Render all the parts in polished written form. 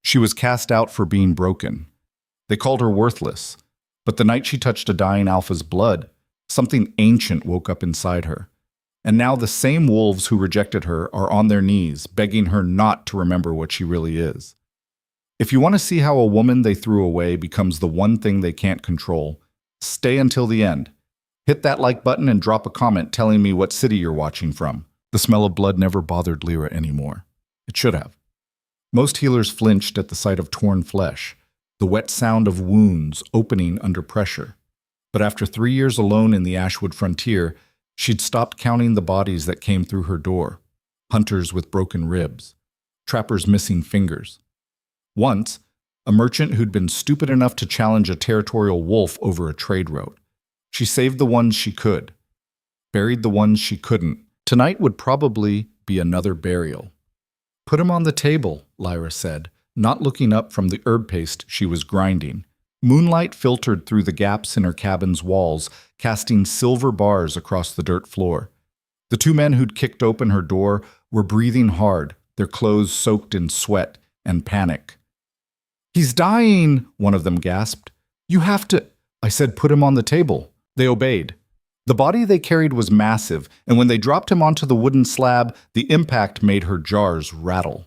She was cast out for being broken. They called her worthless. But the night she touched a dying alpha's blood, something ancient woke up inside her. And now the same wolves who rejected her are on their knees, begging her not to remember what she really is. If you want to see how a woman they threw away becomes the one thing they can't control, stay until the end. Hit that like button and drop a comment telling me what city you're watching from. The smell of blood never bothered Lyra anymore. It should have. Most healers flinched at the sight of torn flesh, the wet sound of wounds opening under pressure. But after 3 years alone in the Ashwood frontier, she'd stopped counting the bodies that came through her door. Hunters with broken ribs, trappers missing fingers. Once, a merchant who'd been stupid enough to challenge a territorial wolf over a trade route. She saved the ones she could, buried the ones she couldn't. Tonight would probably be another burial. Put him on the table, Lyra said, not looking up from the herb paste she was grinding. Moonlight filtered through the gaps in her cabin's walls, casting silver bars across the dirt floor. The two men who'd kicked open her door were breathing hard, their clothes soaked in sweat and panic. "He's dying," one of them gasped. "You have to—" I said put him on the table. They obeyed. The body they carried was massive, and when they dropped him onto the wooden slab, the impact made her jars rattle.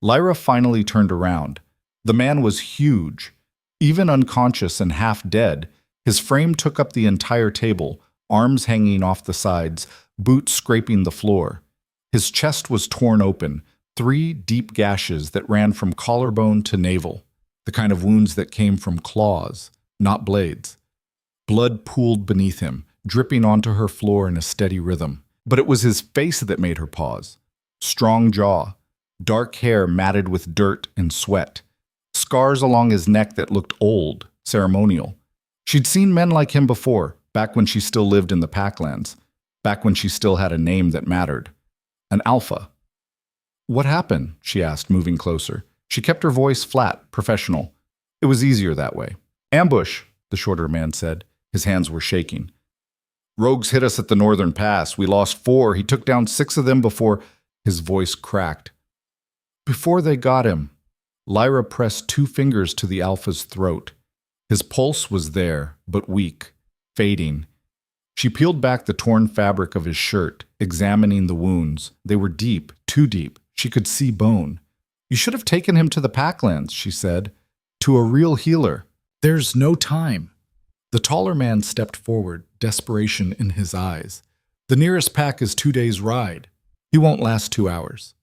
Lyra finally turned around. The man was huge. Even unconscious and half dead, his frame took up the entire table, arms hanging off the sides, boots scraping the floor. His chest was torn open, 3 deep gashes that ran from collarbone to navel, the kind of wounds that came from claws, not blades. Blood pooled beneath him, dripping onto her floor in a steady rhythm. But it was his face that made her pause. Strong jaw, dark hair matted with dirt and sweat, scars along his neck that looked old, ceremonial. She'd seen men like him before, back when she still lived in the Packlands, back when she still had a name that mattered. An alpha. "What happened?" she asked, moving closer. She kept her voice flat, professional. It was easier that way. "Ambush," the shorter man said. His hands were shaking. "Rogues hit us at the northern pass. We lost 4. He took down 6 of them before—" His voice cracked. "Before they got him." Lyra pressed 2 fingers to the alpha's throat. His pulse was there, but weak, fading. She peeled back the torn fabric of his shirt, examining the wounds. They were deep, too deep. She could see bone. "You should have taken him to the Packlands," she said. "To a real healer." "There's no time." The taller man stepped forward, desperation in his eyes. "The nearest pack is 2 days' ride. He won't last 2 hours."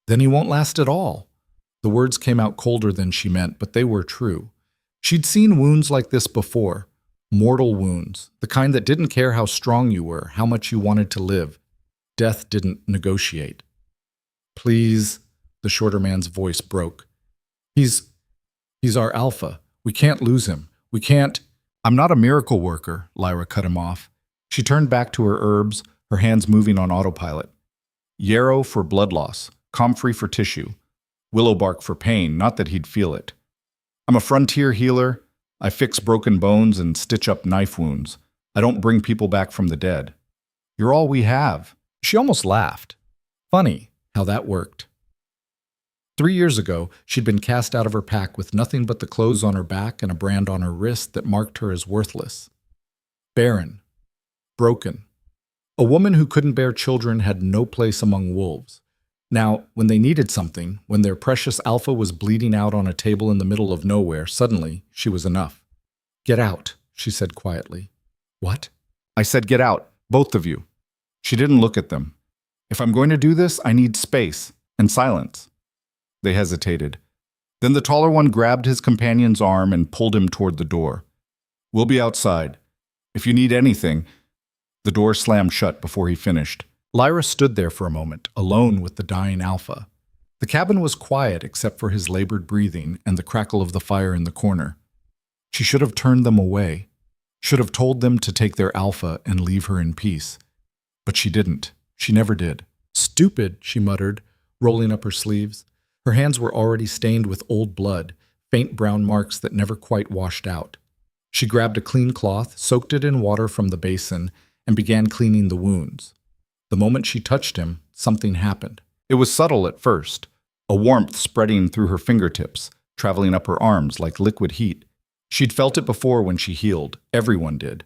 "Then he won't last at all." The words came out colder than she meant, but they were true. She'd seen wounds like this before. Mortal wounds, the kind that didn't care how strong you were, how much you wanted to live. Death didn't negotiate. "Please," the shorter man's voice broke. He's our alpha. We can't lose him. We can't—" "I'm not a miracle worker," Lyra cut him off. She turned back to her herbs, her hands moving on autopilot. Yarrow for blood loss, comfrey for tissue, willow bark for pain, not that he'd feel it. "I'm a frontier healer. I fix broken bones and stitch up knife wounds. I don't bring people back from the dead. You're all we have." She almost laughed. Funny how that worked. 3 years ago, she'd been cast out of her pack with nothing but the clothes on her back and a brand on her wrist that marked her as worthless. Barren. Broken. A woman who couldn't bear children had no place among wolves. Now, when they needed something, when their precious alpha was bleeding out on a table in the middle of nowhere, suddenly she was enough. "Get out," she said quietly. "What?" "I said get out, both of you." She didn't look at them. "If I'm going to do this, I need space and silence." They hesitated. Then the taller one grabbed his companion's arm and pulled him toward the door. "We'll be outside. If you need anything—" The door slammed shut before he finished. Lyra stood there for a moment, alone with the dying alpha. The cabin was quiet except for his labored breathing and the crackle of the fire in the corner. She should have turned them away, should have told them to take their alpha and leave her in peace. But she didn't. She never did. "Stupid," she muttered, rolling up her sleeves. Her hands were already stained with old blood, faint brown marks that never quite washed out. She grabbed a clean cloth, soaked it in water from the basin, and began cleaning the wounds. The moment she touched him, something happened. It was subtle at first. a warmth spreading through her fingertips, traveling up her arms like liquid heat. She'd felt it before when she healed. Everyone did.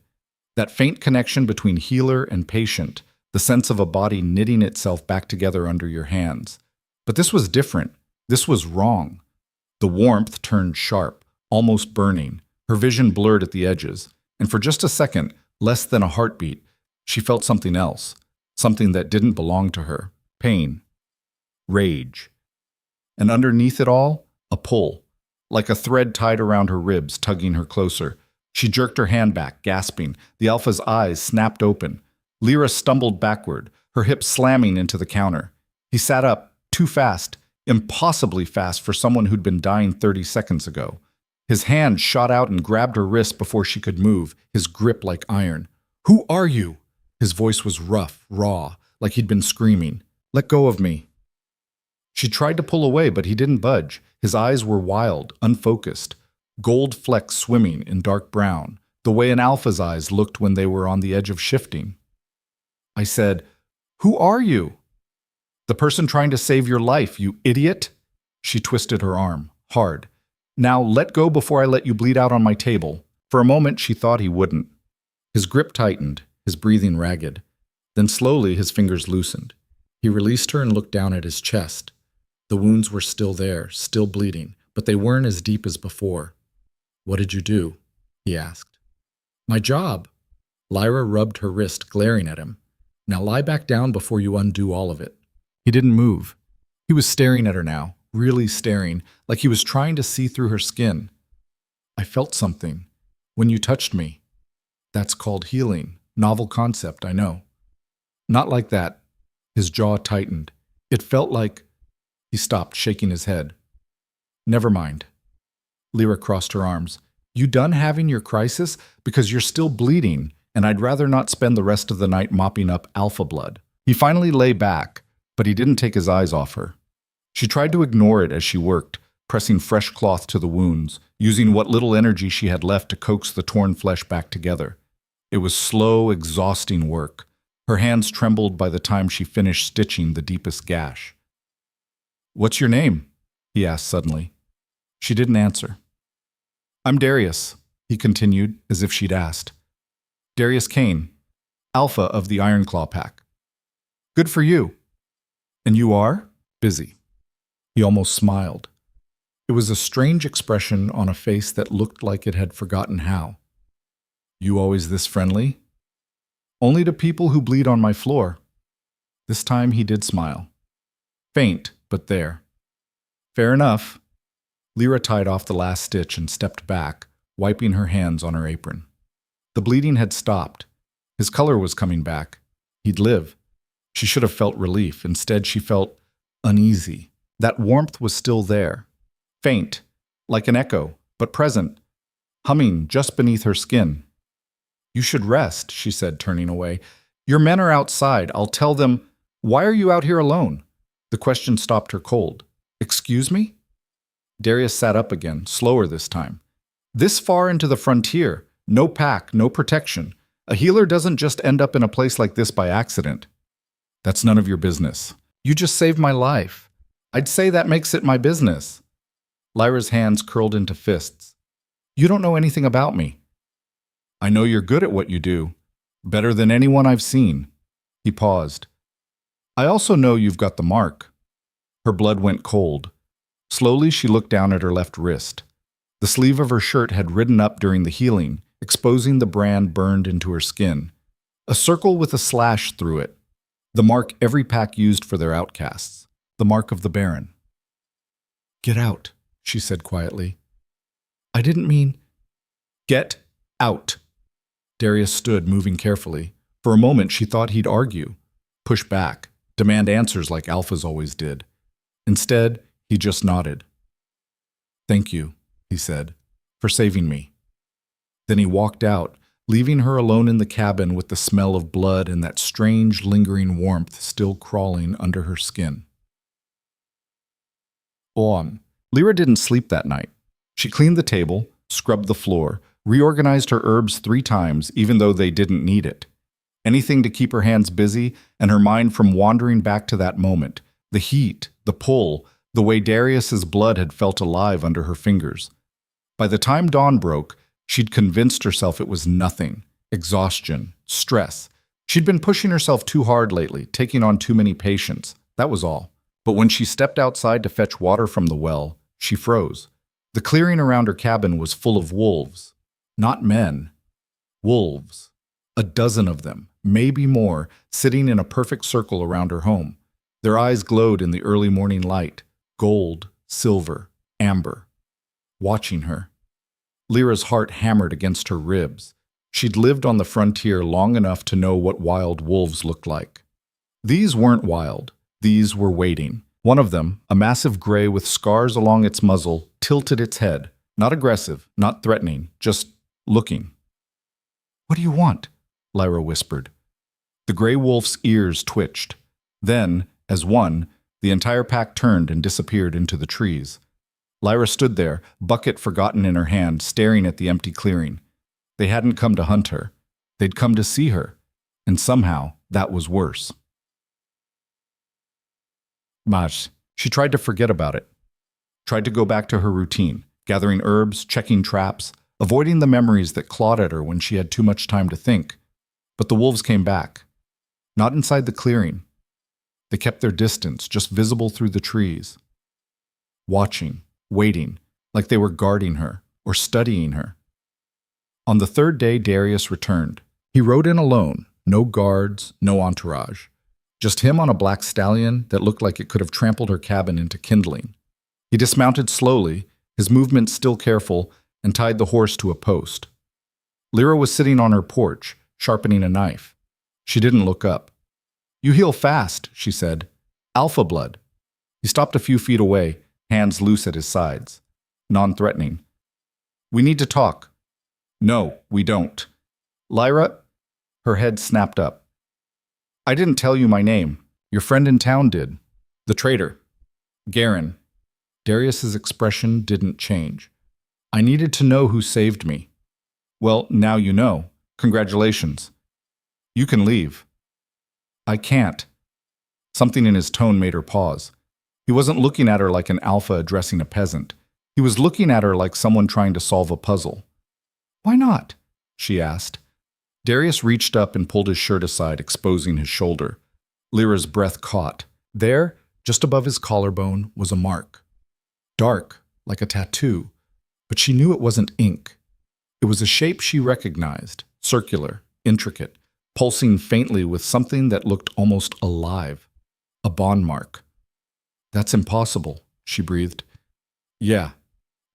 That faint connection between healer and patient, the sense of a body knitting itself back together under your hands. But this was different. This was wrong. The warmth turned sharp, almost burning. Her vision blurred at the edges. And for just a second, less than a heartbeat, she felt something else. Something that didn't belong to her. Pain. Rage. And underneath it all, a pull. Like a thread tied around her ribs, tugging her closer. She jerked her hand back, gasping. The Alpha's eyes snapped open. Lyra stumbled backward, her hips slamming into the counter. He sat up, too fast, impossibly fast for someone who'd been dying 30 seconds ago. His hand shot out and grabbed her wrist before she could move, his grip like iron. "Who are you?" His voice was rough, raw, like he'd been screaming. "Let go of me." She tried to pull away, but he didn't budge. His eyes were wild, unfocused, gold flecks swimming in dark brown, the way an Alpha's eyes looked when they were on the edge of shifting. I said, "Who are you?" "The person trying to save your life, you idiot." She twisted her arm, hard. "Now let go before I let you bleed out on my table." For a moment she thought he wouldn't. His grip tightened, his breathing ragged. Then slowly his fingers loosened. He released her and looked down at his chest. The wounds were still there, still bleeding, but they weren't as deep as before. "What did you do?" he asked. "My job." Lyra rubbed her wrist, glaring at him. "Now lie back down before you undo all of it." He didn't move. He was staring at her now, really staring, like he was trying to see through her skin. "I felt something. When you touched me." "That's called healing. Novel concept, I know." "Not like that." His jaw tightened. "It felt like—" He stopped, shaking his head. "Never mind." Lyra crossed her arms. "You done having your crisis? Because you're still bleeding, and I'd rather not spend the rest of the night mopping up Alpha blood." He finally lay back, but he didn't take his eyes off her. She tried to ignore it as she worked, pressing fresh cloth to the wounds, using what little energy she had left to coax the torn flesh back together. It was slow, exhausting work. Her hands trembled by the time she finished stitching the deepest gash. "What's your name?" he asked suddenly. She didn't answer. "I'm Darius," he continued, as if she'd asked. "Darius Kane, Alpha of the Ironclaw Pack." "Good for you." "And you are?" "Busy." He almost smiled. It was a strange expression on a face that looked like it had forgotten how. "You always this friendly?" "Only to people who bleed on my floor." This time he did smile. Faint, but there. "Fair enough." Lyra tied off the last stitch and stepped back, wiping her hands on her apron. The bleeding had stopped. His color was coming back. He'd live. She should have felt relief. Instead, she felt uneasy. That warmth was still there. Faint, like an echo, but present, humming just beneath her skin. "You should rest," she said, turning away. "Your men are outside. I'll tell them—" "Why are you out here alone?" The question stopped her cold. "Excuse me?" Darius sat up again, slower this time. "This far into the frontier, no pack, no protection. A healer doesn't just end up in a place like this by accident." "That's none of your business." "You just saved my life." "I'd say that makes it my business." Lyra's hands curled into fists. "You don't know anything about me." "I know you're good at what you do. Better than anyone I've seen." He paused. "I also know you've got the mark." Her blood went cold. Slowly she looked down at her left wrist. The sleeve of her shirt had ridden up during the healing, exposing the brand burned into her skin. A circle with a slash through it. The mark every pack used for their outcasts. The mark of the Baron. "Get out," she said quietly. "I didn't mean—" "Get out." Darius stood, moving carefully. For a moment she thought he'd argue, push back, demand answers like Alphas always did. Instead, he just nodded. "Thank you," he said, "for saving me." Then he walked out, leaving her alone in the cabin with the smell of blood and that strange, lingering warmth still crawling under her skin. Lyra didn't sleep that night. She cleaned the table, scrubbed the floor, reorganized her herbs 3 times, even though they didn't need it. Anything to keep her hands busy and her mind from wandering back to that moment. The heat, the pull, the way Darius's blood had felt alive under her fingers. By the time dawn broke, she'd convinced herself it was nothing. Exhaustion, stress. She'd been pushing herself too hard lately, taking on too many patients. That was all. But when she stepped outside to fetch water from the well, she froze. The clearing around her cabin was full of wolves. Not men. Wolves. A dozen of them, maybe more, sitting in a perfect circle around her home. Their eyes glowed in the early morning light. Gold, silver, amber. Watching her. Lyra's heart hammered against her ribs. She'd lived on the frontier long enough to know what wild wolves looked like. These weren't wild. These were waiting. One of them, a massive gray with scars along its muzzle, tilted its head. Not aggressive, not threatening, just looking. "What do you want?" Lyra whispered. The gray wolf's ears twitched. Then, as one, the entire pack turned and disappeared into the trees. Lyra stood there, bucket forgotten in her hand, staring at the empty clearing. They hadn't come to hunt her. They'd come to see her. And somehow, that was worse. She tried to forget about it. Tried to go back to her routine, gathering herbs, checking traps, avoiding the memories that clawed at her when she had too much time to think. But the wolves came back. Not inside the clearing. They kept their distance, just visible through the trees. Watching, waiting, like they were guarding her or studying her. On the third day, Darius returned. He rode in alone, no guards, no entourage. Just him on a black stallion that looked like it could have trampled her cabin into kindling. He dismounted slowly, his movements still careful, and tied the horse to a post. Lyra was sitting on her porch, sharpening a knife. She didn't look up. "You heal fast," she said. "Alpha blood." He stopped a few feet away, hands loose at his sides. Non-threatening. "We need to talk." "No, we don't." "Lyra?" Her head snapped up. "I didn't tell you my name. Your friend in town did. The traitor. Garen." Darius's expression didn't change. "I needed to know who saved me." "Well, now you know. Congratulations. You can leave." "I can't." Something in his tone made her pause. He wasn't looking at her like an alpha addressing a peasant. He was looking at her like someone trying to solve a puzzle. "Why not?" she asked. Darius reached up and pulled his shirt aside, exposing his shoulder. Lyra's breath caught. There, just above his collarbone, was a mark. Dark, like a tattoo, but she knew it wasn't ink. It was a shape she recognized, circular, intricate, pulsing faintly with something that looked almost alive. A bond mark. "That's impossible," she breathed. "Yeah."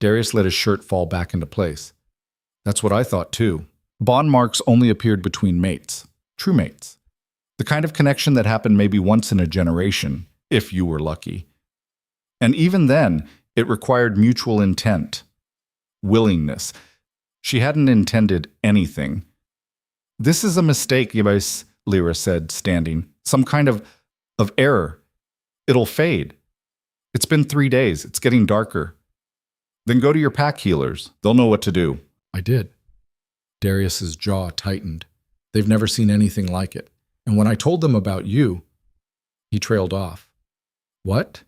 Darius let his shirt fall back into place. "That's what I thought too." Bond marks only appeared between mates, true mates. The kind of connection that happened maybe once in a generation, if you were lucky. And even then, it required mutual intent, willingness. She hadn't intended anything. "This is a mistake, Yibais," Lyra said, standing. "Some kind of error. It'll fade. It's been 3 days. It's getting darker." "Then go to your pack healers. They'll know what to do." "I did." Darius's jaw tightened. They've never seen anything like it. And when I told them about you, he trailed off. "What?"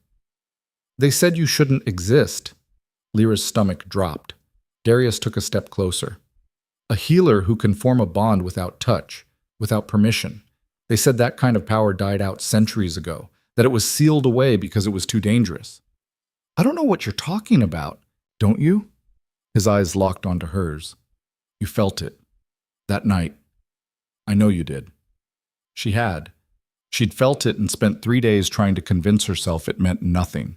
"They said you shouldn't exist." Lyra's stomach dropped. Darius took a step closer. "A healer who can form a bond without touch, without permission. They said that kind of power died out centuries ago, that it was sealed away because it was too dangerous." "I don't know what you're talking about, don't you?" His eyes locked onto hers. "You felt it. That night. I know you did." She had. She'd felt it and spent 3 days trying to convince herself it meant nothing.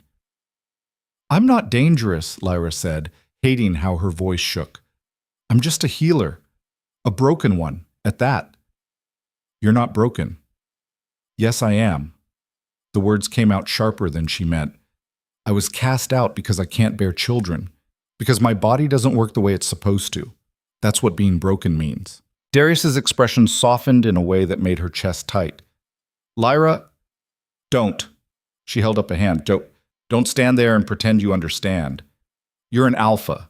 "I'm not dangerous," Lyra said, hating how her voice shook. "I'm just a healer. A broken one, at that." "You're not broken." "Yes, I am." The words came out sharper than she meant. "I was cast out because I can't bear children, because my body doesn't work the way it's supposed to. That's what being broken means." Darius's expression softened in a way that made her chest tight. "Lyra, don't." She held up a hand. Don't stand there and pretend you understand. You're an alpha.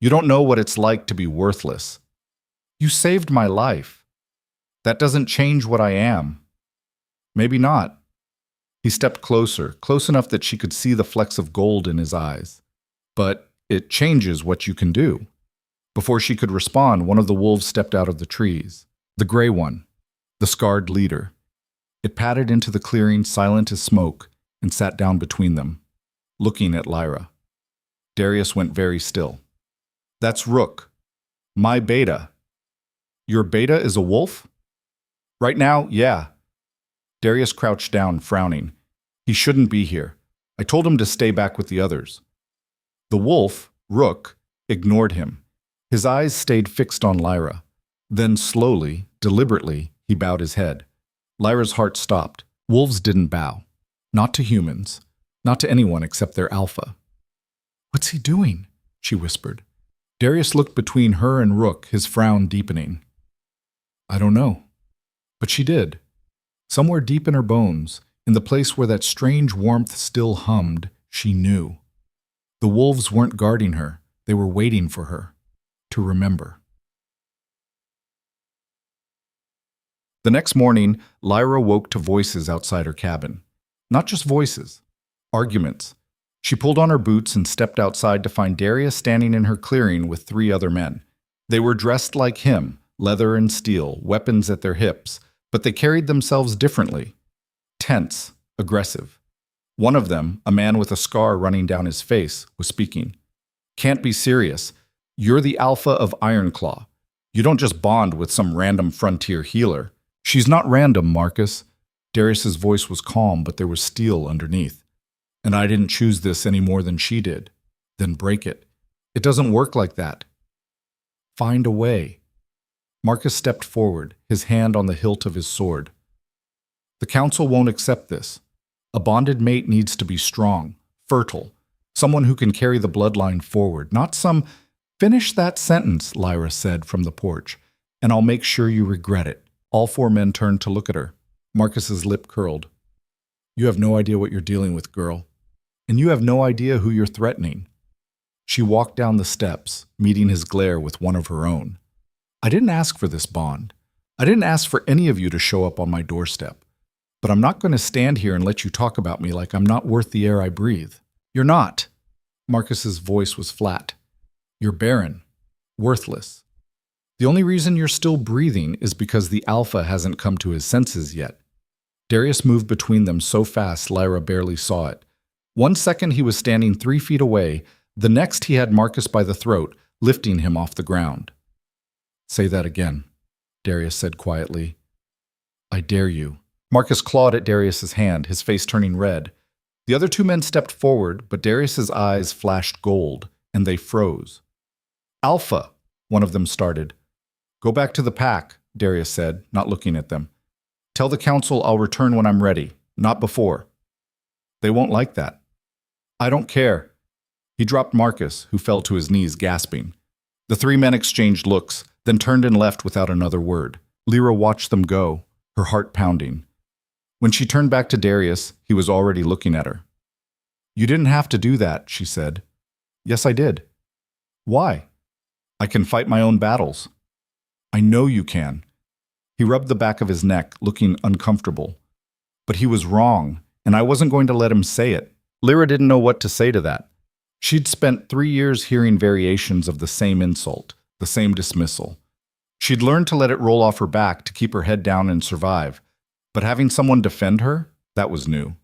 You don't know what it's like to be worthless. You saved my life. That doesn't change what I am." "Maybe not." He stepped closer, close enough that she could see the flecks of gold in his eyes. But it changes what you can do. Before she could respond, one of the wolves stepped out of the trees. The gray one, the scarred leader. It padded into the clearing, silent as smoke, and sat down between them, looking at Lyra. Darius went very still. That's Rook. My beta. Your beta is a wolf? Right now, yeah. Darius crouched down, frowning. He shouldn't be here. I told him to stay back with the others. The wolf, Rook, ignored him. His eyes stayed fixed on Lyra. Then slowly, deliberately, he bowed his head. Lyra's heart stopped. Wolves didn't bow. Not to humans. Not to anyone except their alpha. What's he doing? She whispered. Darius looked between her and Rook, his frown deepening. I don't know. But she did. Somewhere deep in her bones, in the place where that strange warmth still hummed, she knew. The wolves weren't guarding her. They were waiting for her. To remember. The next morning, Lyra woke to voices outside her cabin. Not just voices. Arguments. She pulled on her boots and stepped outside to find Darius standing in her clearing with 3 other men. They were dressed like him, leather and steel, weapons at their hips, but they carried themselves differently. Tense, aggressive. One of them, a man with a scar running down his face, was speaking. Can't be serious. You're the alpha of Ironclaw. You don't just bond with some random frontier healer. She's not random, Marcus. Darius's voice was calm, but there was steel underneath. And I didn't choose this any more than she did. Then break it. It doesn't work like that. Find a way. Marcus stepped forward, his hand on the hilt of his sword. The council won't accept this. A bonded mate needs to be strong, fertile, someone who can carry the bloodline forward, not some... Finish that sentence, Lyra said from the porch, and I'll make sure you regret it. All 4 men turned to look at her. Marcus's lip curled. You have no idea what you're dealing with, girl. And you have no idea who you're threatening. She walked down the steps, meeting his glare with one of her own. I didn't ask for this bond. I didn't ask for any of you to show up on my doorstep. But I'm not going to stand here and let you talk about me like I'm not worth the air I breathe. You're not. Marcus's voice was flat. You're barren. Worthless. The only reason you're still breathing is because the alpha hasn't come to his senses yet. Darius moved between them so fast Lyra barely saw it. 1 second he was standing 3 feet away, the next he had Marcus by the throat, lifting him off the ground. Say that again, Darius said quietly. I dare you. Marcus clawed at Darius's hand, his face turning red. The other 2 men stepped forward, but Darius's eyes flashed gold, and they froze. Alpha, one of them started. Go back to the pack, Darius said, not looking at them. Tell the council I'll return when I'm ready, not before. They won't like that. I don't care. He dropped Marcus, who fell to his knees, gasping. The 3 men exchanged looks, then turned and left without another word. Lyra watched them go, her heart pounding. When she turned back to Darius, he was already looking at her. You didn't have to do that, she said. Yes, I did. Why? I can fight my own battles. I know you can. He rubbed the back of his neck, looking uncomfortable. But he was wrong, and I wasn't going to let him say it. Lyra didn't know what to say to that. She'd spent 3 years hearing variations of the same insult, the same dismissal. She'd learned to let it roll off her back to keep her head down and survive. But having someone defend her, that was new.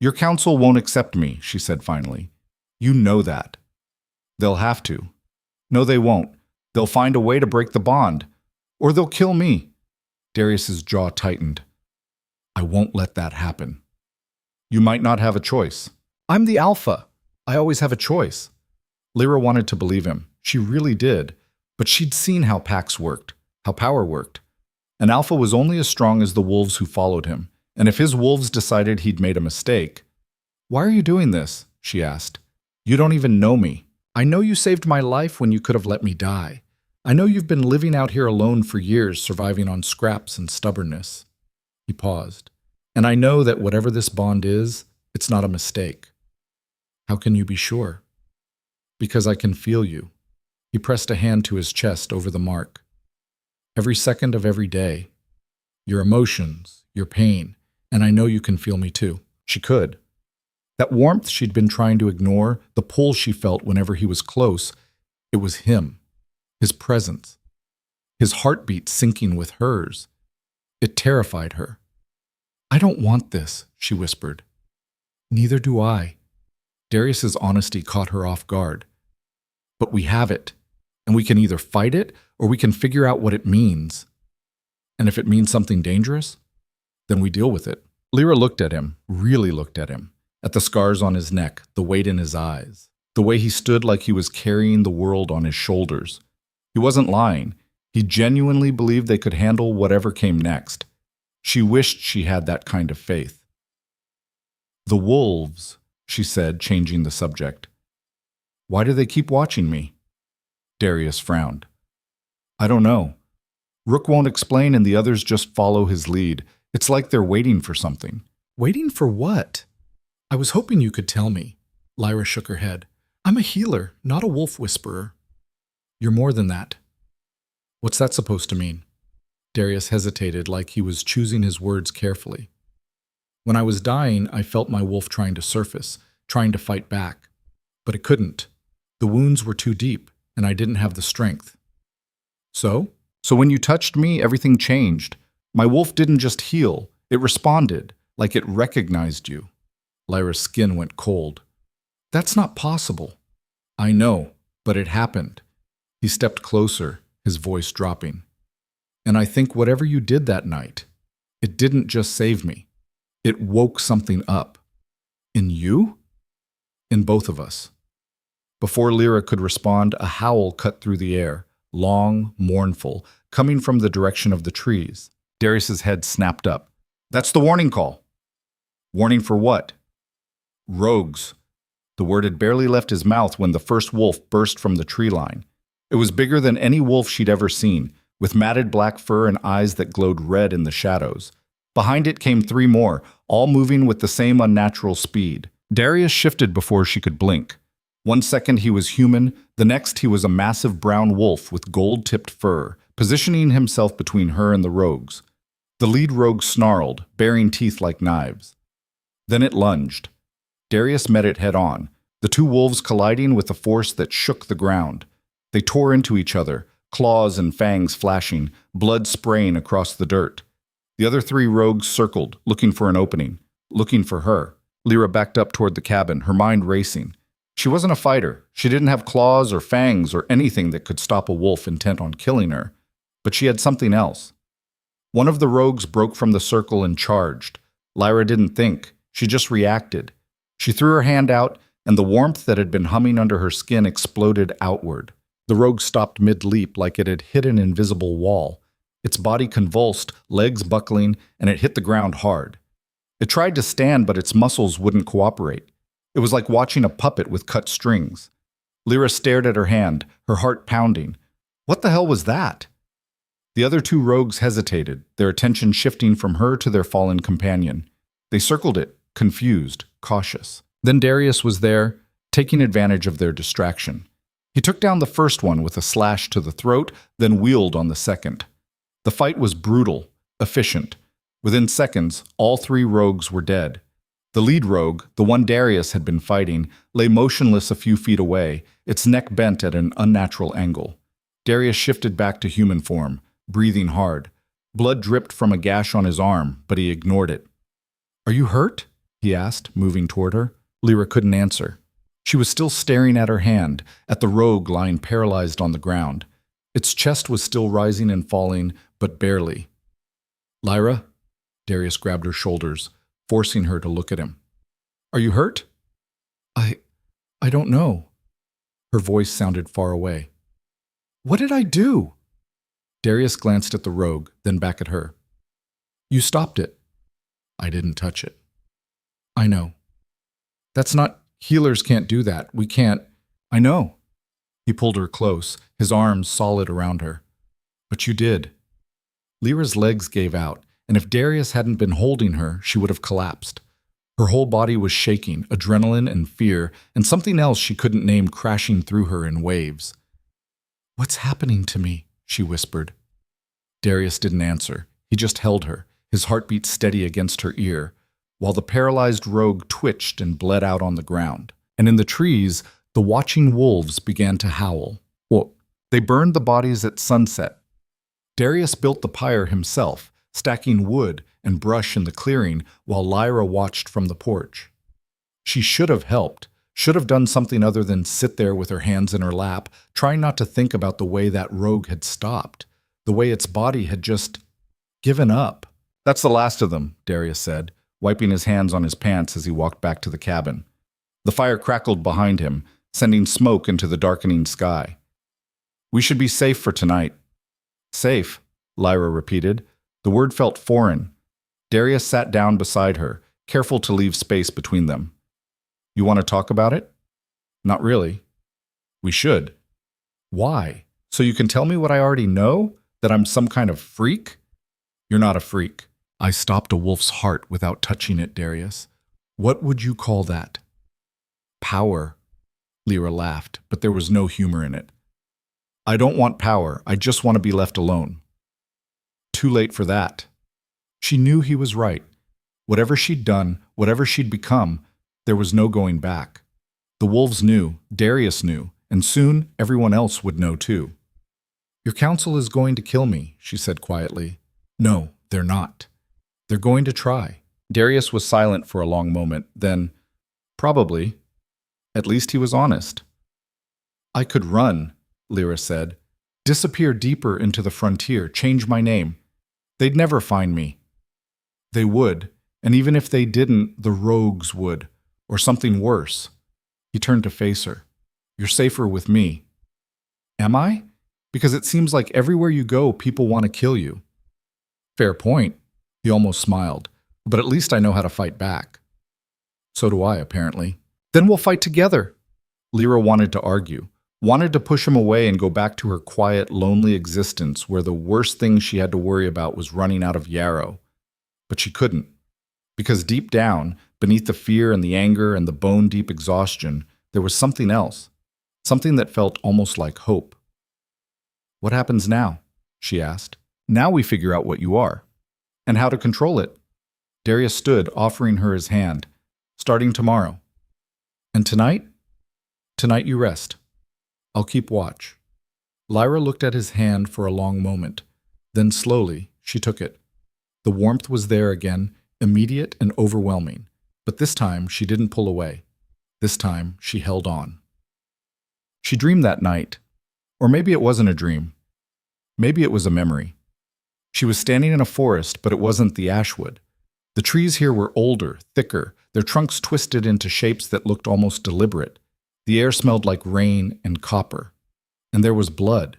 Your council won't accept me, she said finally. You know that. They'll have to. No, they won't. They'll find a way to break the bond. Or they'll kill me. Darius's jaw tightened. I won't let that happen. You might not have a choice. I'm the alpha. I always have a choice. Lyra wanted to believe him. She really did. But she'd seen how packs worked, how power worked. An alpha was only as strong as the wolves who followed him. And if his wolves decided he'd made a mistake... Why are you doing this? She asked. You don't even know me. I know you saved my life when you could have let me die. I know you've been living out here alone for years, surviving on scraps and stubbornness. He paused. And I know that whatever this bond is, it's not a mistake. How can you be sure? Because I can feel you. He pressed a hand to his chest over the mark. Every second of every day. Your emotions, your pain, And I know you can feel me too. She could. That warmth she'd been trying to ignore, the pull she felt whenever he was close, it was him, his presence, his heartbeat syncing with hers. It terrified her. I don't want this, she whispered. Neither do I. Darius's honesty caught her off guard. But we have it, and we can either fight it or we can figure out what it means. And if it means something dangerous, then we deal with it. Lyra looked at him, really looked at him, at the scars on his neck, the weight in his eyes, the way he stood like he was carrying the world on his shoulders. He wasn't lying. He genuinely believed they could handle whatever came next. She wished she had that kind of faith. The wolves, she said, changing the subject. Why do they keep watching me? Darius frowned. I don't know. Rook won't explain and the others just follow his lead. It's like they're waiting for something. Waiting for what? I was hoping you could tell me. Lyra shook her head. I'm a healer, not a wolf whisperer. You're more than that. What's that supposed to mean? Darius hesitated like he was choosing his words carefully. When I was dying, I felt my wolf trying to surface, trying to fight back. But it couldn't. The wounds were too deep, and I didn't have the strength. So when you touched me, everything changed. My wolf didn't just heal, it responded, like it recognized you. Lyra's skin went cold. That's not possible. I know, but it happened. He stepped closer, his voice dropping. And I think whatever you did that night, it didn't just save me. It woke something up. In you? In both of us. Before Lyra could respond, a howl cut through the air, long, mournful, coming from the direction of the trees. Darius's head snapped up. That's the warning call. Warning for what? Rogues. The word had barely left his mouth when the first wolf burst from the tree line. It was bigger than any wolf she'd ever seen, with matted black fur and eyes that glowed red in the shadows. Behind it came 3 more, all moving with the same unnatural speed. Darius shifted before she could blink. 1 second he was human, the next he was a massive brown wolf with gold-tipped fur, positioning himself between her and the rogues. The lead rogue snarled, baring teeth like knives. Then it lunged. Darius met it head-on, the 2 wolves colliding with a force that shook the ground. They tore into each other, claws and fangs flashing, blood spraying across the dirt. The other 3 rogues circled, looking for an opening, looking for her. Lyra backed up toward the cabin, her mind racing. She wasn't a fighter. She didn't have claws or fangs or anything that could stop a wolf intent on killing her. But she had something else. One of the rogues broke from the circle and charged. Lyra didn't think. She just reacted. She threw her hand out, and the warmth that had been humming under her skin exploded outward. The rogue stopped mid-leap like it had hit an invisible wall. Its body convulsed, legs buckling, and it hit the ground hard. It tried to stand, but its muscles wouldn't cooperate. It was like watching a puppet with cut strings. Lyra stared at her hand, her heart pounding. What the hell was that? The other 2 rogues hesitated, their attention shifting from her to their fallen companion. They circled it, confused, cautious. Then Darius was there, taking advantage of their distraction. He took down the first one with a slash to the throat, then wheeled on the second. The fight was brutal, efficient. Within seconds, all 3 rogues were dead. The lead rogue, the one Darius had been fighting, lay motionless a few feet away, its neck bent at an unnatural angle. Darius shifted back to human form, breathing hard. Blood dripped from a gash on his arm, but he ignored it. Are you hurt? He asked, moving toward her. Lyra couldn't answer. She was still staring at her hand, at the rogue lying paralyzed on the ground. Its chest was still rising and falling, but barely. Lyra? Darius grabbed her shoulders, forcing her to look at him. Are you hurt? I don't know. Her voice sounded far away. What did I do? Darius glanced at the rogue, then back at her. You stopped it. I didn't touch it. I know. That's not... Healers can't do that. We can't... I know. He pulled her close, his arms solid around her. But you did. Lyra's legs gave out, and if Darius hadn't been holding her, she would have collapsed. Her whole body was shaking, adrenaline and fear, and something else she couldn't name crashing through her in waves. What's happening to me? She whispered. Darius didn't answer. He just held her, his heartbeat steady against her ear, while the paralyzed rogue twitched and bled out on the ground. And in the trees, the watching wolves began to howl. Well, they burned the bodies at sunset. Darius built the pyre himself, stacking wood and brush in the clearing while Lyra watched from the porch. She should have helped, should have done something other than sit there with her hands in her lap, trying not to think about the way that rogue had stopped, the way its body had just given up. That's the last of them, Darius said, wiping his hands on his pants as he walked back to the cabin. The fire crackled behind him, sending smoke into the darkening sky. We should be safe for tonight. Safe, Lyra repeated. The word felt foreign. Darius sat down beside her, careful to leave space between them. You want to talk about it? Not really. We should. Why? So you can tell me what I already know? That I'm some kind of freak? You're not a freak. I stopped a wolf's heart without touching it, Darius. What would you call that? Power. Lyra laughed, but there was no humor in it. I don't want power. I just want to be left alone. Too late for that. She knew he was right. Whatever she'd done, whatever she'd become, there was no going back. The wolves knew, Darius knew, and soon everyone else would know too. Your council is going to kill me, she said quietly. No, they're not. They're going to try. Darius was silent for a long moment, then, probably. At least he was honest. I could run, Lyra said. Disappear deeper into the frontier, change my name. They'd never find me. They would, and even if they didn't, the rogues would, or something worse. He turned to face her. You're safer with me. Am I? Because it seems like everywhere you go, people want to kill you. Fair point. He almost smiled. But at least I know how to fight back. So do I, apparently. Then we'll fight together. Lyra wanted to argue, wanted to push him away and go back to her quiet, lonely existence where the worst thing she had to worry about was running out of Yarrow. But she couldn't. Because deep down, beneath the fear and the anger and the bone-deep exhaustion, there was something else. Something that felt almost like hope. What happens now? She asked. Now we figure out what you are. And how to control it. Darius stood, offering her his hand. Starting tomorrow. And tonight? Tonight you rest. I'll keep watch. Lyra looked at his hand for a long moment. Then slowly, she took it. The warmth was there again, immediate and overwhelming. But this time, she didn't pull away. This time, she held on. She dreamed that night. Or maybe it wasn't a dream. Maybe it was a memory. She was standing in a forest, but it wasn't the ashwood. The trees here were older, thicker, their trunks twisted into shapes that looked almost deliberate. The air smelled like rain and copper. And there was blood.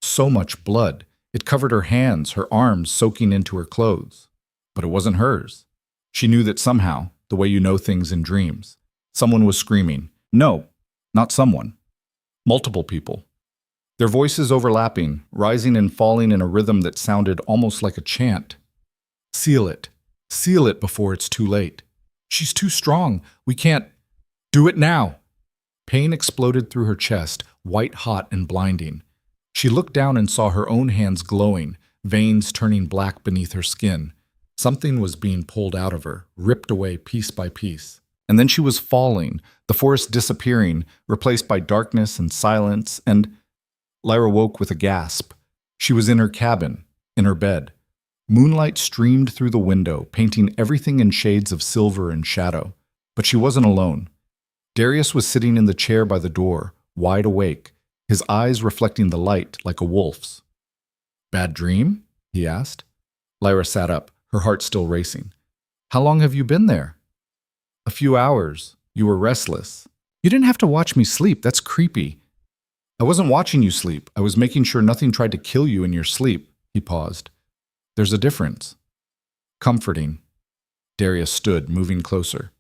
So much blood. It covered her hands, her arms soaking into her clothes. But it wasn't hers. She knew that somehow, the way you know things in dreams, someone was screaming. No, not someone. Multiple people. Their voices overlapping, rising and falling in a rhythm that sounded almost like a chant. Seal it. Seal it before it's too late. She's too strong. We can't. Do it now. Pain exploded through her chest, white hot and blinding. She looked down and saw her own hands glowing, veins turning black beneath her skin. Something was being pulled out of her, ripped away piece by piece. And then she was falling, the forest disappearing, replaced by darkness and silence, and Lyra woke with a gasp. She was in her cabin, in her bed. Moonlight streamed through the window, painting everything in shades of silver and shadow. But she wasn't alone. Darius was sitting in the chair by the door, wide awake, his eyes reflecting the light like a wolf's. Bad dream? He asked. Lyra sat up, her heart still racing. How long have you been there? A few hours. You were restless. You didn't have to watch me sleep. That's creepy. I wasn't watching you sleep. I was making sure nothing tried to kill you in your sleep. He paused. There's a difference. Comforting. Darius stood, moving closer.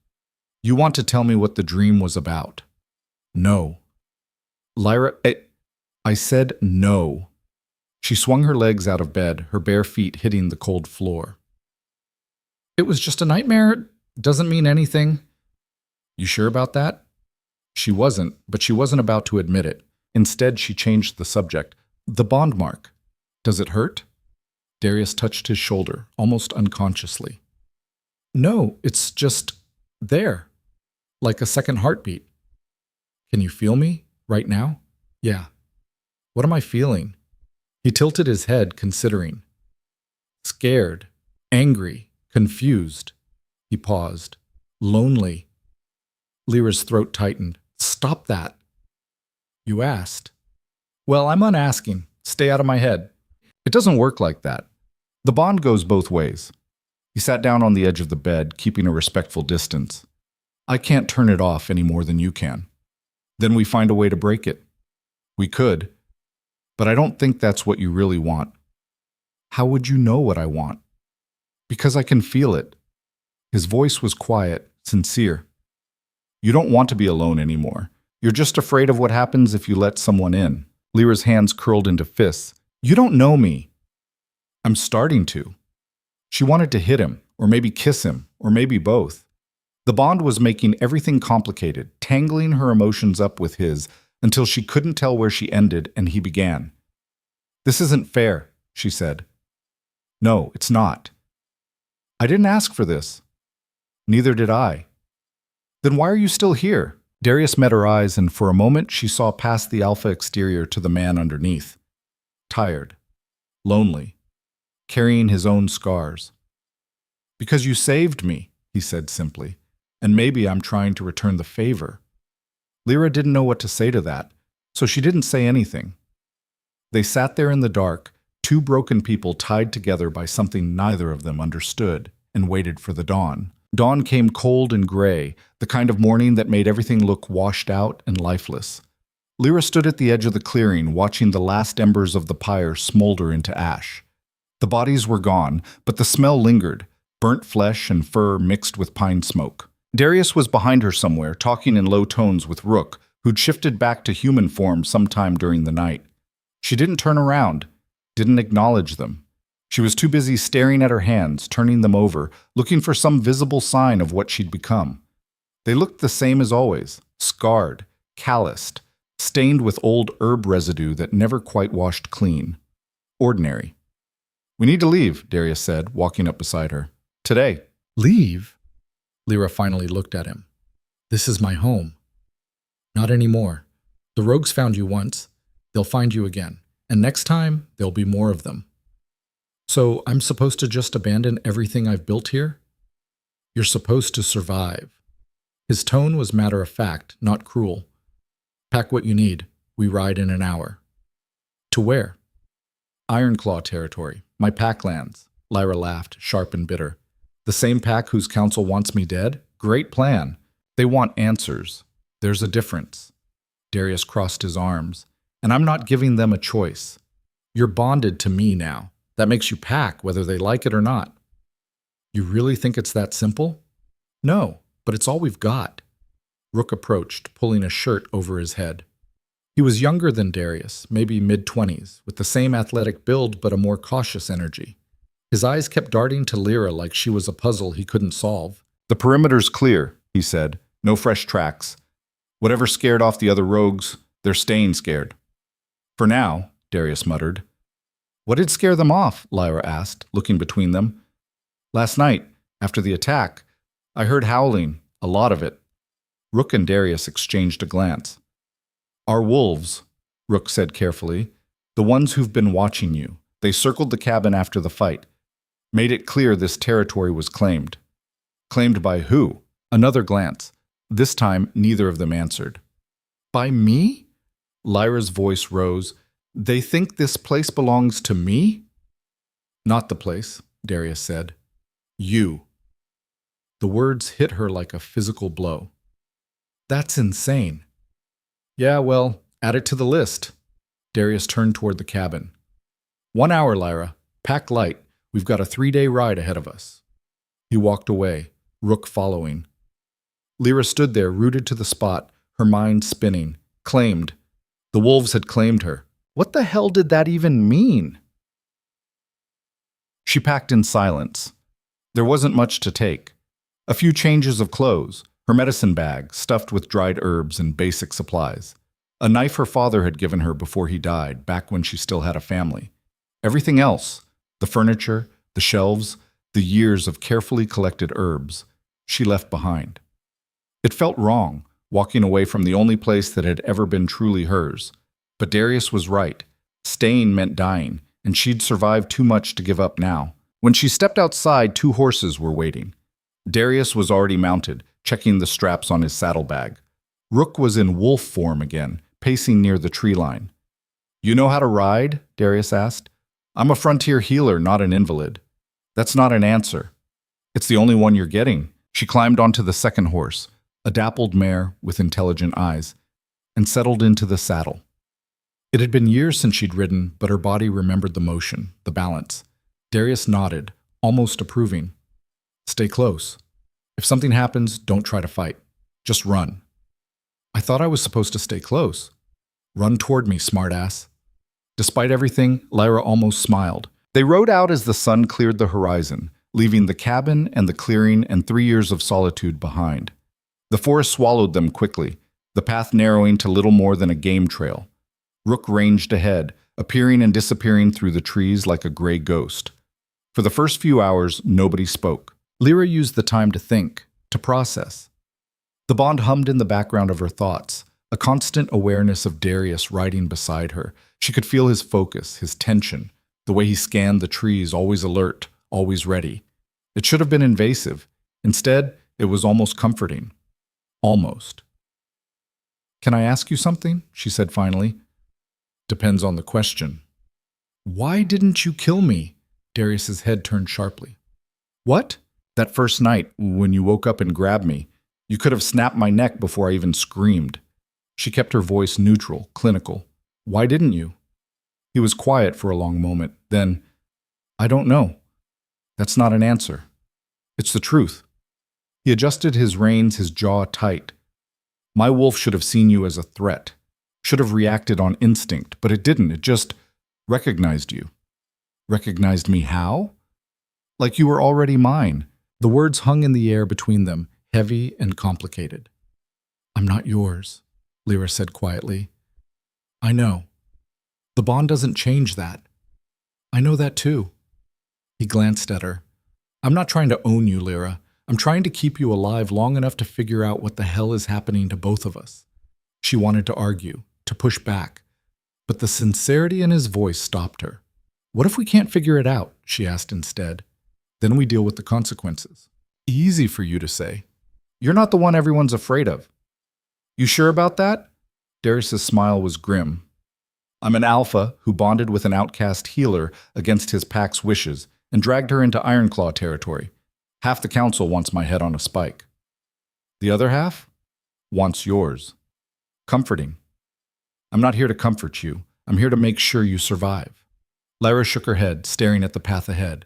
You want to tell me what the dream was about? No. Lyra, I said no. She swung her legs out of bed, her bare feet hitting the cold floor. It was just a nightmare? Doesn't mean anything? You sure about that? She wasn't, but she wasn't about to admit it. Instead, she changed the subject. The bond mark. Does it hurt? Darius touched his shoulder, almost unconsciously. No, it's just there, like a second heartbeat. Can you feel me right now? Yeah. What am I feeling? He tilted his head, considering. Scared, angry, confused. He paused. Lonely. Lyra's throat tightened. Stop that. You asked. Well, I'm unasking. Stay out of my head. It doesn't work like that. The bond goes both ways. He sat down on the edge of the bed, keeping a respectful distance. I can't turn it off any more than you can. Then we find a way to break it. We could, but I don't think that's what you really want. How would you know what I want? Because I can feel it. His voice was quiet, sincere. You don't want to be alone anymore. You're just afraid of what happens if you let someone in. Lyra's hands curled into fists. You don't know me. I'm starting to. She wanted to hit him, or maybe kiss him, or maybe both. The bond was making everything complicated, tangling her emotions up with his until she couldn't tell where she ended and he began. This isn't fair, she said. No, it's not. I didn't ask for this. Neither did I. Then why are you still here? Darius met her eyes, and for a moment she saw past the alpha exterior to the man underneath. Tired. Lonely. Carrying his own scars. Because you saved me, he said simply, and maybe I'm trying to return the favor. Lyra didn't know what to say to that, so she didn't say anything. They sat there in the dark, two broken people tied together by something neither of them understood, and waited for the dawn. Dawn came cold and gray, the kind of morning that made everything look washed out and lifeless. Lyra stood at the edge of the clearing, watching the last embers of the pyre smolder into ash. The bodies were gone, but the smell lingered, burnt flesh and fur mixed with pine smoke. Darius was behind her somewhere, talking in low tones with Rook, who'd shifted back to human form sometime during the night. She didn't turn around, didn't acknowledge them. She was too busy staring at her hands, turning them over, looking for some visible sign of what she'd become. They looked the same as always, scarred, calloused, stained with old herb residue that never quite washed clean. Ordinary. We need to leave, Darius said, walking up beside her. Today. Leave? Lyra finally looked at him. This is my home. Not anymore. The rogues found you once. They'll find you again. And next time, there'll be more of them. So I'm supposed to just abandon everything I've built here? You're supposed to survive. His tone was matter of fact, not cruel. Pack what you need. We ride in an hour. To where? Ironclaw territory. My pack lands. Lyra laughed, sharp and bitter. The same pack whose council wants me dead? Great plan. They want answers. There's a difference. Darius crossed his arms. And I'm not giving them a choice. You're bonded to me now. That makes you pack, whether they like it or not. You really think it's that simple? No, but it's all we've got. Rook approached, pulling a shirt over his head. He was younger than Darius, maybe mid-20s, with the same athletic build but a more cautious energy. His eyes kept darting to Lyra like she was a puzzle he couldn't solve. The perimeter's clear, he said. No fresh tracks. Whatever scared off the other rogues, they're staying scared. For now, Darius muttered. What did scare them off? Lyra asked, looking between them. Last night, after the attack, I heard howling, a lot of it. Rook and Darius exchanged a glance. Our wolves, Rook said carefully, the ones who've been watching you. They circled the cabin after the fight. Made it clear this territory was claimed. Claimed by who? Another glance. This time, neither of them answered. By me? Lyra's voice rose. They think this place belongs to me? Not the place, Darius said. You. The words hit her like a physical blow. That's insane. Yeah, well, add it to the list. Darius turned toward the cabin. 1 hour, Lyra. Pack light. We've got a 3-day ride ahead of us. He walked away, Rook following. Lyra stood there, rooted to the spot, her mind spinning. Claimed. The wolves had claimed her. What the hell did that even mean? She packed in silence. There wasn't much to take. A few changes of clothes, her medicine bag stuffed with dried herbs and basic supplies, a knife her father had given her before he died, back when she still had a family. Everything else, The furniture, the shelves, the years of carefully collected herbs she left behind. It felt wrong, walking away from the only place that had ever been truly hers. But Darius was right. Staying meant dying, and she'd survived too much to give up now. When she stepped outside, 2 horses were waiting. Darius was already mounted, checking the straps on his saddlebag. Rook was in wolf form again, pacing near the tree line. "You know how to ride?" Darius asked. "I'm a frontier healer, not an invalid." "That's not an answer." "It's the only one you're getting." She climbed onto the second horse, a dappled mare with intelligent eyes, and settled into the saddle. It had been years since she'd ridden, but her body remembered the motion, the balance. Darius nodded, almost approving. "Stay close. If something happens, don't try to fight. Just run." "I thought I was supposed to stay close." "Run toward me, smartass." Despite everything, Lyra almost smiled. They rode out as the sun cleared the horizon, leaving the cabin and the clearing and 3 years of solitude behind. The forest swallowed them quickly, the path narrowing to little more than a game trail. Rook ranged ahead, appearing and disappearing through the trees like a gray ghost. For the first few hours, nobody spoke. Lyra used the time to think, to process. The bond hummed in the background of her thoughts, a constant awareness of Darius riding beside her. She could feel his focus, his tension, the way he scanned the trees, always alert, always ready. It should have been invasive. Instead, it was almost comforting. Almost. "Can I ask you something?" she said finally. "Depends on the question." "Why didn't you kill me?" Darius's head turned sharply. "What?" "That first night, when you woke up and grabbed me, you could have snapped my neck before I even screamed." She kept her voice neutral, clinical. "Why didn't you?" He was quiet for a long moment. Then, "I don't know. That's not an answer. It's the truth." He adjusted his reins, his jaw tight. "My wolf should have seen you as a threat, should have reacted on instinct, but it didn't. It just recognized you." "Recognized me how?" "Like you were already mine." The words hung in the air between them, heavy and complicated. "I'm not yours," Lyra said quietly. "I know. The bond doesn't change that. I know that too." He glanced at her. "I'm not trying to own you, Lyra. I'm trying to keep you alive long enough to figure out what the hell is happening to both of us." She wanted to argue, to push back, but the sincerity in his voice stopped her. "What if we can't figure it out?" she asked instead. "Then we deal with the consequences." "Easy for you to say. You're not the one everyone's afraid of." "You sure about that?" Darius's smile was grim. "I'm an alpha who bonded with an outcast healer against his pack's wishes and dragged her into Ironclaw territory. Half the council wants my head on a spike. The other half wants yours. Comforting. I'm not here to comfort you. I'm here to make sure you survive." Lyra shook her head, staring at the path ahead.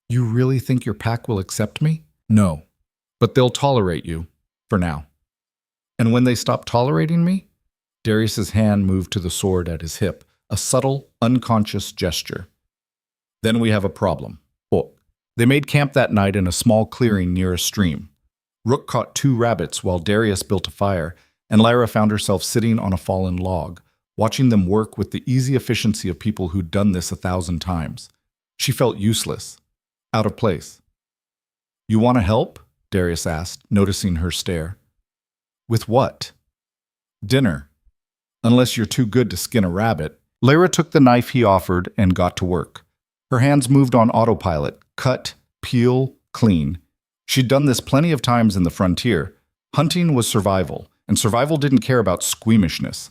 "You really think your pack will accept me?" "No. But they'll tolerate you. For now." "And when they stop tolerating me?" Darius's hand moved to the sword at his hip, a subtle, unconscious gesture. "Then we have a problem." Oh. They made camp that night in a small clearing near a stream. Rook caught 2 rabbits while Darius built a fire, and Lyra found herself sitting on a fallen log, watching them work with the easy efficiency of people who'd done this 1,000 times. She felt useless, out of place. "You want to help?" Darius asked, noticing her stare. "With what?" "Dinner. Unless you're too good to skin a rabbit." Lyra took the knife he offered and got to work. Her hands moved on autopilot, cut, peel, clean. She'd done this plenty of times in the frontier. Hunting was survival, and survival didn't care about squeamishness.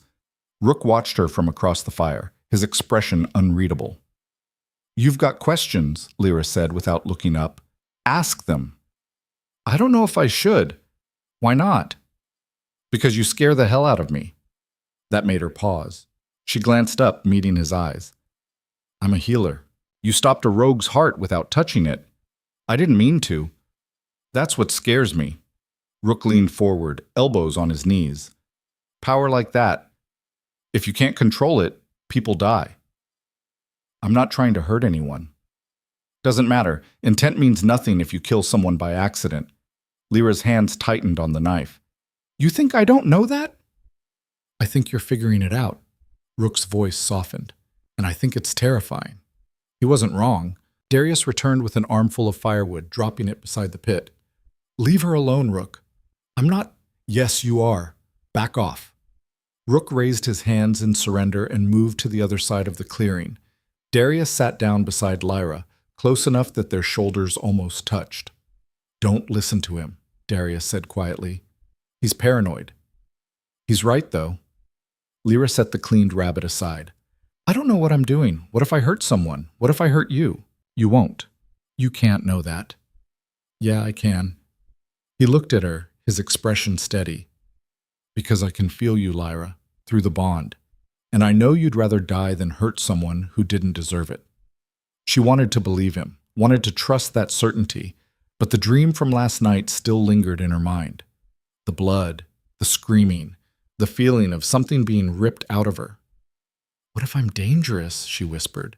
Rook watched her from across the fire, his expression unreadable. "You've got questions," Lyra said without looking up. "Ask them." "I don't know if I should." "Why not?" "Because you scare the hell out of me." That made her pause. She glanced up, meeting his eyes. "I'm a healer. You stopped a rogue's heart without touching it." "I didn't mean to." "That's what scares me." Rook leaned forward, elbows on his knees. "Power like that. If you can't control it, people die." "I'm not trying to hurt anyone." "Doesn't matter. Intent means nothing if you kill someone by accident." Lyra's hands tightened on the knife. "You think I don't know that?" "I think you're figuring it out." Rook's voice softened. "And I think it's terrifying." He wasn't wrong. Darius returned with an armful of firewood, dropping it beside the pit. Leave her alone, Rook. I'm not. Yes, you are. Back off. Rook raised his hands in surrender and moved to the other side of the clearing. Darius sat down beside Lyra, close enough that their shoulders almost touched. Don't listen to him, Darius said quietly. He's paranoid. He's right, though. Lyra set the cleaned rabbit aside. I don't know what I'm doing. What if I hurt someone? What if I hurt you? You won't. You can't know that. Yeah, I can. He looked at her, his expression steady. Because I can feel you, Lyra, through the bond. And I know you'd rather die than hurt someone who didn't deserve it. She wanted to believe him, wanted to trust that certainty, but the dream from last night still lingered in her mind. The blood, the screaming, the feeling of something being ripped out of her. What if I'm dangerous? She whispered.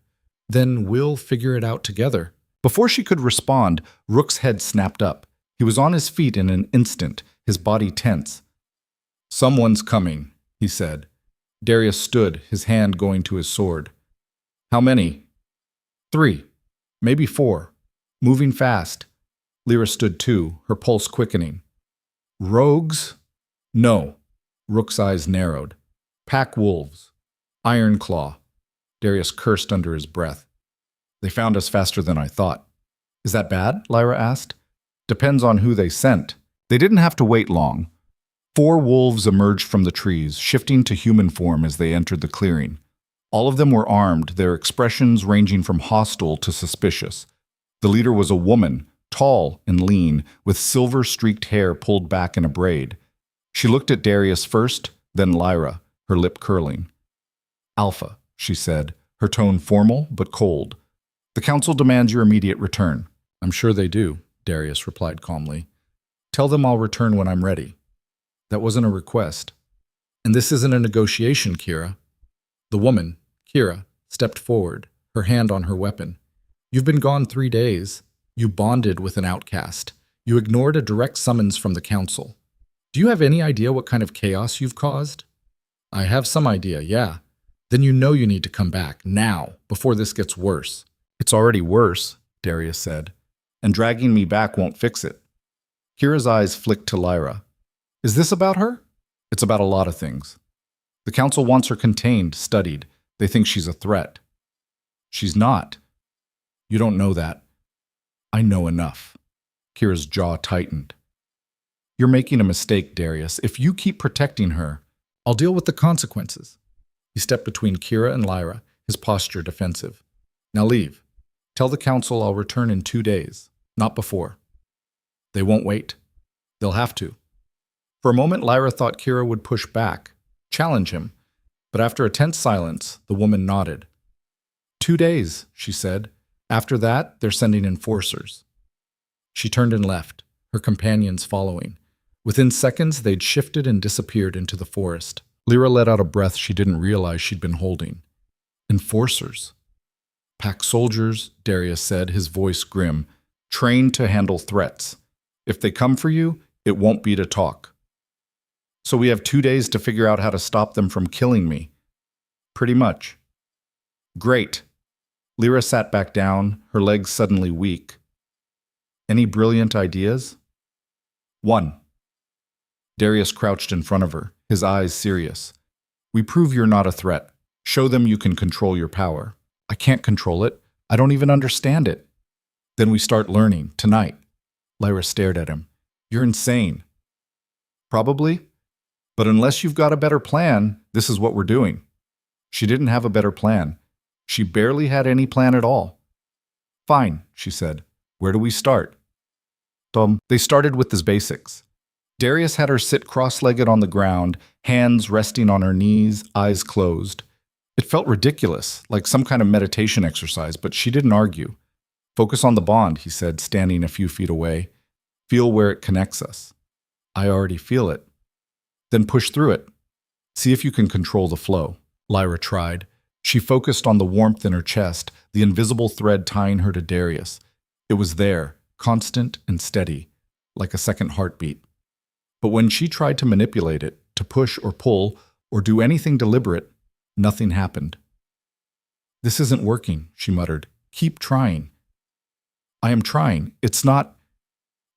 Then we'll figure it out together. Before she could respond, Rook's head snapped up. He was on his feet in an instant, his body tense. Someone's coming, he said. Darius stood, his hand going to his sword. How many? 3, maybe 4. Moving fast. Lyra stood too, her pulse quickening. Rogues? No. Rook's eyes narrowed. Pack wolves. Ironclaw. Darius cursed under his breath. They found us faster than I thought. Is that bad? Lyra asked. Depends on who they sent. They didn't have to wait long. 4 wolves emerged from the trees, shifting to human form as they entered the clearing. All of them were armed, their expressions ranging from hostile to suspicious. The leader was a woman, tall and lean, with silver-streaked hair pulled back in a braid. She looked at Darius first, then Lyra, her lip curling. Alpha, she said, her tone formal but cold. The council demands your immediate return. I'm sure they do, Darius replied calmly. Tell them I'll return when I'm ready. That wasn't a request. And this isn't a negotiation, Kira. The woman, Kira, stepped forward, her hand on her weapon. You've been gone 3 days. You bonded with an outcast. You ignored a direct summons from the council. Do you have any idea what kind of chaos you've caused? I have some idea, yeah. Then you know you need to come back, now, before this gets worse. It's already worse, Darius said, and dragging me back won't fix it. Kira's eyes flicked to Lyra. Is this about her? It's about a lot of things. The council wants her contained, studied. They think she's a threat. She's not. You don't know that. I know enough. Kira's jaw tightened. You're making a mistake, Darius. If you keep protecting her, I'll deal with the consequences. He stepped between Kira and Lyra, his posture defensive. Now leave. Tell the council I'll return in 2 days, not before. They won't wait. They'll have to. For a moment, Lyra thought Kira would push back, challenge him, but after a tense silence, the woman nodded. 2 days, she said. After that, they're sending enforcers. She turned and left, her companions following. Within seconds, they'd shifted and disappeared into the forest. Lyra let out a breath she didn't realize she'd been holding. Enforcers. Pack soldiers, Darius said, his voice grim, trained to handle threats. If they come for you, it won't be to talk. So we have 2 days to figure out how to stop them from killing me. Pretty much. Great. Lyra sat back down, her legs suddenly weak. Any brilliant ideas? 1. Darius crouched in front of her, his eyes serious. We prove you're not a threat. Show them you can control your power. I can't control it. I don't even understand it. Then we start learning, tonight. Lyra stared at him. You're insane. Probably. But unless you've got a better plan, this is what we're doing. She didn't have a better plan. She barely had any plan at all. Fine, she said. Where do we start? They started with the basics. Darius had her sit cross-legged on the ground, hands resting on her knees, eyes closed. It felt ridiculous, like some kind of meditation exercise, but she didn't argue. Focus on the bond, he said, standing a few feet away. Feel where it connects us. I already feel it. Then push through it. See if you can control the flow. Lyra tried. She focused on the warmth in her chest, the invisible thread tying her to Darius. It was there, constant and steady, like a second heartbeat. But when she tried to manipulate it, to push or pull, or do anything deliberate, nothing happened. This isn't working, she muttered. Keep trying. I am trying. It's not.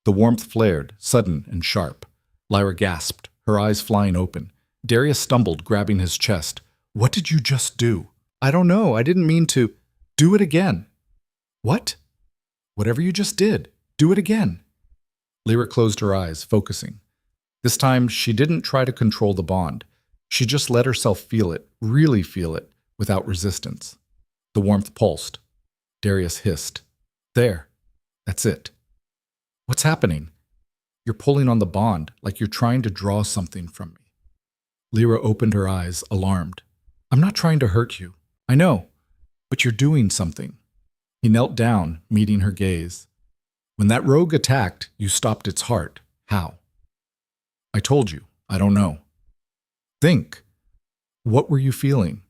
The warmth flared, sudden and sharp. Lyra gasped, her eyes flying open. Darius stumbled, grabbing his chest. What did you just do? I don't know. I didn't mean to. Do it again. What? Whatever you just did. Do it again. Lyra closed her eyes, focusing. This time, she didn't try to control the bond. She just let herself feel it, really feel it, without resistance. The warmth pulsed. Darius hissed. There. That's it. What's happening? You're pulling on the bond, like you're trying to draw something from me. Lyra opened her eyes, alarmed. I'm not trying to hurt you. I know, but you're doing something. He knelt down, meeting her gaze. When that rogue attacked, you stopped its heart. How? I told you. I don't know. Think. What were you feeling?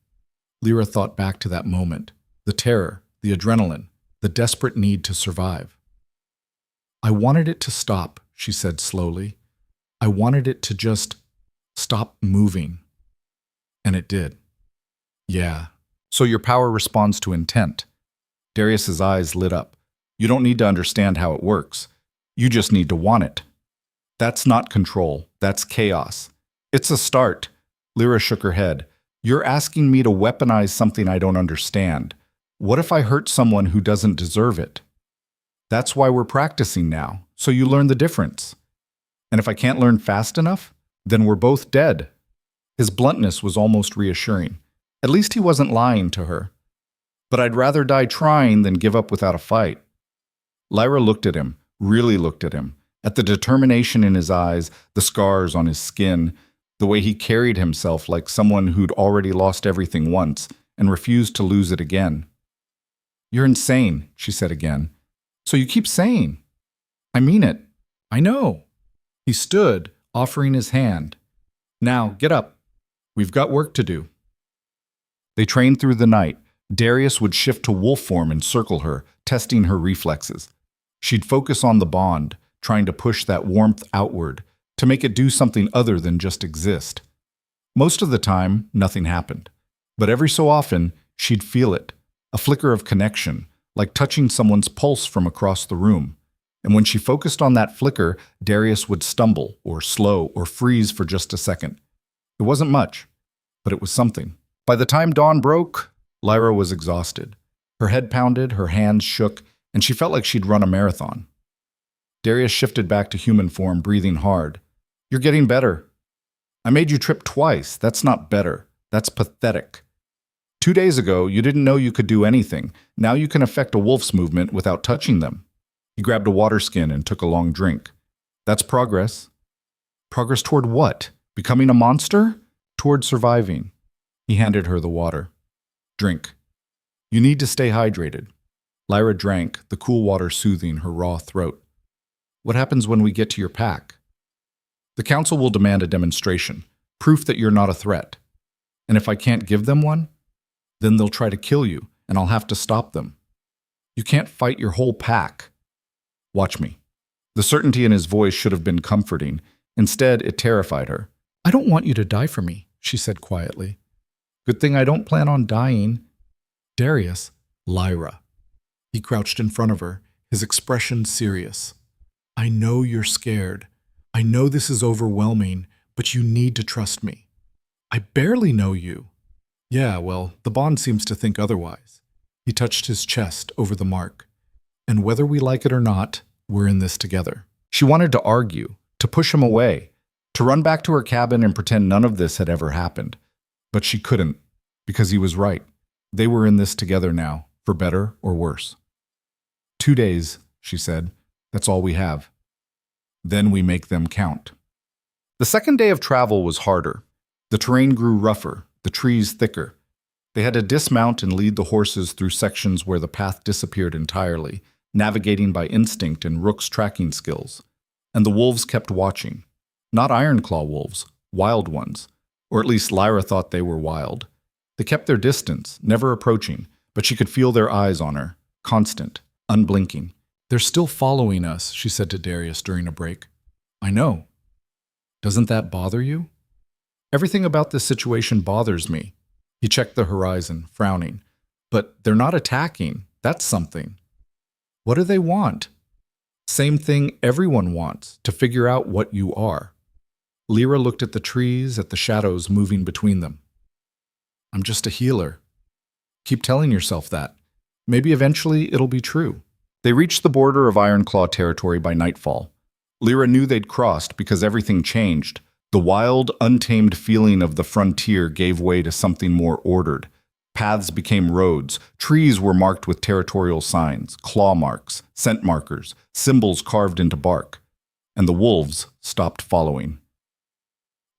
Lyra thought back to that moment. The terror, the adrenaline, the desperate need to survive. I wanted it to stop, she said slowly. I wanted it to just stop moving. And it did. Yeah. So your power responds to intent. Darius's eyes lit up. You don't need to understand how it works. You just need to want it. That's not control. That's chaos. It's a start. Lyra shook her head. You're asking me to weaponize something I don't understand. What if I hurt someone who doesn't deserve it? That's why we're practicing now, so you learn the difference. And if I can't learn fast enough, then we're both dead. His bluntness was almost reassuring. At least he wasn't lying to her. But I'd rather die trying than give up without a fight. Lyra looked at him, really looked at him, at the determination in his eyes, the scars on his skin, the way he carried himself like someone who'd already lost everything once and refused to lose it again. You're insane, she said again. So you keep saying. I mean it. I know. He stood, offering his hand. Now, get up. We've got work to do. They trained through the night. Darius would shift to wolf form and circle her, testing her reflexes. She'd focus on the bond, trying to push that warmth outward, to make it do something other than just exist. Most of the time, nothing happened. But every so often, she'd feel it, a flicker of connection, like touching someone's pulse from across the room. And when she focused on that flicker, Darius would stumble, or slow, or freeze for just a second. It wasn't much, but it was something. By the time dawn broke, Lyra was exhausted. Her head pounded, her hands shook, and she felt like she'd run a marathon. Darius shifted back to human form, breathing hard. You're getting better. I made you trip twice. That's not better. That's pathetic. 2 days ago, you didn't know you could do anything. Now you can affect a wolf's movement without touching them. He grabbed a water skin and took a long drink. That's progress. Progress toward what? Becoming a monster? Toward surviving. He handed her the water. Drink. You need to stay hydrated. Lyra drank, the cool water soothing her raw throat. What happens when we get to your pack? The council will demand a demonstration, proof that you're not a threat. And if I can't give them one, then they'll try to kill you, and I'll have to stop them. You can't fight your whole pack. Watch me. The certainty in his voice should have been comforting. Instead, it terrified her. I don't want you to die for me, she said quietly. Good thing I don't plan on dying. Darius, Lyra. He crouched in front of her, his expression serious. I know you're scared. I know this is overwhelming, but you need to trust me. I barely know you. Yeah, well, the bond seems to think otherwise. He touched his chest over the mark. And whether we like it or not, we're in this together. She wanted to argue, to push him away, to run back to her cabin and pretend none of this had ever happened. But she couldn't, because he was right. They were in this together now, for better or worse. 2 days, she said. That's all we have. Then we make them count. The second day of travel was harder. The terrain grew rougher, the trees thicker. They had to dismount and lead the horses through sections where the path disappeared entirely, navigating by instinct and Rook's tracking skills. And the wolves kept watching. Not Ironclaw wolves, wild ones. Or at least Lyra thought they were wild. They kept their distance, never approaching, but she could feel their eyes on her, constant, unblinking. They're still following us, she said to Darius during a break. I know. Doesn't that bother you? Everything about this situation bothers me. He checked the horizon, frowning. But they're not attacking. That's something. What do they want? Same thing everyone wants, to figure out what you are. Lyra looked at the trees, at the shadows moving between them. I'm just a healer. Keep telling yourself that. Maybe eventually it'll be true. They reached the border of Ironclaw territory by nightfall. Lyra knew they'd crossed because everything changed. The wild, untamed feeling of the frontier gave way to something more ordered. Paths became roads. Trees were marked with territorial signs, claw marks, scent markers, symbols carved into bark. And the wolves stopped following.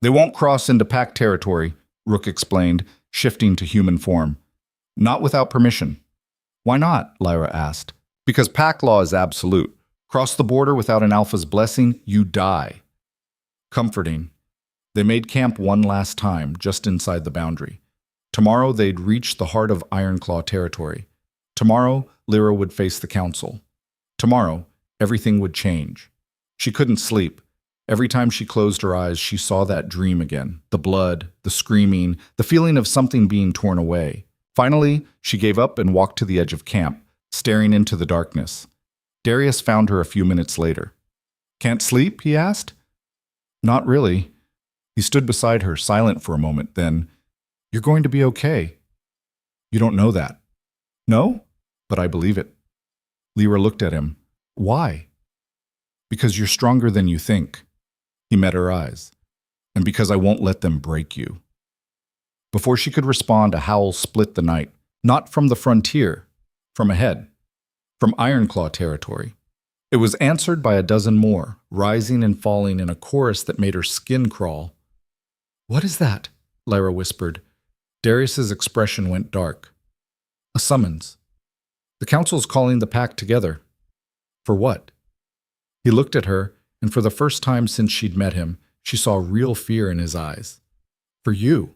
They won't cross into pack territory, Rook explained, shifting to human form. Not without permission. Why not? Lyra asked. Because pack law is absolute. Cross the border without an alpha's blessing, you die. Comforting. They made camp one last time, just inside the boundary. Tomorrow they'd reach the heart of Ironclaw territory. Tomorrow, Lyra would face the council. Tomorrow, everything would change. She couldn't sleep. Every time she closed her eyes, she saw that dream again. The blood, the screaming, the feeling of something being torn away. Finally, she gave up and walked to the edge of camp, staring into the darkness. Darius found her a few minutes later. Can't sleep? He asked. Not really. He stood beside her, silent for a moment, then, You're going to be okay. You don't know that. No? But I believe it. Lyra looked at him. Why? Because you're stronger than you think. He met her eyes. And because I won't let them break you. Before she could respond, a howl split the night. Not from the frontier, from ahead, from Ironclaw territory. It was answered by a dozen more, rising and falling in a chorus that made her skin crawl. What is that? Lyra whispered. Darius's expression went dark. A summons. The council's calling the pack together. For what? He looked at her, and for the first time since she'd met him, she saw real fear in his eyes. For you.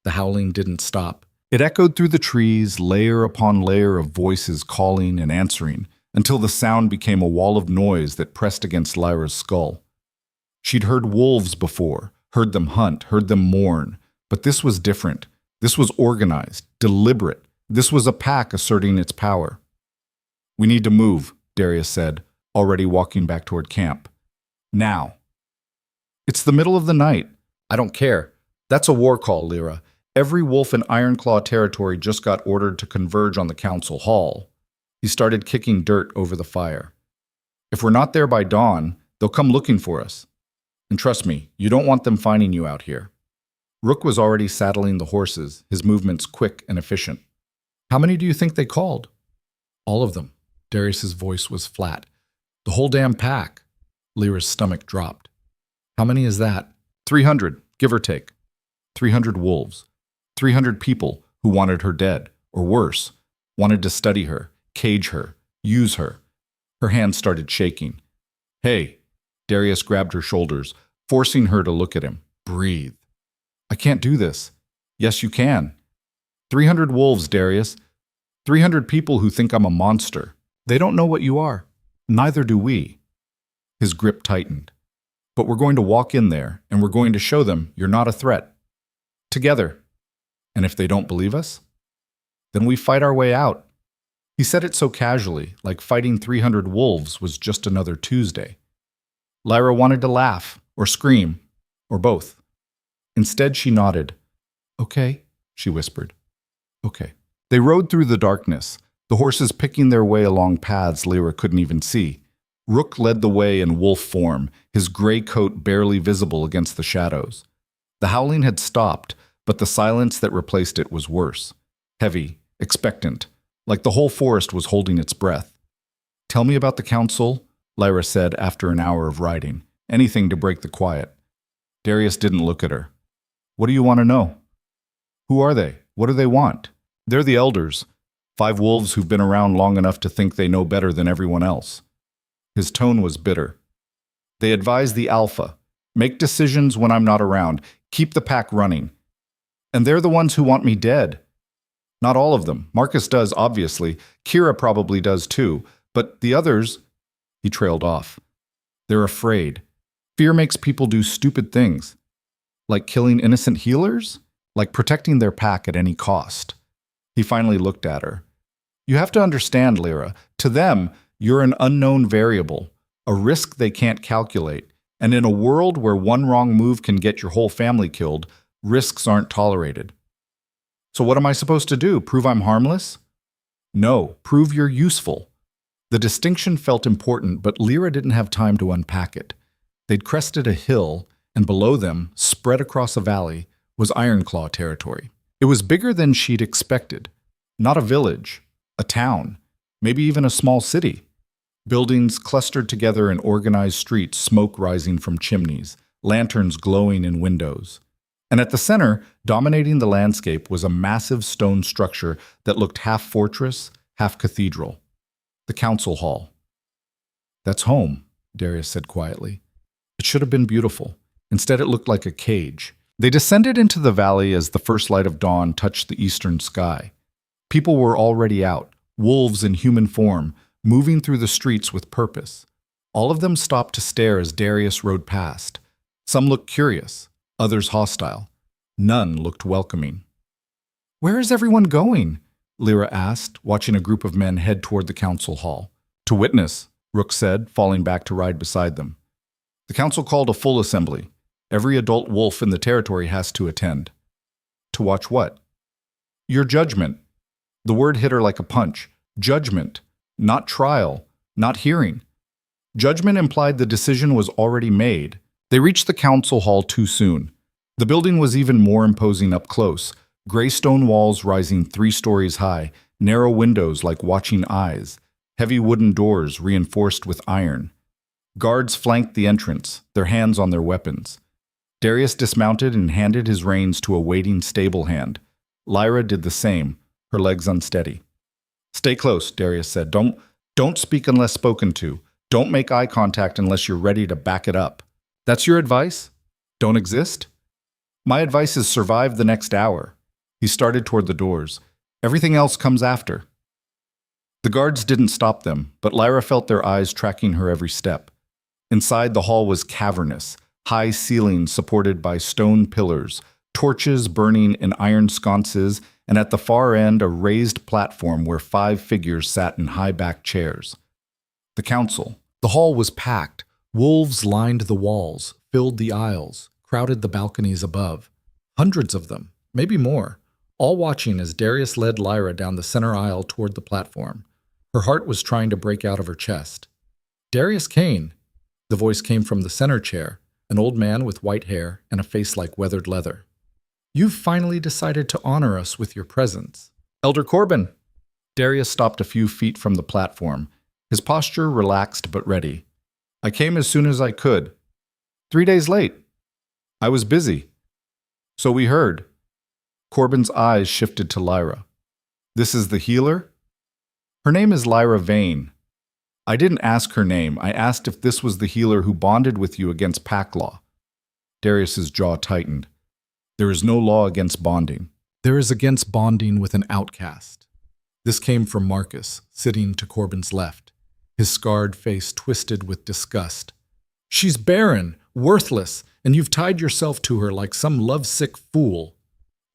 The howling didn't stop. It echoed through the trees, layer upon layer of voices calling and answering, until the sound became a wall of noise that pressed against Lyra's skull. She'd heard wolves before, heard them hunt, heard them mourn, but this was different. This was organized, deliberate. This was a pack asserting its power. We need to move, Darius said, already walking back toward camp. Now. It's the middle of the night. I don't care. That's a war call, Lyra. Every wolf in Ironclaw territory just got ordered to converge on the council hall. He started kicking dirt over the fire. If we're not there by dawn, they'll come looking for us. And trust me, you don't want them finding you out here. Rook was already saddling the horses, his movements quick and efficient. How many do you think they called? All of them. Darius's voice was flat. The whole damn pack. Lyra's stomach dropped. How many is that? 300, give or take. 300 wolves. 300 people who wanted her dead, or worse, wanted to study her, cage her, use her. Her hands started shaking. Hey, Darius grabbed her shoulders, forcing her to look at him. Breathe. I can't do this. Yes, you can. 300 wolves, Darius. 300 people who think I'm a monster. They don't know what you are. Neither do we. His grip tightened. But we're going to walk in there, and we're going to show them you're not a threat. Together. And if they don't believe us, then we fight our way out. He said it so casually, like fighting 300 wolves was just another Tuesday. Lyra wanted to laugh, or scream, or both. Instead, she nodded. Okay, she whispered. Okay. They rode through the darkness, the horses picking their way along paths Lyra couldn't even see. Rook led the way in wolf form, his gray coat barely visible against the shadows. The howling had stopped, but the silence that replaced it was worse. Heavy, expectant, like the whole forest was holding its breath. Tell me about the council, Lyra said after an hour of riding. Anything to break the quiet. Darius didn't look at her. What do you want to know? Who are they? What do they want? They're the elders, 5 wolves who've been around long enough to think they know better than everyone else. His tone was bitter. They advise the alpha. Make decisions when I'm not around. Keep the pack running. And they're the ones who want me dead. Not all of them. Marcus does, obviously. Kira probably does too. But the others, he trailed off. They're afraid. Fear makes people do stupid things. Like killing innocent healers? Like protecting their pack at any cost. He finally looked at her. You have to understand, Lyra. To them, you're an unknown variable, a risk they can't calculate. And in a world where one wrong move can get your whole family killed, risks aren't tolerated. So what am I supposed to do? Prove I'm harmless? No, prove you're useful. The distinction felt important, but Lyra didn't have time to unpack it. They'd crested a hill, and below them, spread across a valley, was Ironclaw territory. It was bigger than she'd expected. Not a village, a town, maybe even a small city. Buildings clustered together in organized streets, smoke rising from chimneys, lanterns glowing in windows. And at the center, dominating the landscape, was a massive stone structure that looked half fortress, half cathedral. The council hall. That's home, Darius said quietly. It should have been beautiful. Instead, it looked like a cage. They descended into the valley as the first light of dawn touched the eastern sky. People were already out, wolves in human form, moving through the streets with purpose. All of them stopped to stare as Darius rode past. Some looked curious, others hostile. None looked welcoming. "Where is everyone going?" Lyra asked, watching a group of men head toward the council hall. "To witness," Rook said, falling back to ride beside them. The council called a full assembly. Every adult wolf in the territory has to attend. To watch what? Your judgment. The word hit her like a punch. Judgment. Not trial. Not hearing. Judgment implied the decision was already made. They reached the council hall too soon. The building was even more imposing up close. Gray stone walls rising 3 stories high, narrow windows like watching eyes, heavy wooden doors reinforced with iron. Guards flanked the entrance, their hands on their weapons. Darius dismounted and handed his reins to a waiting stable hand. Lyra did the same, her legs unsteady. "Stay close," Darius said. Don't speak unless spoken to. Don't make eye contact unless you're ready to back it up. That's your advice? Don't exist? My advice is survive the next hour. He started toward the doors. Everything else comes after. The guards didn't stop them, but Lyra felt their eyes tracking her every step. Inside, the hall was cavernous, high ceilings supported by stone pillars, torches burning in iron sconces, and at the far end, a raised platform where 5 figures sat in high-backed chairs. The council. The hall was packed. Wolves lined the walls, filled the aisles, crowded the balconies above. Hundreds of them, maybe more, all watching as Darius led Lyra down the center aisle toward the platform. Her heart was trying to break out of her chest. "Darius Kane," the voice came from the center chair, an old man with white hair and a face like weathered leather. "You've finally decided to honor us with your presence." "Elder Corbin." Darius stopped a few feet from the platform, his posture relaxed but ready. "I came as soon as I could. 3 days late. I was busy." "So we heard." Corbin's eyes shifted to Lyra. "This is the healer?" "Her name is Lyra Vane." "I didn't ask her name. I asked if this was the healer who bonded with you against pack law." Darius's jaw tightened. "There is no law against bonding." "There is against bonding with an outcast." This came from Marcus, sitting to Corbin's left, his scarred face twisted with disgust. "She's barren, worthless, and you've tied yourself to her like some lovesick fool."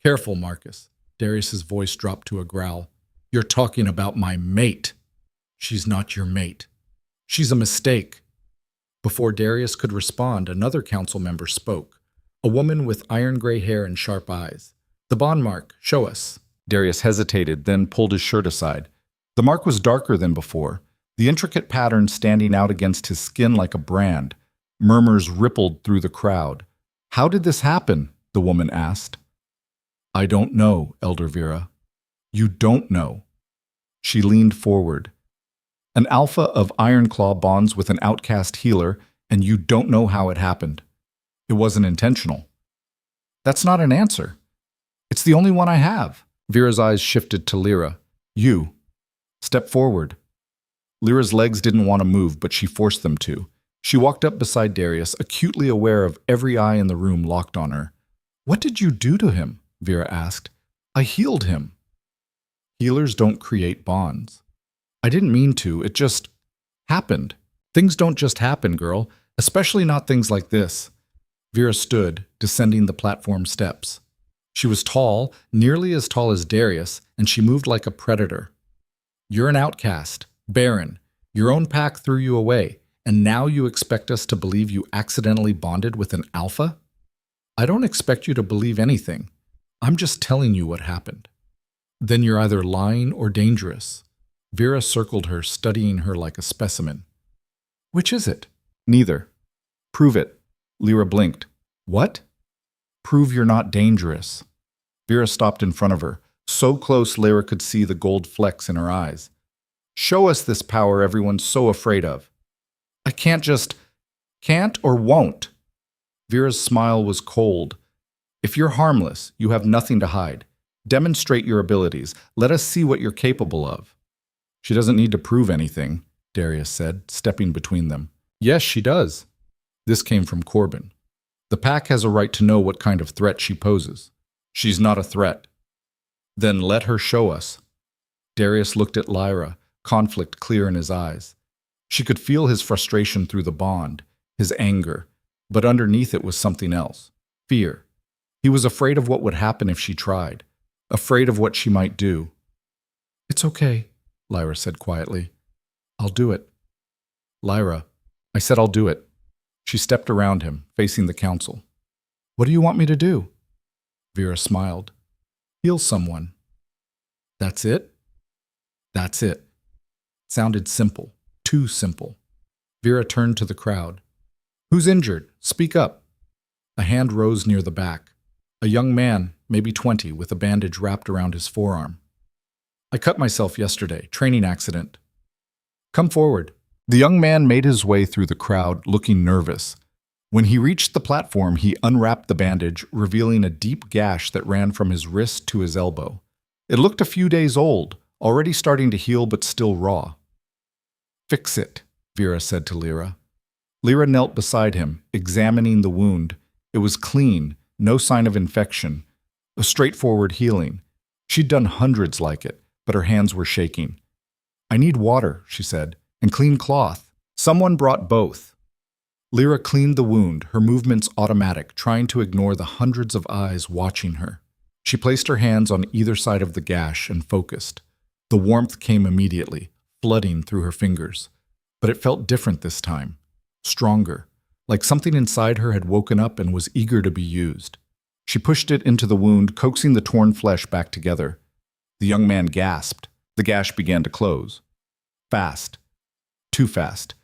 "Careful, Marcus." Darius's voice dropped to a growl. "You're talking about my mate." "She's not your mate. She's a mistake." Before Darius could respond, another council member spoke, a woman with iron-gray hair and sharp eyes. "The bond mark, show us." Darius hesitated, then pulled his shirt aside. The mark was darker than before, the intricate pattern standing out against his skin like a brand. Murmurs rippled through the crowd. "How did this happen?" the woman asked. "I don't know, Elder Vera." "You don't know." She leaned forward. "An alpha of Ironclaw bonds with an outcast healer, and you don't know how it happened. It wasn't intentional." "That's not an answer." "It's the only one I have." Vera's eyes shifted to Lyra. "You. Step forward." Lyra's legs didn't want to move, but she forced them to. She walked up beside Darius, acutely aware of every eye in the room locked on her. "What did you do to him?" Vera asked. "I healed him." "Healers don't create bonds." "I didn't mean to. It just happened." "Things don't just happen, girl, especially not things like this." Vera stood, descending the platform steps. She was tall, nearly as tall as Darius, and she moved like a predator. You're an outcast, barren. Your own pack threw you away, and now you expect us to believe you accidentally bonded with an alpha? I don't expect you to believe anything. I'm just telling you what happened. Then you're either lying or dangerous. Vera circled her, studying her like a specimen. Which is it? Neither. Prove it. Lyra blinked. What? Prove you're not dangerous. Vera stopped in front of her, so close Lyra could see the gold flecks in her eyes. Show us this power everyone's so afraid of. I can't or won't. Vera's smile was cold. If you're harmless, you have nothing to hide. Demonstrate your abilities. Let us see what you're capable of. She doesn't need to prove anything, Darius said, stepping between them. Yes, she does. This came from Corbin. The pack has a right to know what kind of threat she poses. She's not a threat. Then let her show us. Darius looked at Lyra, conflict clear in his eyes. She could feel his frustration through the bond, his anger, but underneath it was something else. Fear. He was afraid of what would happen if she tried, afraid of what she might do. It's okay, Lyra said quietly. I'll do it. Lyra, I said I'll do it. She stepped around him, facing the council. What do you want me to do? Vera smiled. Heal someone. That's it? That's it. Sounded simple, too simple. Vera turned to the crowd. Who's injured? Speak up. A hand rose near the back. A young man, maybe 20, with a bandage wrapped around his forearm. I cut myself yesterday, training accident. Come forward. The young man made his way through the crowd, looking nervous. When he reached the platform, he unwrapped the bandage, revealing a deep gash that ran from his wrist to his elbow. It looked a few days old, already starting to heal but still raw. Fix it, Vera said to Lyra. Lyra knelt beside him, examining the wound. It was clean, no sign of infection, a straightforward healing. She'd done hundreds like it, but her hands were shaking. I need water, she said, and clean cloth. Someone brought both. Lyra cleaned the wound, her movements automatic, trying to ignore the hundreds of eyes watching her. She placed her hands on either side of the gash and focused. The warmth came immediately, flooding through her fingers. But it felt different this time, stronger, like something inside her had woken up and was eager to be used. She pushed it into the wound, coaxing the torn flesh back together. The young man gasped. The gash began to close. Fast. Too fast.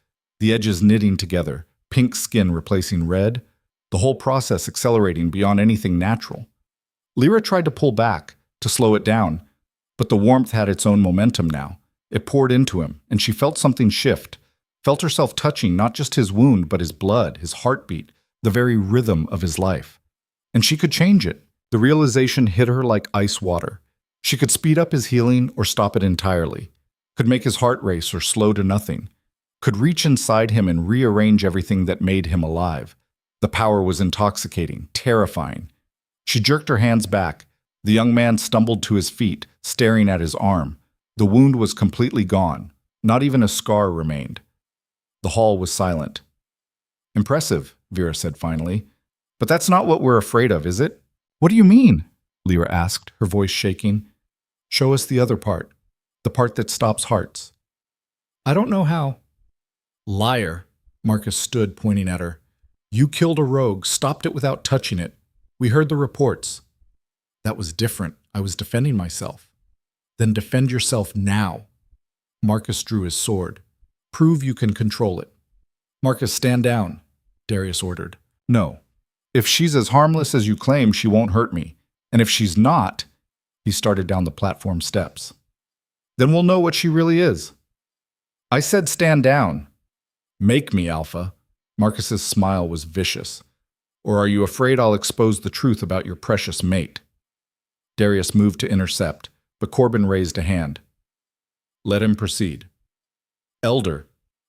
The edges knitting together, pink skin replacing red, the whole process accelerating beyond anything natural. Lyra tried to pull back, to slow it down, but the warmth had its own momentum now. It poured into him, and she felt something shift, felt herself touching not just his wound, but his blood, his heartbeat, the very rhythm of his life. And she could change it. The realization hit her like ice water. She could speed up his healing or stop it entirely, could make his heart race or slow to nothing, could reach inside him and rearrange everything that made him alive. The power was intoxicating, terrifying. She jerked her hands back. The young man stumbled to his feet, staring at his arm. The wound was completely gone. Not even a scar remained. The hall was silent. Impressive, Vera said finally. But that's not what we're afraid of, is it? What do you mean? Lyra asked, her voice shaking. Show us the other part, the part that stops hearts. I don't know how. Liar, Marcus stood, pointing at her. You killed a rogue, stopped it without touching it. We heard the reports. That was different. I was defending myself. Then defend yourself now. Marcus drew his sword. Prove you can control it. Marcus, stand down, Darius ordered. No. If she's as harmless as you claim, she won't hurt me. And if she's not, he started down the platform steps. Then we'll know what she really is. I said stand down. Make me, Alpha. Marcus's smile was vicious. Or are you afraid I'll expose the truth about your precious mate? Darius moved to intercept, but Corbin raised a hand. Let him proceed. Elder,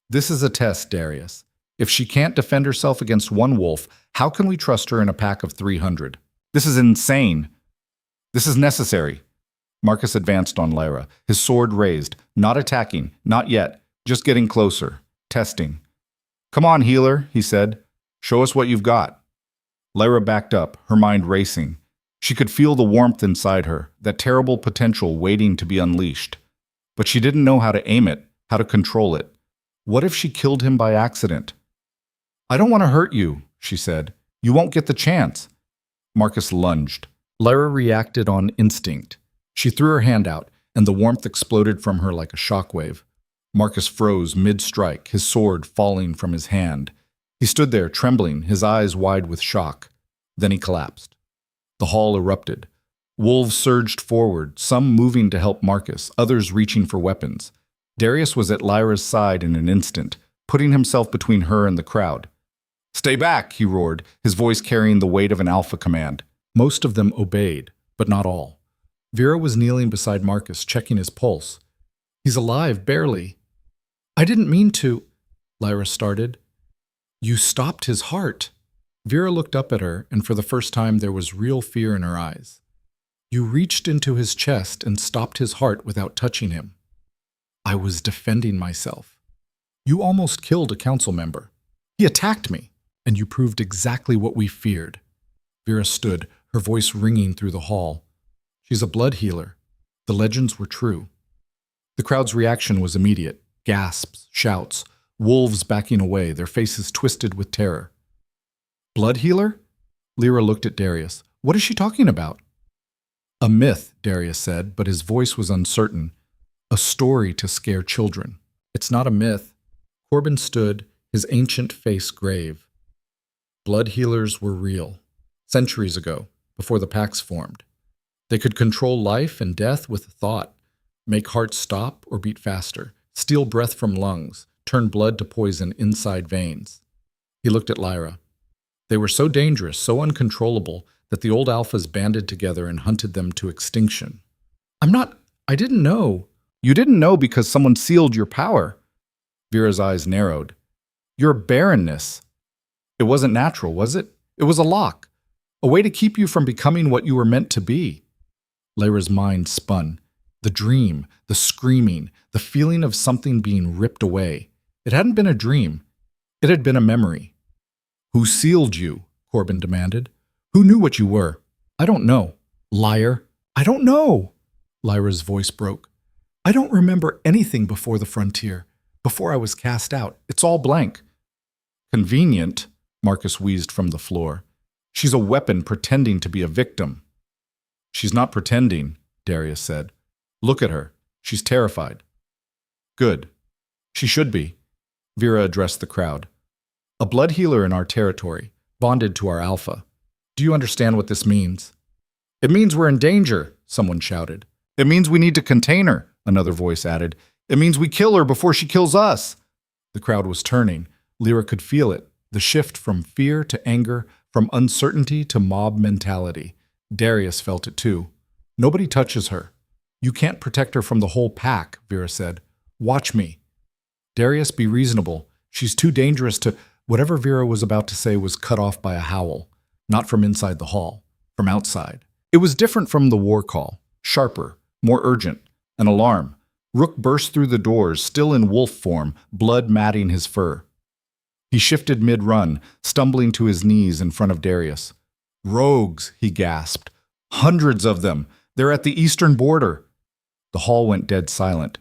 this is a test, Darius. If she can't defend herself against one wolf, how can we trust her in a pack of 300? This is insane. This is necessary. Marcus advanced on Lyra, his sword raised, not attacking, not yet, just getting closer, testing. Come on, healer, he said. Show us what you've got. Lyra backed up, her mind racing. She could feel the warmth inside her, that terrible potential waiting to be unleashed. But she didn't know how to aim it, how to control it. What if she killed him by accident? I don't want to hurt you, she said. You won't get the chance. Marcus lunged. Lyra reacted on instinct. She threw her hand out, and the warmth exploded from her like a shockwave. Marcus froze mid-strike, his sword falling from his hand. He stood there, trembling, his eyes wide with shock. Then he collapsed. The hall erupted. Wolves surged forward, some moving to help Marcus, others reaching for weapons. Darius was at Lyra's side in an instant, putting himself between her and the crowd. Stay back, he roared, his voice carrying the weight of an alpha command. Most of them obeyed, but not all. Vera was kneeling beside Marcus, checking his pulse. He's alive, barely. I didn't mean to, Lyra started. You stopped his heart. Vera looked up at her, and for the first time there was real fear in her eyes. You reached into his chest and stopped his heart without touching him. I was defending myself. You almost killed a council member. He attacked me, and you proved exactly what we feared. Vera stood, her voice ringing through the hall. She's a blood healer. The legends were true. The crowd's reaction was immediate. Gasps, shouts, wolves backing away, their faces twisted with terror. Blood healer? Lyra looked at Darius. What is she talking about? A myth, Darius said, but his voice was uncertain. A story to scare children. It's not a myth. Corbin stood, his ancient face grave. Blood healers were real. Centuries ago, before the packs formed. They could control life and death with a thought, make hearts stop or beat faster, steal breath from lungs, turn blood to poison inside veins. He looked at Lyra. They were so dangerous, so uncontrollable, that the old alphas banded together and hunted them to extinction. I didn't know. You didn't know because someone sealed your power. Vera's eyes narrowed. Your barrenness. It wasn't natural, was it? It was a lock. A way to keep you from becoming what you were meant to be. Lyra's mind spun. The dream, the screaming, the feeling of something being ripped away. It hadn't been a dream. It had been a memory. Who sealed you? Corbin demanded. Who knew what you were? I don't know. Liar. I don't know. Lyra's voice broke. I don't remember anything before the frontier, before I was cast out. It's all blank. Convenient, Marcus wheezed from the floor. She's a weapon pretending to be a victim. She's not pretending, Darius said. Look at her. She's terrified. Good. She should be. Vera addressed the crowd. A blood healer in our territory, bonded to our alpha. Do you understand what this means? It means we're in danger, someone shouted. It means we need to contain her, another voice added. It means we kill her before she kills us. The crowd was turning. Lyra could feel it, the shift from fear to anger, from uncertainty to mob mentality. Darius felt it too. Nobody touches her. You can't protect her from the whole pack, Vera said. Watch me. Darius, be reasonable. She's too dangerous to... Whatever Vera was about to say was cut off by a howl. Not from inside the hall, from outside. It was different from the war call. Sharper, more urgent. An alarm. Rook burst through the doors, still in wolf form, blood matting his fur. He shifted mid-run, stumbling to his knees in front of Darius. Rogues, he gasped. Hundreds of them. They're at the eastern border. The hall went dead silent.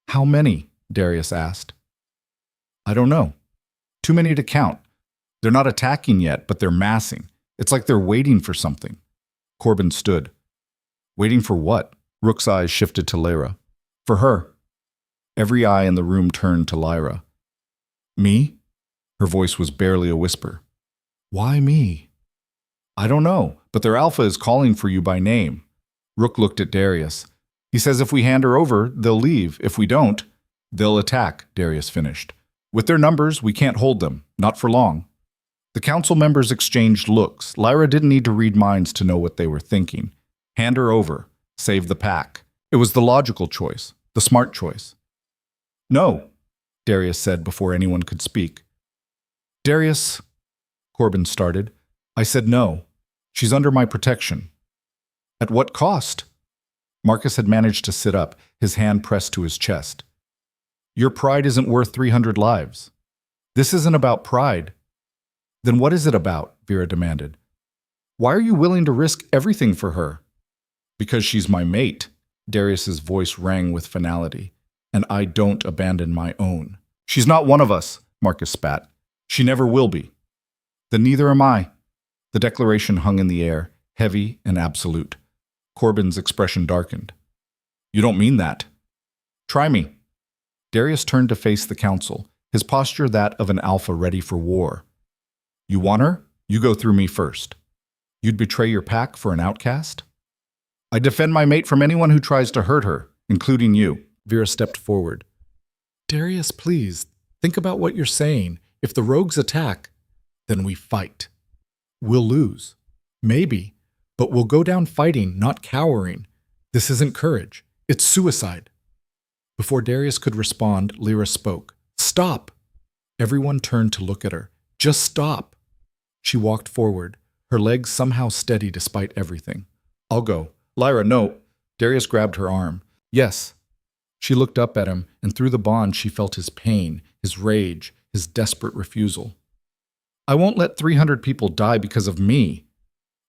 How many? Darius asked. I don't know. Too many to count. They're not attacking yet, but they're massing. It's like they're waiting for something. Corbin stood. Waiting for what? Rook's eyes shifted to Lyra. For her. Every eye in the room turned to Lyra. Me? Her voice was barely a whisper. Why me? I don't know, but their alpha is calling for you by name. Rook looked at Darius. He says if we hand her over, they'll leave. If we don't, they'll attack, Darius finished. With their numbers, we can't hold them. Not for long. The council members exchanged looks. Lyra didn't need to read minds to know what they were thinking. Hand her over. Save the pack. It was the logical choice. The smart choice. No, Darius said before anyone could speak. Darius, Corbin started. I said no. She's under my protection. At what cost? Marcus had managed to sit up, his hand pressed to his chest. Your pride isn't worth 300 lives. This isn't about pride. Then what is it about? Vera demanded. Why are you willing to risk everything for her? Because she's my mate. Darius's voice rang with finality. And I don't abandon my own. She's not one of us, Marcus spat. She never will be. Then neither am I. The declaration hung in the air, heavy and absolute. Corbin's expression darkened. You don't mean that. Try me. Darius turned to face the council, his posture that of an alpha ready for war. You want her? You go through me first. You'd betray your pack for an outcast? I defend my mate from anyone who tries to hurt her, including you. Vera stepped forward. Darius, please, think about what you're saying. If the rogues attack, then we fight. We'll lose. Maybe. But we'll go down fighting, not cowering. This isn't courage. It's suicide. Before Darius could respond, Lyra spoke. Stop! Everyone turned to look at her. Just stop! She walked forward, her legs somehow steady despite everything. I'll go. Lyra, no. Darius grabbed her arm. Yes. She looked up at him, and through the bond she felt his pain, his rage, his desperate refusal. I won't let 300 people die because of me.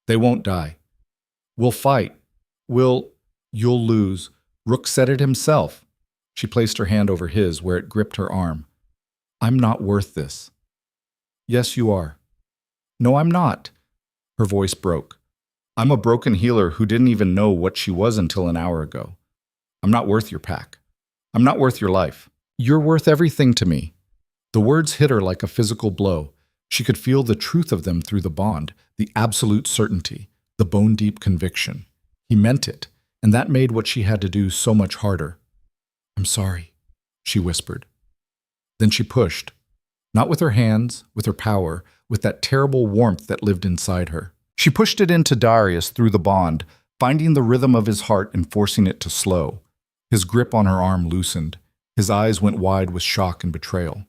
They won't die. We'll fight. You'll lose. Rook said it himself. She placed her hand over his where it gripped her arm. I'm not worth this. Yes, you are. No, I'm not. Her voice broke. I'm a broken healer who didn't even know what she was until an hour ago. I'm not worth your pack. I'm not worth your life. You're worth everything to me. The words hit her like a physical blow. She could feel the truth of them through the bond, the absolute certainty, the bone-deep conviction. He meant it, and that made what she had to do so much harder. I'm sorry, she whispered. Then she pushed, not with her hands, with her power, with that terrible warmth that lived inside her. She pushed it into Darius through the bond, finding the rhythm of his heart and forcing it to slow. His grip on her arm loosened. His eyes went wide with shock and betrayal.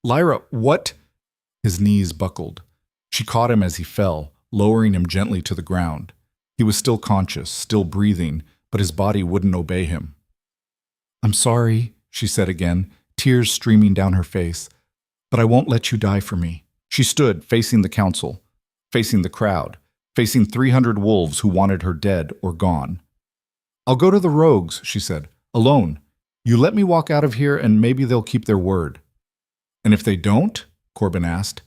Lyra, what? His knees buckled. She caught him as he fell, lowering him gently to the ground. He was still conscious, still breathing, but his body wouldn't obey him. I'm sorry, she said again, tears streaming down her face, but I won't let you die for me. She stood, facing the council, facing the crowd, facing 300 wolves who wanted her dead or gone. I'll go to the rogues, she said, alone. You let me walk out of here and maybe they'll keep their word. And if they don't? Corbin asked.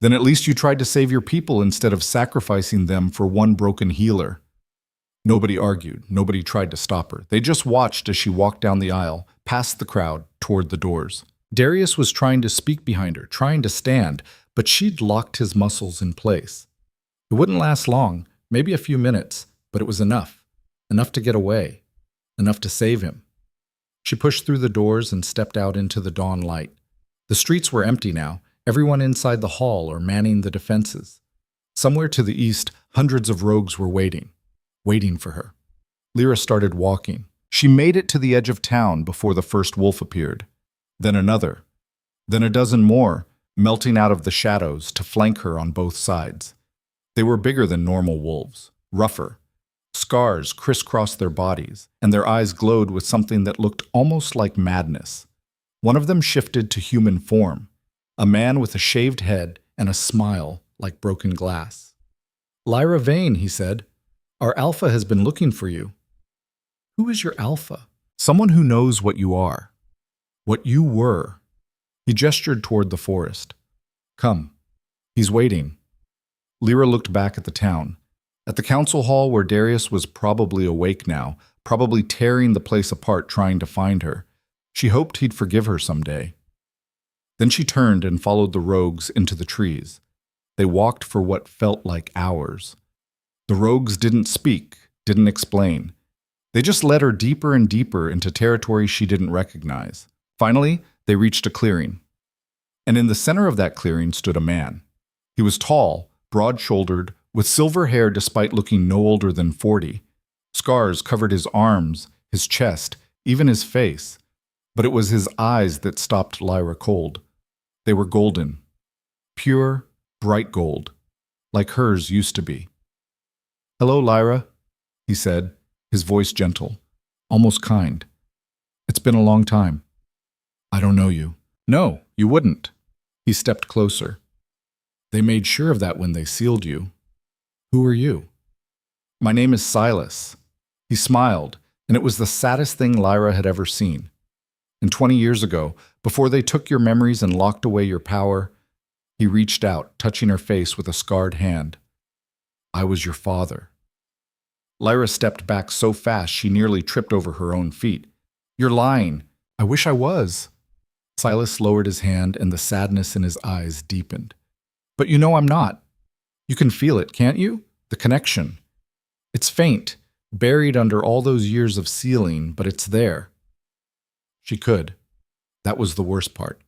Then at least you tried to save your people instead of sacrificing them for one broken healer. Nobody argued. Nobody tried to stop her. They just watched as she walked down the aisle, past the crowd, toward the doors. Darius was trying to speak behind her, trying to stand, but she'd locked his muscles in place. It wouldn't last long, maybe a few minutes, but it was enough. Enough to get away. Enough to save him. She pushed through the doors and stepped out into the dawn light. The streets were empty now, everyone inside the hall or manning the defenses. Somewhere to the east, hundreds of rogues were waiting for her. Lyra started walking. She made it to the edge of town before the first wolf appeared. Then another. Then a dozen more, melting out of the shadows to flank her on both sides. They were bigger than normal wolves, rougher. Scars crisscrossed their bodies, and their eyes glowed with something that looked almost like madness. One of them shifted to human form, a man with a shaved head and a smile like broken glass. Lyra Vane, he said, our alpha has been looking for you. Who is your alpha? Someone who knows what you are. What you were. He gestured toward the forest. Come. He's waiting. Lyra looked back at the town. At the council hall where Darius was probably awake now, probably tearing the place apart trying to find her. She hoped he'd forgive her someday. Then she turned and followed the rogues into the trees. They walked for what felt like hours. The rogues didn't speak, didn't explain. They just led her deeper and deeper into territory she didn't recognize. Finally, they reached a clearing. And in the center of that clearing stood a man. He was tall, broad-shouldered, with silver hair despite looking no older than 40. Scars covered his arms, his chest, even his face. But it was his eyes that stopped Lyra cold. They were golden. Pure, bright gold, like hers used to be. Hello, Lyra, he said, his voice gentle, almost kind. It's been a long time. I don't know you. No, you wouldn't. He stepped closer. They made sure of that when they sealed you. Who are you? My name is Silas. He smiled, And it was the saddest thing Lyra had ever seen. And 20 years ago, before they took your memories and locked away your power, he reached out, touching her face with a scarred hand. I was your father. Lyra stepped back so fast she nearly tripped over her own feet. You're lying. I wish I was. Silas lowered his hand and the sadness in his eyes deepened. But you know I'm not. You can feel it, can't you? The connection. It's faint, buried under all those years of sealing, but it's there. She could. That was the worst part.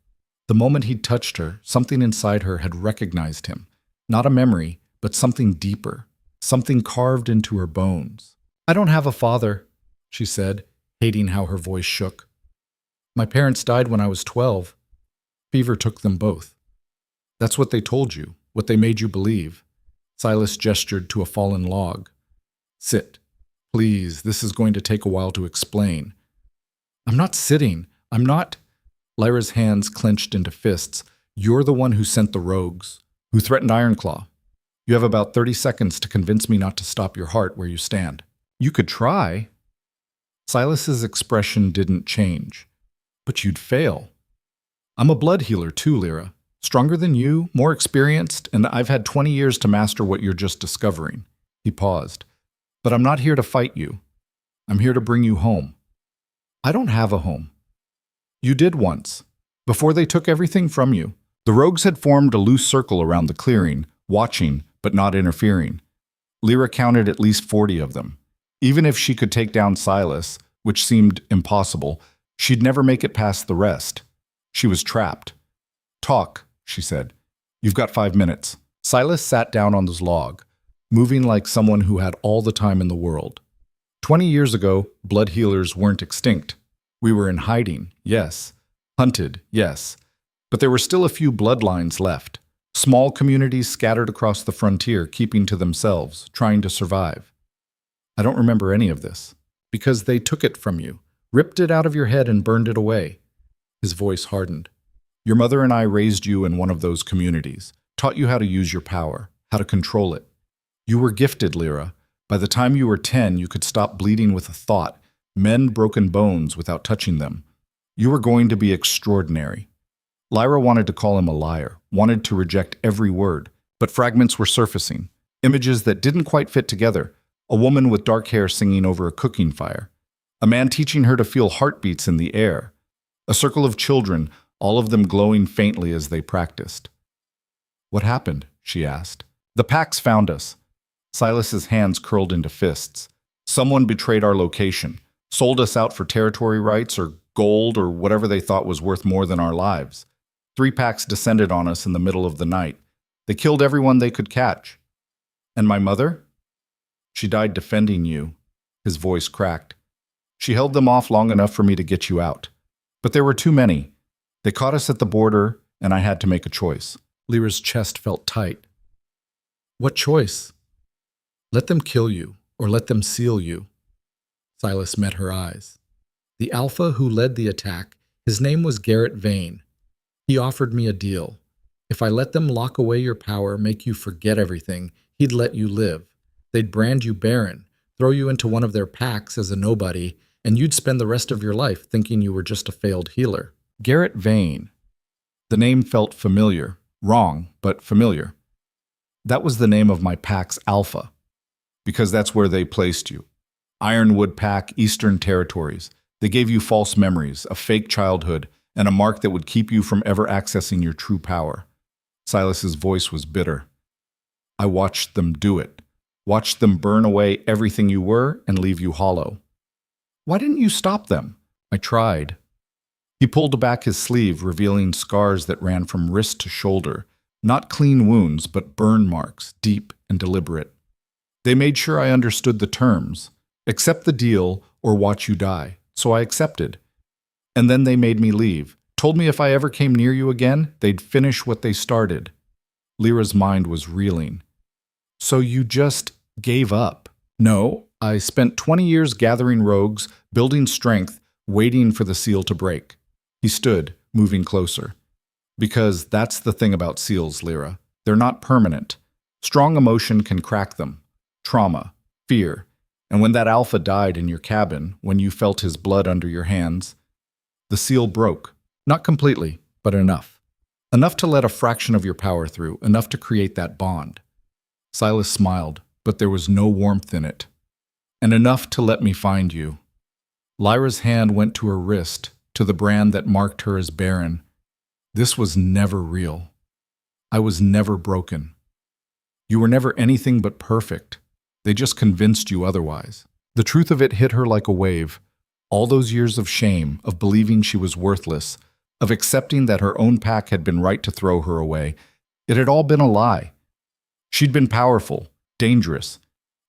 The moment he'd touched her, something inside her had recognized him. Not a memory, but something deeper, something carved into her bones. I don't have a father, she said, hating how her voice shook. My parents died when I was 12. Fever took them both. That's what they told you, what they made you believe. Silas gestured to a fallen log. Sit. Please, this is going to take a while to explain. I'm not sitting. I'm not. Lyra's hands clenched into fists. You're the one who sent the rogues, who threatened Ironclaw. You have about 30 seconds to convince me not to stop your heart where you stand. You could try. Silas's expression didn't change. But you'd fail. I'm a blood healer too, Lyra. Stronger than you, more experienced, and I've had 20 years to master what you're just discovering. He paused. But I'm not here to fight you. I'm here to bring you home. I don't have a home. You did once. Before they took everything from you, the rogues had formed a loose circle around the clearing, watching, but not interfering. Lyra counted at least 40 of them. Even if she could take down Silas, which seemed impossible, she'd never make it past the rest. She was trapped. Talk, she said. You've got 5 minutes. Silas sat down on his log, moving like someone who had all the time in the world. 20 years ago, blood healers weren't extinct. We were in hiding, yes. Hunted, yes. But there were still a few bloodlines left. Small communities scattered across the frontier, keeping to themselves, trying to survive. I don't remember any of this, because they took it from you, ripped it out of your head and burned it away. His voice hardened. Your mother and I raised you in one of those communities, taught you how to use your power, how to control it. You were gifted, Lyra. By the time you were 10, you could stop bleeding with a thought, mend broken bones without touching them. You were going to be extraordinary. Lyra wanted to call him a liar, wanted to reject every word, but fragments were surfacing, images that didn't quite fit together. A woman with dark hair singing over a cooking fire. A man teaching her to feel heartbeats in the air. A circle of children, all of them glowing faintly as they practiced. What happened? She asked. The Pax found us. Silas's hands curled into fists. Someone betrayed our location, sold us out for territory rights or gold or whatever they thought was worth more than our lives. 3 Pax descended on us in the middle of the night. They killed everyone they could catch. And my mother? She died defending you. His voice cracked. She held them off long enough for me to get you out. But there were too many. They caught us at the border, and I had to make a choice. Lyra's chest felt tight. What choice? Let them kill you, or let them seal you. Silas met her eyes. The Alpha who led the attack, his name was Garrett Vane. He offered me a deal. If I let them lock away your power, make you forget everything, he'd let you live. They'd brand you barren, throw you into one of their packs as a nobody, and you'd spend the rest of your life thinking you were just a failed healer. Garrett Vane. The name felt familiar. Wrong, but familiar. That was the name of my pack's Alpha, because that's where they placed you. Ironwood Pack, Eastern Territories. They gave you false memories, a fake childhood, and a mark that would keep you from ever accessing your true power. Silas's voice was bitter. I watched them do it. Watched them burn away everything you were and leave you hollow. Why didn't you stop them? I tried. He pulled back his sleeve, revealing scars that ran from wrist to shoulder. Not clean wounds, but burn marks, deep and deliberate. They made sure I understood the terms. Accept the deal or watch you die. So I accepted. And then they made me leave. Told me if I ever came near you again, they'd finish what they started. Lyra's mind was reeling. So you just gave up? No, I spent 20 years gathering rogues, building strength, waiting for the seal to break. He stood, moving closer. Because that's the thing about seals, Lyra. They're not permanent. Strong emotion can crack them. Trauma, fear. And when that alpha died in your cabin, when you felt his blood under your hands, the seal broke. Not completely, but enough. Enough to let a fraction of your power through, enough to create that bond. Silas smiled, but there was no warmth in it. And enough to let me find you. Lyra's hand went to her wrist, to the brand that marked her as barren. This was never real. I was never broken. You were never anything but perfect. They just convinced you otherwise. The truth of it hit her like a wave. All those years of shame, of believing she was worthless, of accepting that her own pack had been right to throw her away, it had all been a lie. She'd been powerful, dangerous,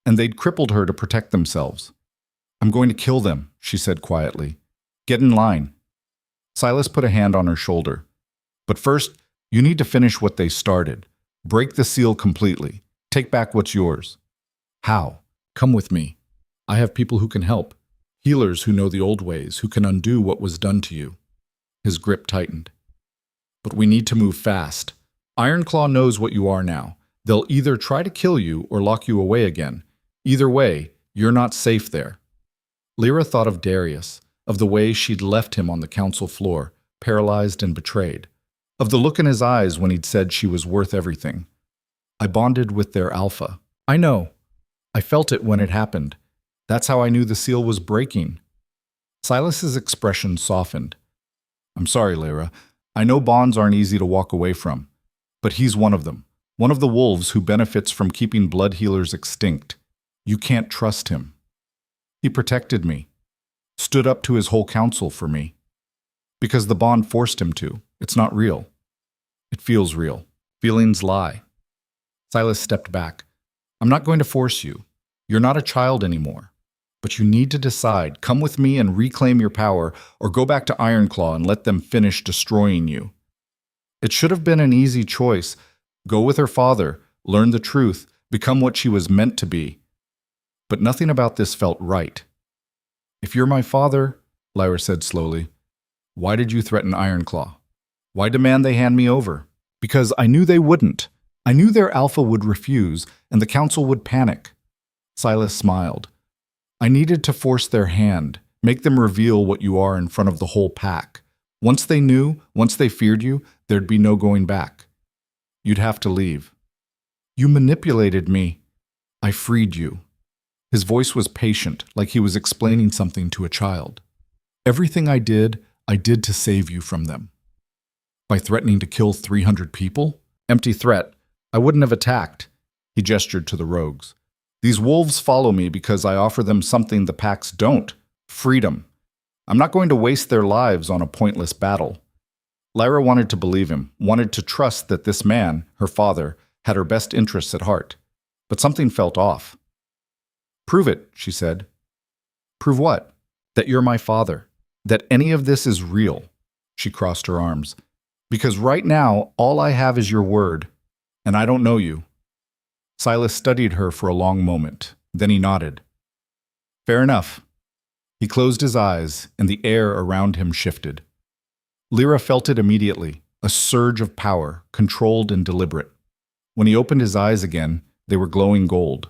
and they'd crippled her to protect themselves. I'm going to kill them, she said quietly. Get in line. Silas put a hand on her shoulder. But first, you need to finish what they started. Break the seal completely. Take back what's yours. How? Come with me. I have people who can help. Healers who know the old ways, who can undo what was done to you. His grip tightened. But we need to move fast. Ironclaw knows what you are now. They'll either try to kill you or lock you away again. Either way, you're not safe there. Lyra thought of Darius, of the way she'd left him on the council floor, paralyzed and betrayed, of the look in his eyes when he'd said she was worth everything. I bonded with their alpha. I know. I felt it when it happened. That's how I knew the seal was breaking. Silas's expression softened. I'm sorry, Lyra. I know bonds aren't easy to walk away from, but he's one of them. One of the wolves who benefits from keeping blood healers extinct. You can't trust him. He protected me, stood up to his whole council for me. Because the bond forced him to. It's not real. It feels real. Feelings lie. Silas stepped back. I'm not going to force you. You're not a child anymore. But you need to decide. Come with me and reclaim your power, or go back to Ironclaw and let them finish destroying you. It should have been an easy choice. Go with her father, learn the truth, become what she was meant to be. But nothing about this felt right. If you're my father, Lyra said slowly, why did you threaten Ironclaw? Why demand they hand me over? Because I knew they wouldn't. I knew their alpha would refuse, and the council would panic. Silas smiled. I needed to force their hand, make them reveal what you are in front of the whole pack. Once they knew, once they feared you, there'd be no going back. You'd have to leave. You manipulated me. I freed you. His voice was patient, like he was explaining something to a child. Everything I did to save you from them. By threatening to kill 300 people? Empty threat. I wouldn't have attacked. He gestured to the rogues. These wolves follow me because I offer them something the packs don't. Freedom. I'm not going to waste their lives on a pointless battle. Lyra wanted to believe him, wanted to trust that this man, her father, had her best interests at heart. But something felt off. Prove it, she said. Prove what? That you're my father. That any of this is real. She crossed her arms. Because right now, all I have is your word, and I don't know you. Silas studied her for a long moment. Then he nodded. Fair enough. He closed his eyes, and the air around him shifted. Lyra felt it immediately, a surge of power, controlled and deliberate. When he opened his eyes again, they were glowing gold.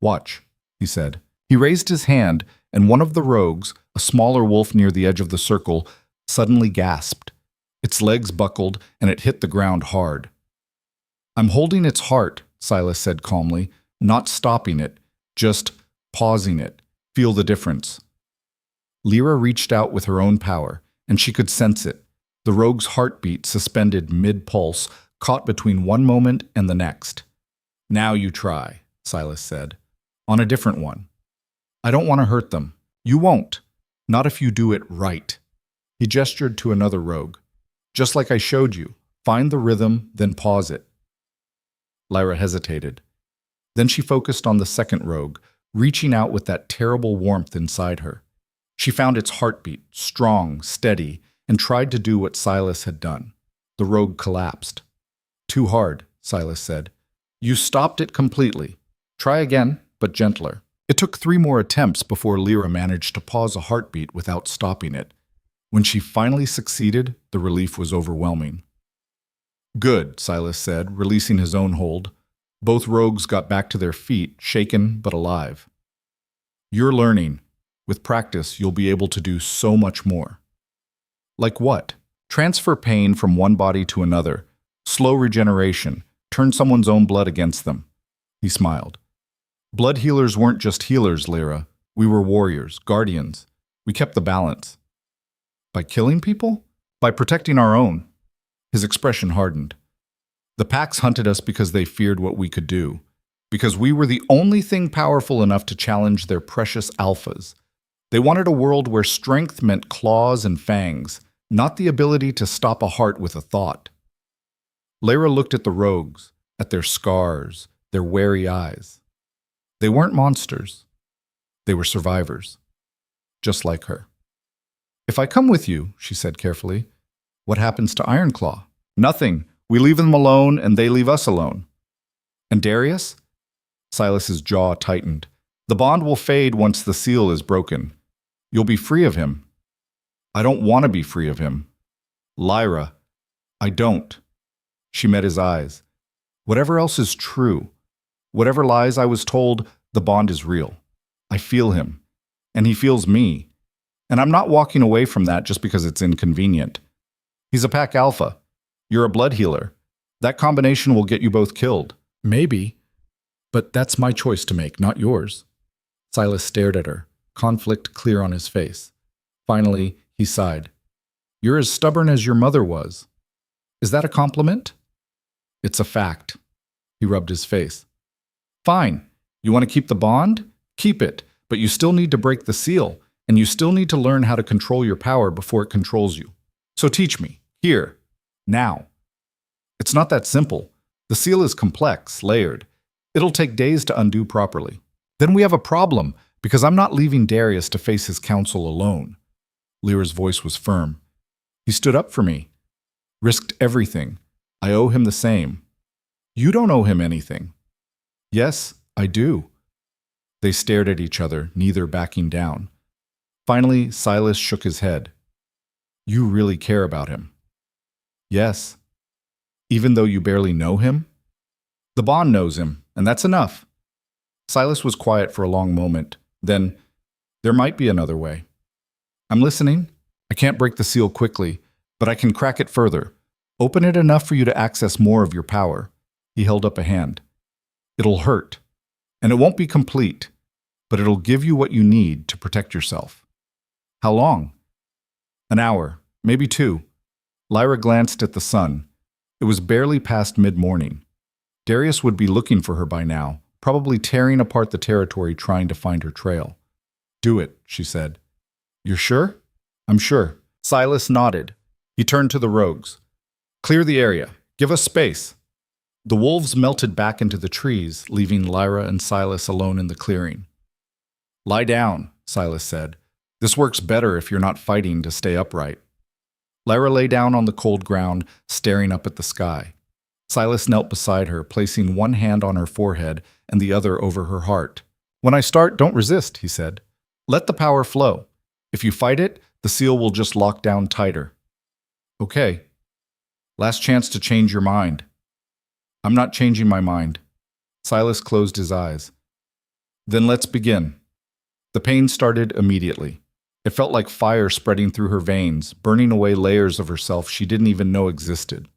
Watch, he said. He raised his hand, and one of the rogues, a smaller wolf near the edge of the circle, suddenly gasped. Its legs buckled, and it hit the ground hard. I'm holding its heart, Silas said calmly, not stopping it, just pausing it. Feel the difference. Lyra reached out with her own power, and she could sense it. The rogue's heartbeat suspended mid-pulse, caught between one moment and the next. Now you try, Silas said, on a different one. I don't want to hurt them. You won't. Not if you do it right. He gestured to another rogue. Just like I showed you. Find the rhythm, then pause it. Lyra hesitated. Then she focused on the second rogue, reaching out with that terrible warmth inside her. She found its heartbeat, strong, steady, and tried to do what Silas had done. The rogue collapsed. Too hard, Silas said. You stopped it completely. Try again, but gentler. It took 3 more attempts before Lyra managed to pause a heartbeat without stopping it. When she finally succeeded, the relief was overwhelming. Good, Silas said, releasing his own hold. Both rogues got back to their feet, shaken but alive. You're learning. With practice, you'll be able to do so much more. Like what? Transfer pain from one body to another. Slow regeneration. Turn someone's own blood against them. He smiled. Blood healers weren't just healers, Lyra. We were warriors, guardians. We kept the balance. By killing people? By protecting our own. His expression hardened. The packs hunted us because they feared what we could do. Because we were the only thing powerful enough to challenge their precious alphas. They wanted a world where strength meant claws and fangs, not the ability to stop a heart with a thought. Lyra looked at the rogues, at their scars, their wary eyes. They weren't monsters. They were survivors. Just like her. If I come with you, she said carefully, what happens to Ironclaw? Nothing. We leave them alone and they leave us alone. And Darius? Silas's jaw tightened. The bond will fade once the seal is broken. You'll be free of him. I don't want to be free of him. Lyra, I don't. She met his eyes. Whatever else is true, whatever lies I was told, the bond is real. I feel him, and he feels me. And I'm not walking away from that just because it's inconvenient. He's a pack alpha. You're a blood healer. That combination will get you both killed. Maybe, but that's my choice to make, not yours. Silas stared at her, conflict clear on his face. Finally, he sighed. You're as stubborn as your mother was. Is that a compliment? It's a fact. He rubbed his face. Fine. You want to keep the bond? Keep it, but you still need to break the seal, and you still need to learn how to control your power before it controls you. So teach me, here, now. It's not that simple. The seal is complex, layered. It'll take days to undo properly. Then we have a problem, because I'm not leaving Darius to face his council alone. Lyra's voice was firm. He stood up for me. Risked everything. I owe him the same. You don't owe him anything. Yes, I do. They stared at each other, neither backing down. Finally, Silas shook his head. You really care about him. Yes. Even though you barely know him? The bond knows him, and that's enough. Silas was quiet for a long moment. Then, there might be another way. I'm listening. I can't break the seal quickly, but I can crack it further. Open it enough for you to access more of your power. He held up a hand. It'll hurt, and it won't be complete, but it'll give you what you need to protect yourself. How long? An hour, maybe 2. Lyra glanced at the sun. It was barely past mid-morning. Darius would be looking for her by now, probably tearing apart the territory trying to find her trail. Do it, she said. You're sure? I'm sure. Silas nodded. He turned to the rogues. Clear the area. Give us space. The wolves melted back into the trees, leaving Lyra and Silas alone in the clearing. Lie down, Silas said. This works better if you're not fighting to stay upright. Lyra lay down on the cold ground, staring up at the sky. Silas knelt beside her, placing one hand on her forehead and the other over her heart. When I start, don't resist, he said. Let the power flow. If you fight it, the seal will just lock down tighter. Okay. Last chance to change your mind. I'm not changing my mind. Silas closed his eyes. Then let's begin. The pain started immediately. It felt like fire spreading through her veins, burning away layers of herself she didn't even know existed.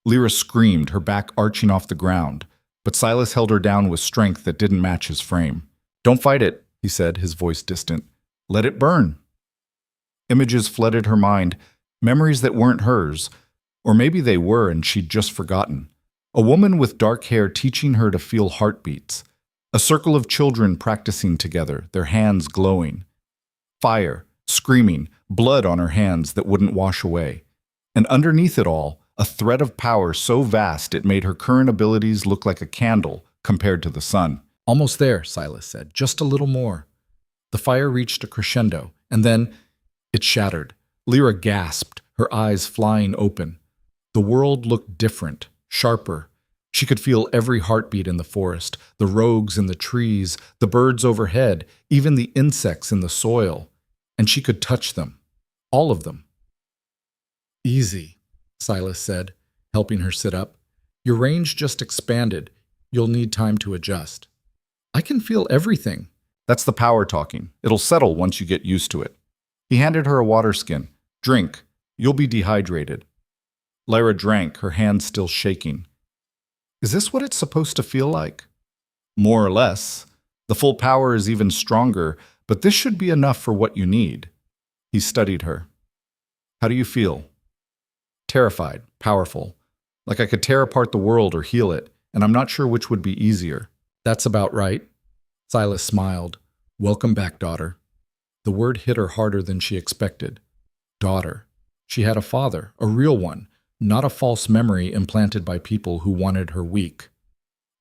Lyra screamed, her back arching off the ground, but Silas held her down with strength that didn't match his frame. Don't fight it, he said, his voice distant. Let it burn. Images flooded her mind, memories that weren't hers, or maybe they were and she'd just forgotten. A woman with dark hair teaching her to feel heartbeats. A circle of children practicing together, their hands glowing. Fire, screaming, blood on her hands that wouldn't wash away. And underneath it all, a thread of power so vast it made her current abilities look like a candle compared to the sun. Almost there, Silas said. Just a little more. The fire reached a crescendo, and then it shattered. Lyra gasped, her eyes flying open. The world looked different, sharper. She could feel every heartbeat in the forest, the rogues in the trees, the birds overhead, even the insects in the soil. And she could touch them. All of them. Easy, Silas said, helping her sit up. Your range just expanded. You'll need time to adjust. I can feel everything. That's the power talking. It'll settle once you get used to it. He handed her a water skin. Drink. You'll be dehydrated. Lyra drank, her hands still shaking. Is this what it's supposed to feel like? More or less. The full power is even stronger, but this should be enough for what you need. He studied her. How do you feel? Terrified, powerful. Like I could tear apart the world or heal it, and I'm not sure which would be easier. That's about right. Silas smiled. Welcome back, daughter. The word hit her harder than she expected. Daughter. She had a father, a real one, not a false memory implanted by people who wanted her weak.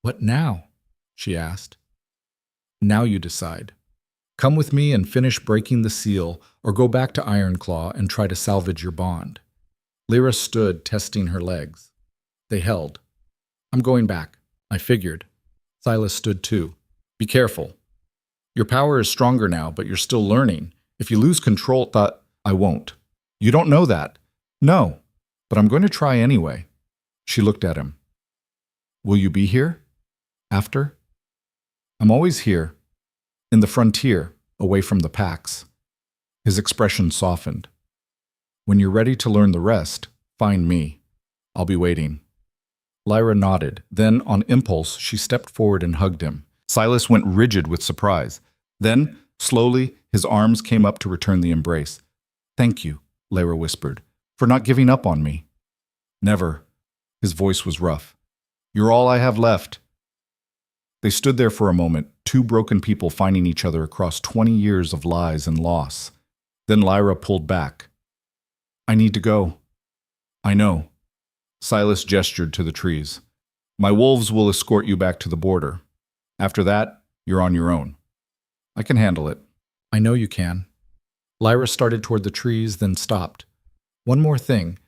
What now? She asked. Now you decide. Come with me and finish breaking the seal, or go back to Ironclaw and try to salvage your bond. Lyra stood, testing her legs. They held. I'm going back. I figured. Silas stood too. Be careful. Your power is stronger now, but you're still learning. If you lose control, I won't. You don't know that. No, but I'm going to try anyway. She looked at him. Will you be here? After? I'm always here. In the frontier, away from the packs. His expression softened. When you're ready to learn the rest, find me. I'll be waiting. Lyra nodded. Then, on impulse, she stepped forward and hugged him. Silas went rigid with surprise. Then, slowly, his arms came up to return the embrace. Thank you, Lyra whispered, for not giving up on me. Never. His voice was rough. You're all I have left. They stood there for a moment, two broken people finding each other across 20 years of lies and loss. Then Lyra pulled back. I need to go. I know. Silas gestured to the trees. My wolves will escort you back to the border. After that, you're on your own. I can handle it. I know you can. Lyra started toward the trees, then stopped. One more thing.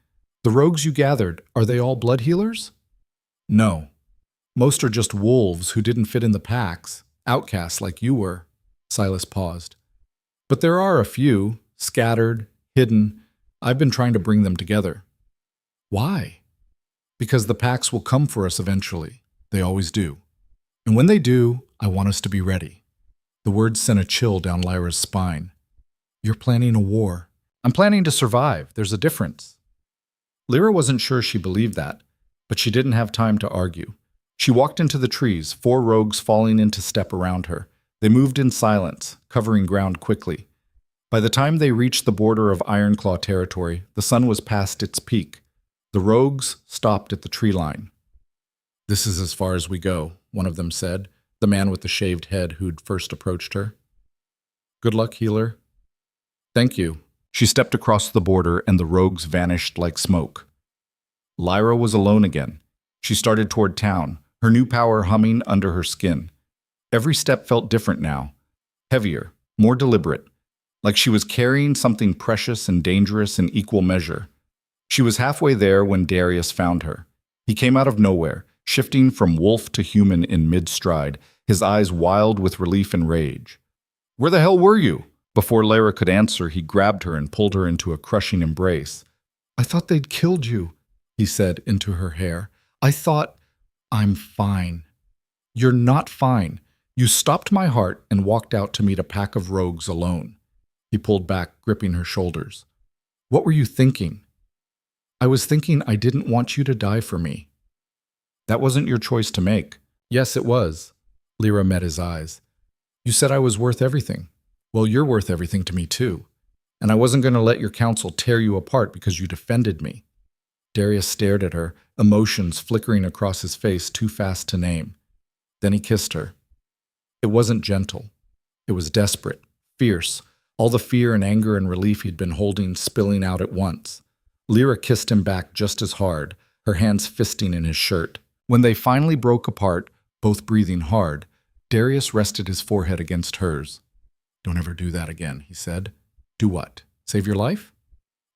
The rogues you gathered, are they all blood healers? No. Most are just wolves who didn't fit in the packs, outcasts like you were. Silas paused. But there are a few, scattered, hidden. I've been trying to bring them together. Why? Because the packs will come for us eventually. They always do. And when they do, I want us to be ready. The words sent a chill down Lyra's spine. You're planning a war. I'm planning to survive. There's a difference. Lyra wasn't sure she believed that, but she didn't have time to argue. She walked into the trees, 4 rogues falling into step around her. They moved in silence, covering ground quickly. By the time they reached the border of Ironclaw territory, the sun was past its peak. The rogues stopped at the tree line. This is as far as we go, one of them said, the man with the shaved head who'd first approached her. Good luck, healer. Thank you. She stepped across the border and the rogues vanished like smoke. Lyra was alone again. She started toward town, her new power humming under her skin. Every step felt different now, heavier, more deliberate, like she was carrying something precious and dangerous in equal measure. She was halfway there when Darius found her. He came out of nowhere, shifting from wolf to human in mid-stride, his eyes wild with relief and rage. Where the hell were you? Before Lyra could answer, he grabbed her and pulled her into a crushing embrace. I thought they'd killed you, he said into her hair. I thought, I'm fine. You're not fine. You stopped my heart and walked out to meet a pack of rogues alone. He pulled back, gripping her shoulders. What were you thinking? I was thinking I didn't want you to die for me. That wasn't your choice to make. Yes, it was. Lyra met his eyes. You said I was worth everything. Well, you're worth everything to me too. And I wasn't going to let your council tear you apart because you defended me. Darius stared at her, emotions flickering across his face too fast to name. Then he kissed her. It wasn't gentle. It was desperate, fierce, all the fear and anger and relief he'd been holding spilling out at once. Lyra kissed him back just as hard, her hands fisting in his shirt. When they finally broke apart, both breathing hard, Darius rested his forehead against hers. Don't ever do that again, he said. Do what? Save your life?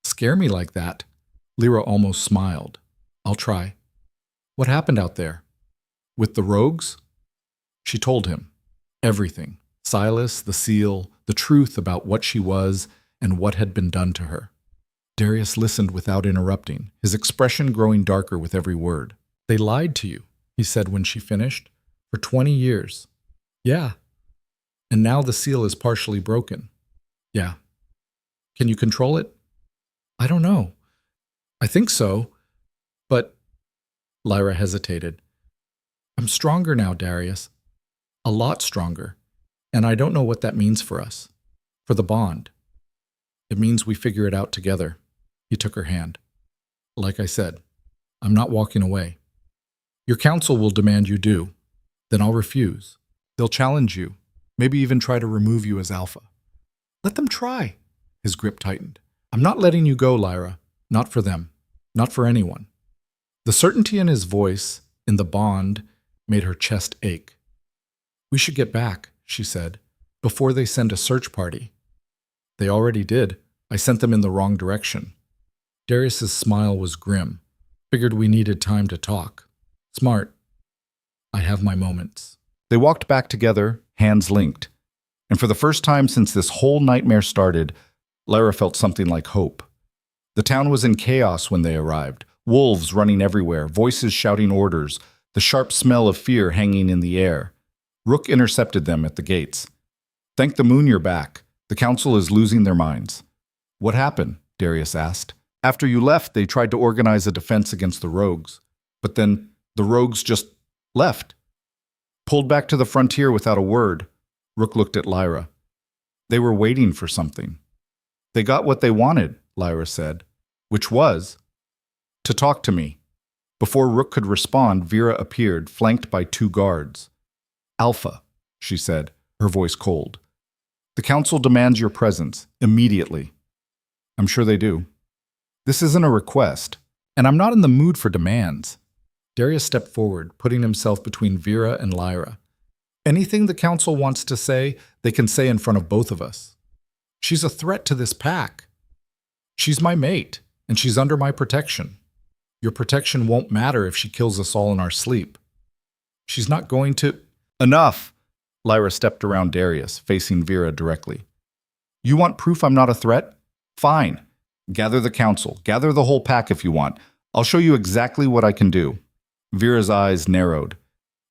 Scare me like that? Lyra almost smiled. I'll try. What happened out there? With the rogues? She told him. Everything. Silas, the seal, the truth about what she was and what had been done to her. Darius listened without interrupting, his expression growing darker with every word. They lied to you, he said when she finished. For 20 years. Yeah. And now the seal is partially broken. Yeah. Can you control it? I don't know. I think so, but Lyra hesitated. I'm stronger now, Darius. A lot stronger. And I don't know what that means for us. For the bond. It means we figure it out together. He took her hand. Like I said, I'm not walking away. Your council will demand you do. Then I'll refuse. They'll challenge you. Maybe even try to remove you as alpha. Let them try. His grip tightened. I'm not letting you go, Lyra. Not for them. Not for anyone. The certainty in his voice, in the bond, made her chest ache. We should get back, she said, before they send a search party. They already did. I sent them in the wrong direction. Darius's smile was grim. Figured we needed time to talk. Smart. I have my moments. They walked back together, hands linked. And for the first time since this whole nightmare started, Lyra felt something like hope. The town was in chaos when they arrived. Wolves running everywhere, voices shouting orders, the sharp smell of fear hanging in the air. Rook intercepted them at the gates. Thank the moon you're back. The council is losing their minds. What happened? Darius asked. After you left, they tried to organize a defense against the rogues. But then the rogues just left. Pulled back to the frontier without a word. Rook looked at Lyra. They were waiting for something. They got what they wanted, Lyra said, which was to talk to me. Before Rook could respond, Vera appeared, flanked by 2 guards. Alpha, she said, her voice cold. The council demands your presence, immediately. I'm sure they do. This isn't a request, and I'm not in the mood for demands. Darius stepped forward, putting himself between Vera and Lyra. Anything the council wants to say, they can say in front of both of us. She's a threat to this pack. She's my mate, and she's under my protection. Your protection won't matter if she kills us all in our sleep. She's not going to— Enough! Lyra stepped around Darius, facing Vera directly. You want proof I'm not a threat? Fine. Gather the council. Gather the whole pack if you want. I'll show you exactly what I can do. Vera's eyes narrowed.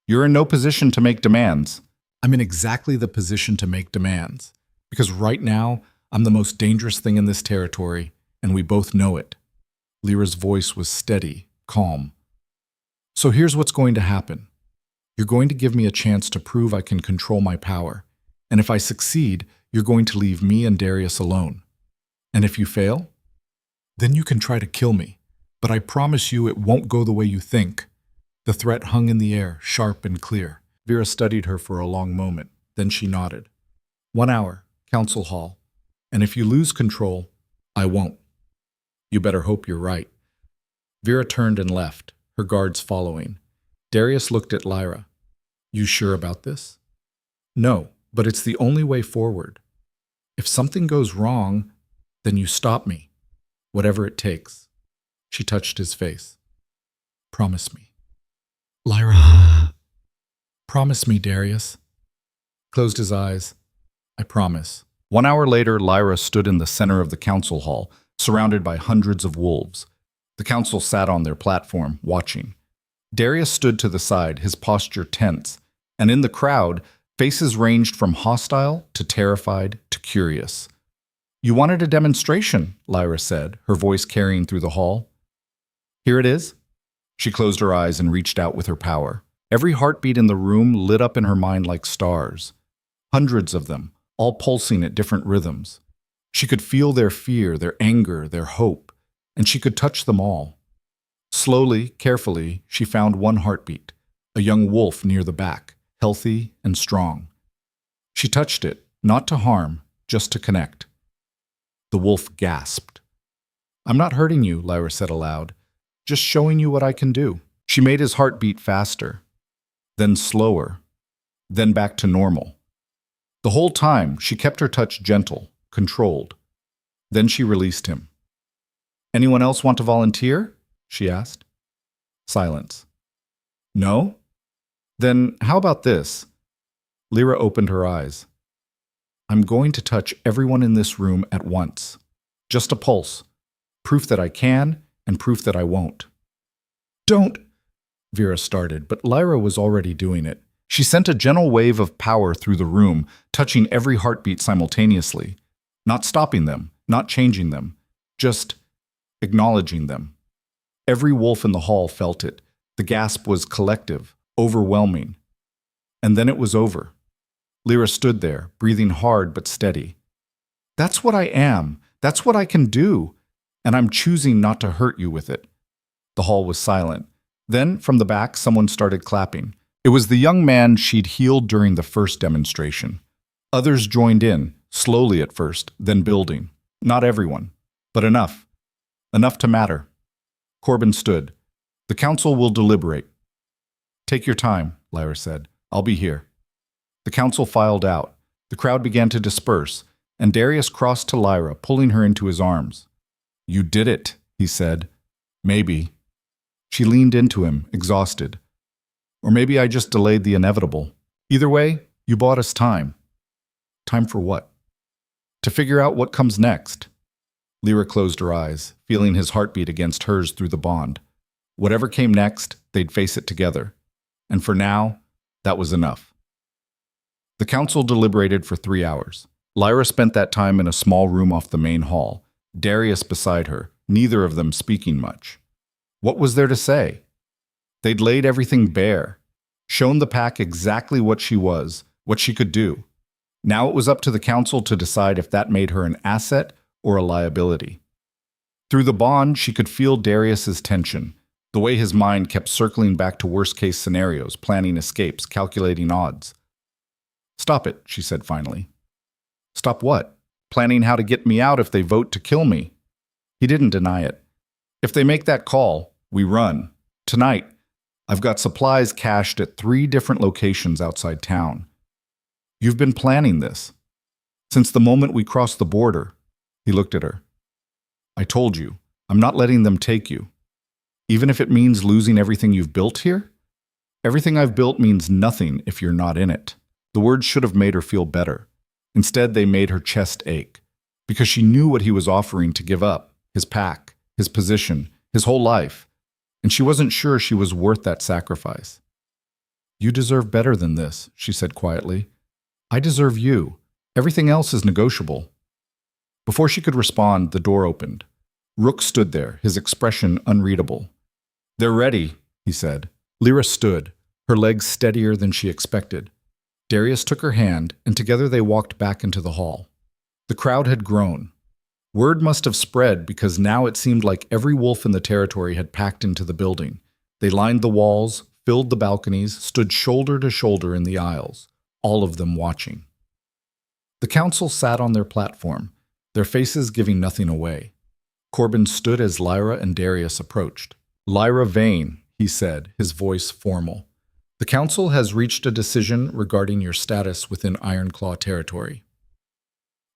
You're in no position to make demands. I'm in exactly the position to make demands. Because right now, I'm the most dangerous thing in this territory, and we both know it. Lyra's voice was steady, calm. So here's what's going to happen. You're going to give me a chance to prove I can control my power. And if I succeed, you're going to leave me and Darius alone. And if you fail, then you can try to kill me. But I promise you it won't go the way you think. The threat hung in the air, sharp and clear. Vera studied her for a long moment. Then she nodded. 1 hour, council hall. And if you lose control, I won't. You better hope you're right. Vera turned and left, her guards following. Darius looked at Lyra. You sure about this? No, but it's the only way forward. If something goes wrong, then you stop me, whatever it takes. She touched his face. Promise me. Lyra. Promise me, Darius. Closed his eyes. I promise. 1 hour later, Lyra stood in the center of the council hall, surrounded by hundreds of wolves. The council sat on their platform, watching. Darius stood to the side, his posture tense, and in the crowd, faces ranged from hostile to terrified to curious. You wanted a demonstration, Lyra said, her voice carrying through the hall. Here it is. She closed her eyes and reached out with her power. Every heartbeat in the room lit up in her mind like stars. Hundreds of them, all pulsing at different rhythms. She could feel their fear, their anger, their hope, and she could touch them all. Slowly, carefully, she found one heartbeat, a young wolf near the back, healthy and strong. She touched it, not to harm, just to connect. The wolf gasped. I'm not hurting you, Lyra said aloud, just showing you what I can do. She made his heart beat faster, then slower, then back to normal. The whole time, she kept her touch gentle, controlled. Then she released him. Anyone else want to volunteer? She asked. Silence. No? Then how about this? Lyra opened her eyes. I'm going to touch everyone in this room at once. Just a pulse. Proof that I can and proof that I won't. Don't, Vera started, but Lyra was already doing it. She sent a gentle wave of power through the room, touching every heartbeat simultaneously, not stopping them, not changing them, just acknowledging them. Every wolf in the hall felt it. The gasp was collective, overwhelming. And then it was over. Lyra stood there, breathing hard but steady. That's what I am. That's what I can do. And I'm choosing not to hurt you with it. The hall was silent. Then, from the back, someone started clapping. It was the young man she'd healed during the first demonstration. Others joined in, slowly at first, then building. Not everyone, but enough. Enough to matter. Corbin stood. The council will deliberate. Take your time, Lyra said. I'll be here. The council filed out. The crowd began to disperse, and Darius crossed to Lyra, pulling her into his arms. You did it, he said. Maybe. She leaned into him, exhausted. Or maybe I just delayed the inevitable. Either way, you bought us time. Time for what? To figure out what comes next. Lyra closed her eyes, feeling his heartbeat against hers through the bond. Whatever came next, they'd face it together. And for now, that was enough. The council deliberated for 3 hours. Lyra spent that time in a small room off the main hall, Darius beside her, neither of them speaking much. What was there to say? They'd laid everything bare, shown the pack exactly what she was, what she could do. Now it was up to the council to decide if that made her an asset or a liability. Through the bond, she could feel Darius's tension, the way his mind kept circling back to worst-case scenarios, planning escapes, calculating odds. Stop it, she said finally. Stop what? Planning how to get me out if they vote to kill me. He didn't deny it. If they make that call, we run. Tonight, I've got supplies cached at 3 different locations outside town. You've been planning this. Since the moment we crossed the border, he looked at her. I told you, I'm not letting them take you. Even if it means losing everything you've built here? Everything I've built means nothing if you're not in it. The words should have made her feel better. Instead, they made her chest ache, because she knew what he was offering to give up, his pack, his position, his whole life, and she wasn't sure she was worth that sacrifice. You deserve better than this, she said quietly. I deserve you. Everything else is negotiable. Before she could respond, the door opened. Rook stood there, his expression unreadable. They're ready, he said. Lyra stood, her legs steadier than she expected. Darius took her hand, and together they walked back into the hall. The crowd had grown. Word must have spread because now it seemed like every wolf in the territory had packed into the building. They lined the walls, filled the balconies, stood shoulder to shoulder in the aisles, all of them watching. The council sat on their platform, their faces giving nothing away. Corbin stood as Lyra and Darius approached. Lyra Vane, he said, his voice formal. The council has reached a decision regarding your status within Ironclaw territory.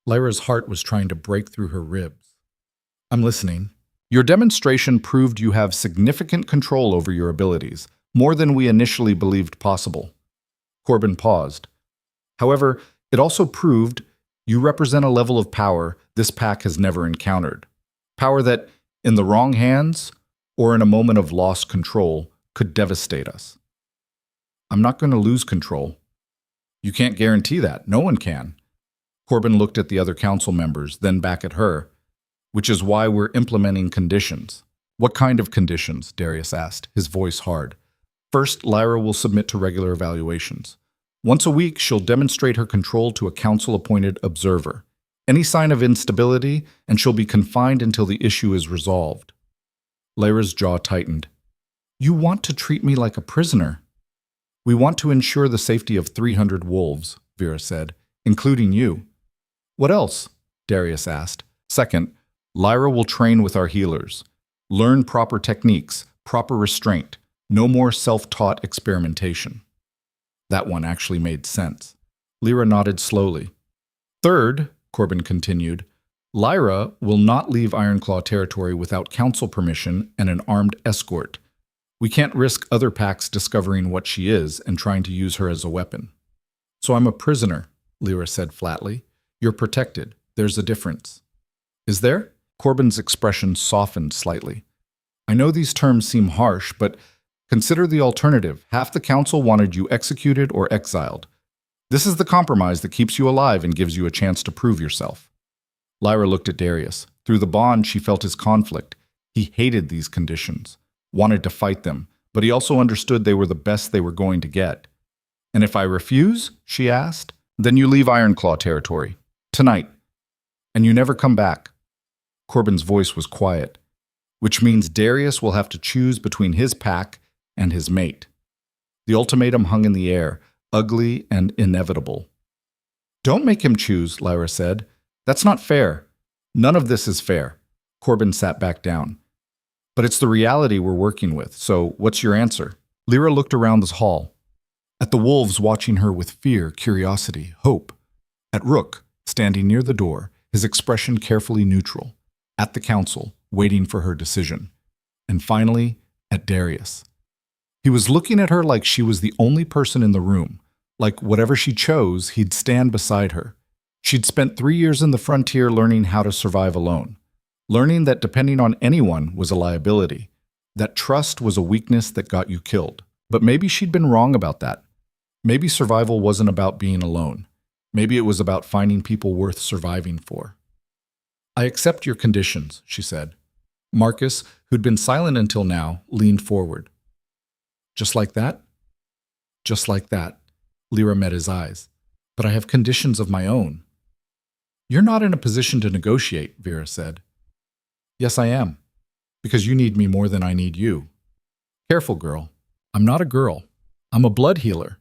Lyra's heart was trying to break through her ribs. I'm listening. Your demonstration proved you have significant control over your abilities, more than we initially believed possible. Corbin paused. However, it also proved you represent a level of power this pack has never encountered. Power that, in the wrong hands, or in a moment of lost control, could devastate us. I'm not going to lose control. You can't guarantee that. No one can. Corbin looked at the other council members, then back at her. Which is why we're implementing conditions. What kind of conditions? Darius asked, his voice hard. First, Lyra will submit to regular evaluations. Once a week, she'll demonstrate her control to a council-appointed observer. Any sign of instability, and she'll be confined until the issue is resolved. Lyra's jaw tightened. You want to treat me like a prisoner. We want to ensure the safety of 300 wolves, Vera said, including you. What else? Darius asked. Second, Lyra will train with our healers. Learn proper techniques, proper restraint, no more self-taught experimentation. That one actually made sense. Lyra nodded slowly. Third, Corbin continued, Lyra will not leave Ironclaw territory without council permission and an armed escort. We can't risk other packs discovering what she is and trying to use her as a weapon. So I'm a prisoner, Lyra said flatly. You're protected. There's a difference. Is there? Corbin's expression softened slightly. I know these terms seem harsh, but Consider the alternative. Half the council wanted you executed or exiled. This is the compromise that keeps you alive and gives you a chance to prove yourself. Lyra looked at Darius. Through the bond, she felt his conflict. He hated these conditions, wanted to fight them, but he also understood they were the best they were going to get. And if I refuse, she asked, then you leave Ironclaw territory. Tonight. And you never come back. Corbin's voice was quiet, which means Darius will have to choose between his pack and his mate. The ultimatum hung in the air, ugly and inevitable. Don't make him choose, Lyra said. That's not fair. None of this is fair. Corbin sat back down. But it's the reality we're working with, so what's your answer? Lyra looked around the hall, at the wolves watching her with fear, curiosity, hope. At Rook, standing near the door, his expression carefully neutral. At the council, waiting for her decision. And finally, at Darius. He was looking at her like she was the only person in the room, like whatever she chose, he'd stand beside her. She'd spent 3 years in the frontier learning how to survive alone, learning that depending on anyone was a liability, that trust was a weakness that got you killed. But maybe she'd been wrong about that. Maybe survival wasn't about being alone. Maybe it was about finding people worth surviving for. I accept your conditions, she said. Marcus, who'd been silent until now, leaned forward. Just like that? Just like that. Lyra met his eyes. But I have conditions of my own. You're not in a position to negotiate, Vera said. Yes, I am. Because you need me more than I need you. Careful, girl. I'm not a girl. I'm a blood healer.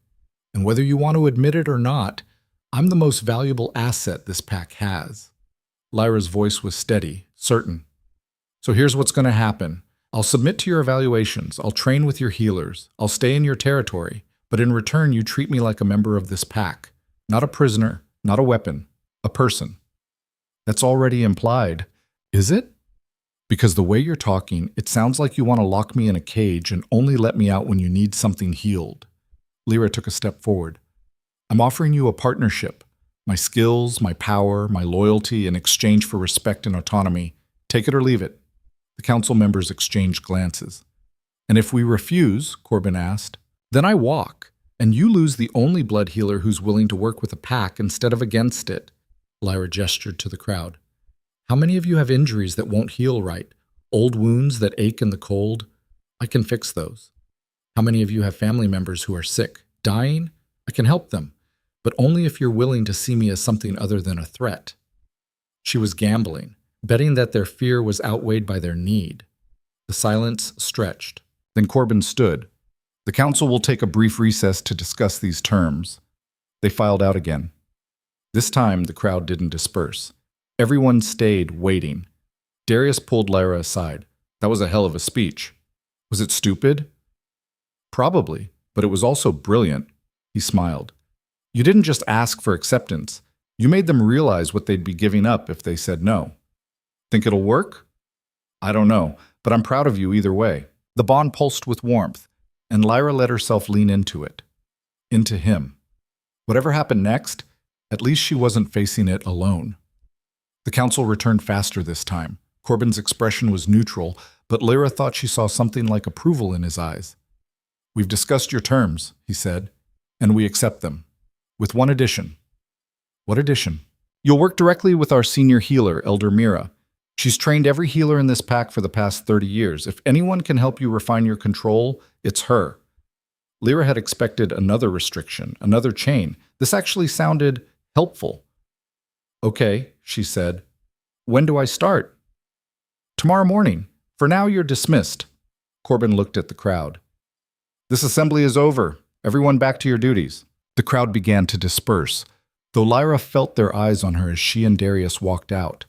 And whether you want to admit it or not, I'm the most valuable asset this pack has. Lyra's voice was steady, certain. So here's what's going to happen. I'll submit to your evaluations. I'll train with your healers. I'll stay in your territory. But in return, you treat me like a member of this pack. Not a prisoner, not a weapon, a person. That's already implied. Is it? Because the way you're talking, it sounds like you want to lock me in a cage and only let me out when you need something healed. Lyra took a step forward. I'm offering you a partnership. My skills, my power, my loyalty in exchange for respect and autonomy. Take it or leave it. The council members exchanged glances. And if we refuse, Corbin asked, then I walk, and you lose the only blood healer who's willing to work with a pack instead of against it. Lyra gestured to the crowd. How many of you have injuries that won't heal right? Old wounds that ache in the cold? I can fix those. How many of you have family members who are sick, dying? I can help them, but only if you're willing to see me as something other than a threat. She was gambling, betting that their fear was outweighed by their need. The silence stretched. Then Corbin stood. The council will take a brief recess to discuss these terms. They filed out again. This time, the crowd didn't disperse. Everyone stayed waiting. Darius pulled Lyra aside. That was a hell of a speech. Was it stupid? Probably, but it was also brilliant. He smiled. You didn't just ask for acceptance. You made them realize what they'd be giving up if they said no. Think it'll work? I don't know, but I'm proud of you either way. The bond pulsed with warmth, and Lyra let herself lean into it. Into him. Whatever happened next, at least she wasn't facing it alone. The council returned faster this time. Corbin's expression was neutral, but Lyra thought she saw something like approval in his eyes. We've discussed your terms, he said, and we accept them. With one addition. What addition? You'll work directly with our senior healer, Elder Mira. She's trained every healer in this pack for the past 30 years. If anyone can help you refine your control, it's her. Lyra had expected another restriction, another chain. This actually sounded helpful. Okay, she said. When do I start? Tomorrow morning. For now, you're dismissed. Corbin looked at the crowd. This assembly is over. Everyone back to your duties. The crowd began to disperse, though Lyra felt their eyes on her as she and Darius walked out.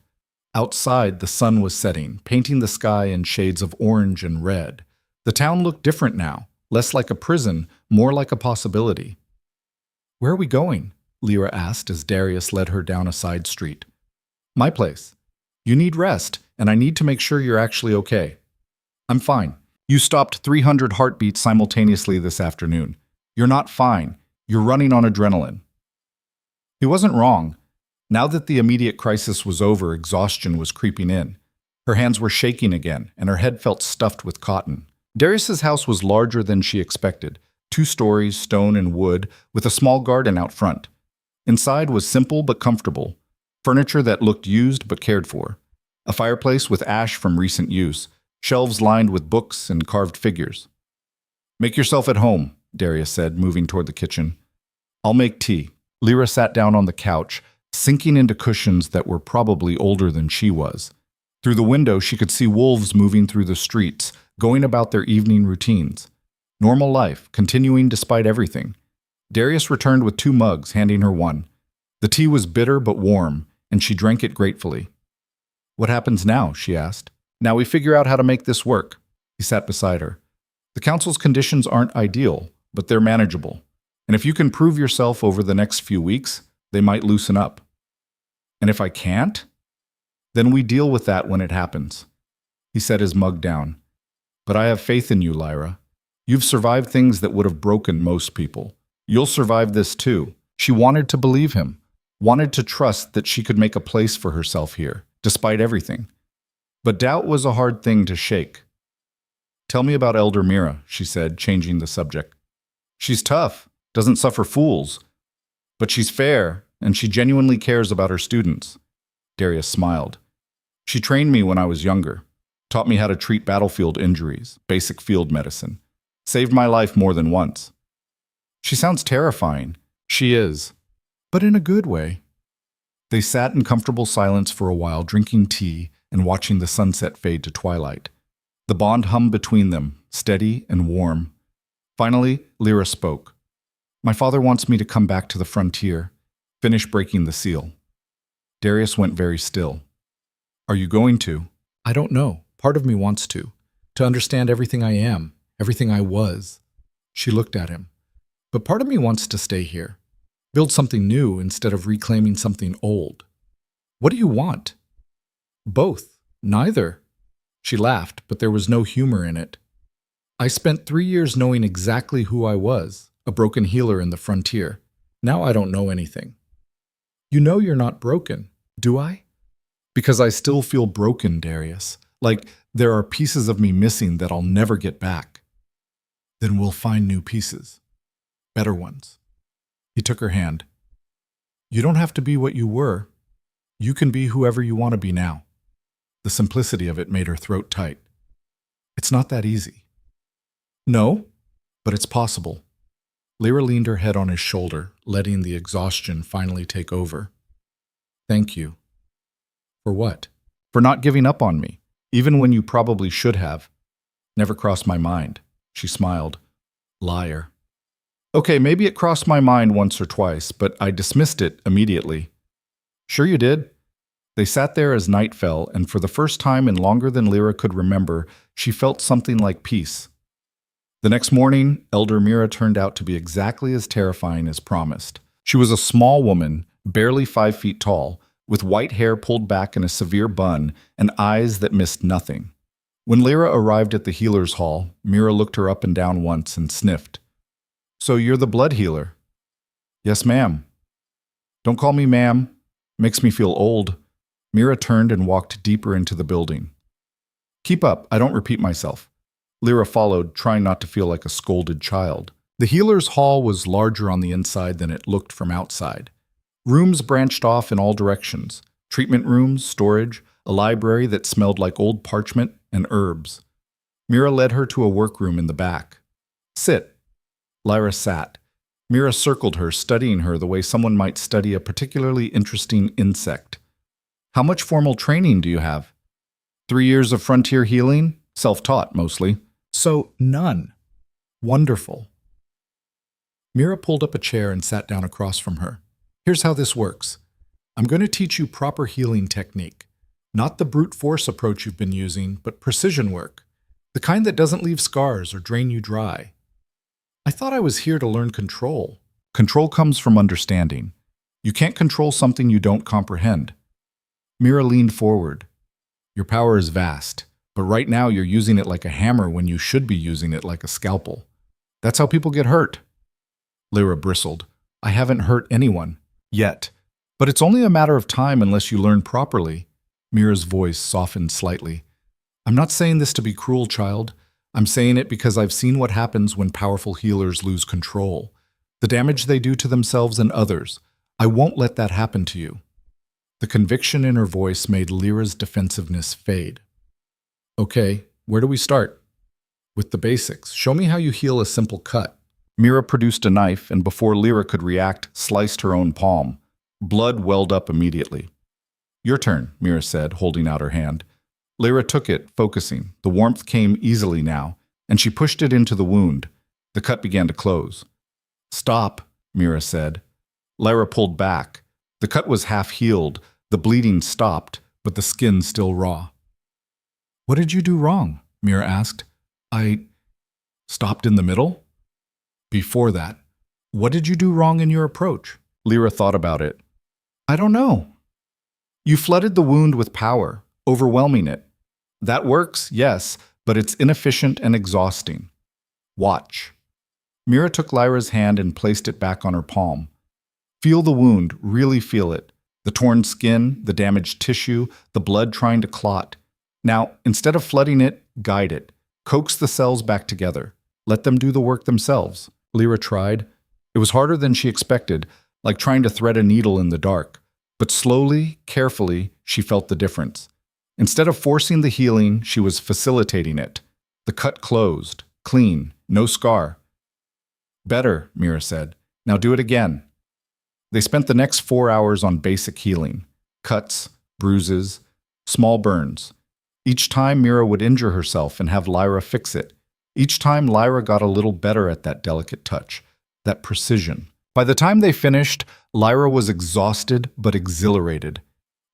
Outside, the sun was setting, painting the sky in shades of orange and red. The town looked different now, less like a prison, more like a possibility. Where are we going? Lyra asked as Darius led her down a side street. My place. You need rest, and I need to make sure you're actually okay. I'm fine. You stopped 300 heartbeats simultaneously this afternoon. You're not fine. You're running on adrenaline. He wasn't wrong. Now that the immediate crisis was over, exhaustion was creeping in. Her hands were shaking again, and her head felt stuffed with cotton. Darius's house was larger than she expected, 2 stories, stone and wood, with a small garden out front. Inside was simple but comfortable, furniture that looked used but cared for, a fireplace with ash from recent use, shelves lined with books and carved figures. "Make yourself at home," Darius said, moving toward the kitchen. "I'll make tea." Lyra sat down on the couch, sinking into cushions that were probably older than she was. Through the window, she could see wolves moving through the streets, going about their evening routines. Normal life, continuing despite everything. Darius returned with 2 mugs, handing her one. The tea was bitter but warm, and she drank it gratefully. "What happens now?" she asked. "Now we figure out how to make this work." He sat beside her. "The council's conditions aren't ideal, but they're manageable. And if you can prove yourself over the next few weeks, they might loosen up. And if I can't? Then we deal with that when it happens." He set his mug down. "But I have faith in you, Lyra. You've survived things that would have broken most people. You'll survive this too." She wanted to believe him, wanted to trust that she could make a place for herself here, despite everything. But doubt was a hard thing to shake. "Tell me about Elder Mira," she said, changing the subject. "She's tough, doesn't suffer fools, but she's fair, and she genuinely cares about her students." Darius smiled. "She trained me when I was younger, taught me how to treat battlefield injuries, basic field medicine, saved my life more than once." "She sounds terrifying." "She is, but in a good way." They sat in comfortable silence for a while, drinking tea and watching the sunset fade to twilight. The bond hummed between them, steady and warm. Finally, Lyra spoke. "My father wants me to come back to the frontier, finish breaking the seal." Darius went very still. "Are you going to?" "I don't know. Part of me wants to understand everything I am, everything I was." She looked at him. "But part of me wants to stay here, build something new instead of reclaiming something old." "What do you want?" "Both. Neither." She laughed, but there was no humor in it. "I spent 3 years knowing exactly who I was, a broken healer in the frontier. Now I don't know anything." "You know you're not broken, do I?" "Because I still feel broken, Darius. Like there are pieces of me missing that I'll never get back." "Then we'll find new pieces. Better ones." He took her hand. "You don't have to be what you were. You can be whoever you want to be now." The simplicity of it made her throat tight. "It's not that easy." "No, but it's possible." Lyra leaned her head on his shoulder, letting the exhaustion finally take over. "Thank you." "For what?" "For not giving up on me, even when you probably should have." "Never crossed my mind." She smiled. "Liar." "Okay, maybe it crossed my mind once or twice, but I dismissed it immediately." "Sure you did." They sat there as night fell, and for the first time in longer than Lyra could remember, she felt something like peace. The next morning, Elder Mira turned out to be exactly as terrifying as promised. She was a small woman, barely 5 feet tall, with white hair pulled back in a severe bun and eyes that missed nothing. When Lyra arrived at the healer's hall, Mira looked her up and down once and sniffed. "So you're the blood healer?" "Yes, ma'am." "Don't call me ma'am. Makes me feel old." Mira turned and walked deeper into the building. "Keep up, I don't repeat myself." Lyra followed, trying not to feel like a scolded child. The healer's hall was larger on the inside than it looked from outside. Rooms branched off in all directions. Treatment rooms, storage, a library that smelled like old parchment and herbs. Mira led her to a workroom in the back. "Sit." Lyra sat. Mira circled her, studying her the way someone might study a particularly interesting insect. "How much formal training do you have?" 3 years of frontier healing, self-taught mostly." "So, none." "Wonderful." Mira pulled up a chair and sat down across from her. "Here's how this works. I'm going to teach you proper healing technique. Not the brute force approach you've been using, but precision work. The kind that doesn't leave scars or drain you dry." "I thought I was here to learn control." "Control comes from understanding. You can't control something you don't comprehend." Mira leaned forward. "Your power is vast, but right now you're using it like a hammer when you should be using it like a scalpel. That's how people get hurt." Lyra bristled. "I haven't hurt anyone. Yet. But it's only a matter of time unless you learn properly." Mira's voice softened slightly. "I'm not saying this to be cruel, child, I'm saying it because I've seen what happens when powerful healers lose control. The damage they do to themselves and others. I won't let that happen to you. The conviction in her voice made Lyra's defensiveness fade. Okay, where do we start? With the basics. Show me how you heal a simple cut. Mira produced a knife and before Lyra could react, sliced her own palm. Blood welled up immediately. Your turn, Mira said, holding out her hand. Lyra took it, focusing. The warmth came easily now, and she pushed it into the wound. The cut began to close. Stop, Mira said. Lyra pulled back. The cut was half healed. The bleeding stopped, but the skin still raw. What did you do wrong? Mira asked. I stopped in the middle? Before that, what did you do wrong in your approach? Lyra thought about it. I don't know. You flooded the wound with power, overwhelming it. That works, yes, but it's inefficient and exhausting. Watch. Mira took Lyra's hand and placed it back on her palm. Feel the wound, really feel it. The torn skin, the damaged tissue, the blood trying to clot. Now, instead of flooding it, guide it. Coax the cells back together. Let them do the work themselves. Lyra tried. It was harder than she expected, like trying to thread a needle in the dark. But slowly, carefully, she felt the difference. Instead of forcing the healing, she was facilitating it. The cut closed, clean, no scar. Better, Mira said. Now do it again. They spent the next 4 hours on basic healing. Cuts, bruises, small burns. Each time Mira would injure herself and have Lyra fix it. Each time Lyra got a little better at that delicate touch, that precision. By the time they finished, Lyra was exhausted but exhilarated.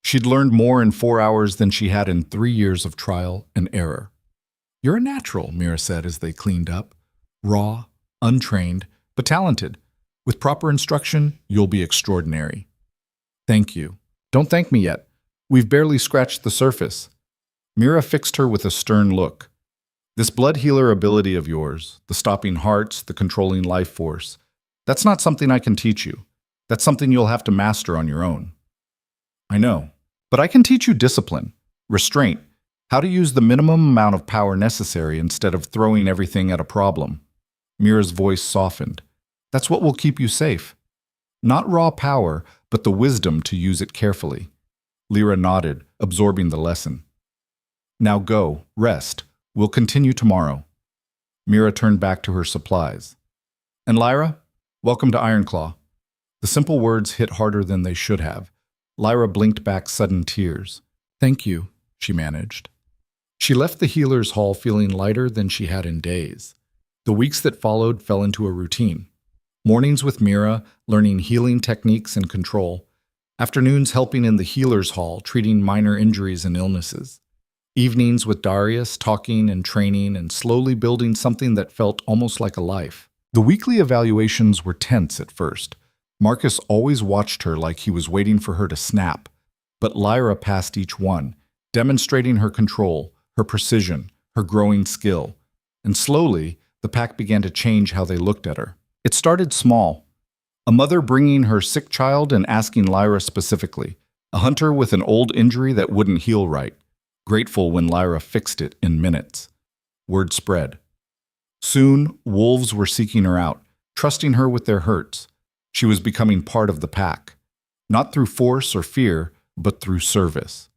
She'd learned more in 4 hours than she had in 3 years of trial and error. You're a natural, Mira said as they cleaned up. Raw, untrained, but talented. With proper instruction, you'll be extraordinary. Thank you. Don't thank me yet. We've barely scratched the surface. Mira fixed her with a stern look. This blood healer ability of yours, the stopping hearts, the controlling life force, that's not something I can teach you. That's something you'll have to master on your own. I know, but I can teach you discipline, restraint, how to use the minimum amount of power necessary instead of throwing everything at a problem. Mira's voice softened. That's what will keep you safe. Not raw power, but the wisdom to use it carefully. Lyra nodded, absorbing the lesson. Now go, rest. We'll continue tomorrow. Mira turned back to her supplies. And Lyra, welcome to Ironclaw. The simple words hit harder than they should have. Lyra blinked back sudden tears. Thank you, she managed. She left the healer's hall feeling lighter than she had in days. The weeks that followed fell into a routine. Mornings with Mira, learning healing techniques and control. Afternoons helping in the healer's hall, treating minor injuries and illnesses. Evenings with Darius, talking and training and slowly building something that felt almost like a life. The weekly evaluations were tense at first. Marcus always watched her like he was waiting for her to snap. But Lyra passed each one, demonstrating her control, her precision, her growing skill. And slowly, the pack began to change how they looked at her. It started small. A mother bringing her sick child and asking Lyra specifically. A hunter with an old injury that wouldn't heal right. Grateful when Lyra fixed it in minutes. Word spread. Soon, wolves were seeking her out, trusting her with their hurts. She was becoming part of the pack. Not through force or fear, but through service.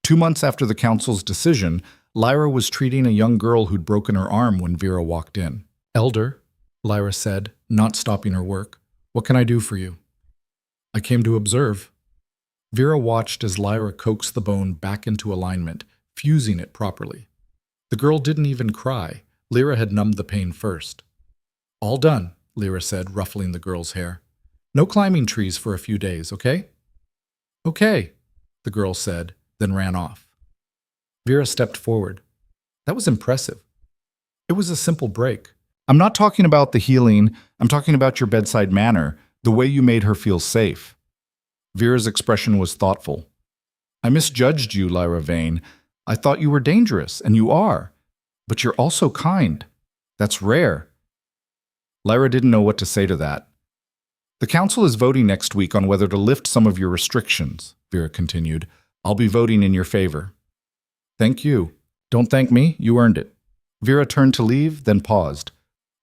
2 months after the council's decision, Lyra was treating a young girl who'd broken her arm when Vera walked in. Elder, Lyra said, not stopping her work. What can I do for you? I came to observe. Vera watched as Lyra coaxed the bone back into alignment, fusing it properly. The girl didn't even cry. Lyra had numbed the pain first. All done, Lyra said, ruffling the girl's hair. No climbing trees for a few days, okay? Okay, the girl said, then ran off. Vera stepped forward. That was impressive. It was a simple break. I'm not talking about the healing, I'm talking about your bedside manner, the way you made her feel safe. Vera's expression was thoughtful. I misjudged you, Lyra Vane. I thought you were dangerous, and you are. But you're also kind. That's rare. Lyra didn't know what to say to that. The council is voting next week on whether to lift some of your restrictions, Vera continued. I'll be voting in your favor. Thank you. Don't thank me, you earned it. Vera turned to leave, then paused.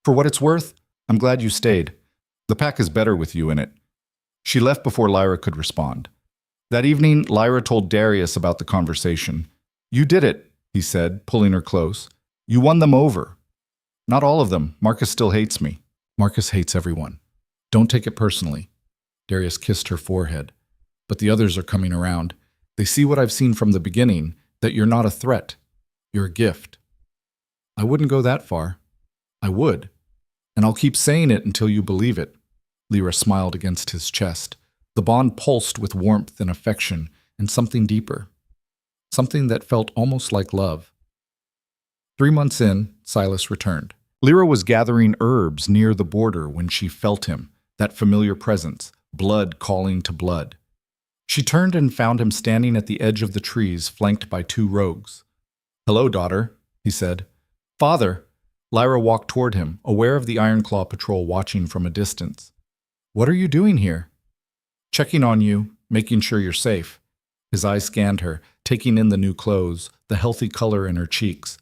For what it's worth, I'm glad you stayed. The pack is better with you in it. She left before Lyra could respond. That evening, Lyra told Darius about the conversation. You did it, he said, pulling her close. You won them over. Not all of them. Marcus still hates me. Marcus hates everyone. Don't take it personally. Darius kissed her forehead. But the others are coming around. They see what I've seen from the beginning, that you're not a threat. You're a gift. I wouldn't go that far. I would. And I'll keep saying it until you believe it. Lyra smiled against his chest. The bond pulsed with warmth and affection and something deeper. Something that felt almost like love. 3 months in, Silas returned. Lyra was gathering herbs near the border when she felt him, that familiar presence, blood calling to blood. She turned and found him standing at the edge of the trees, flanked by 2 rogues. Hello, daughter, he said. Father! Lyra walked toward him, aware of the Ironclaw patrol watching from a distance. What are you doing here? Checking on you, making sure you're safe. His eyes scanned her, taking in the new clothes, the healthy color in her cheeks.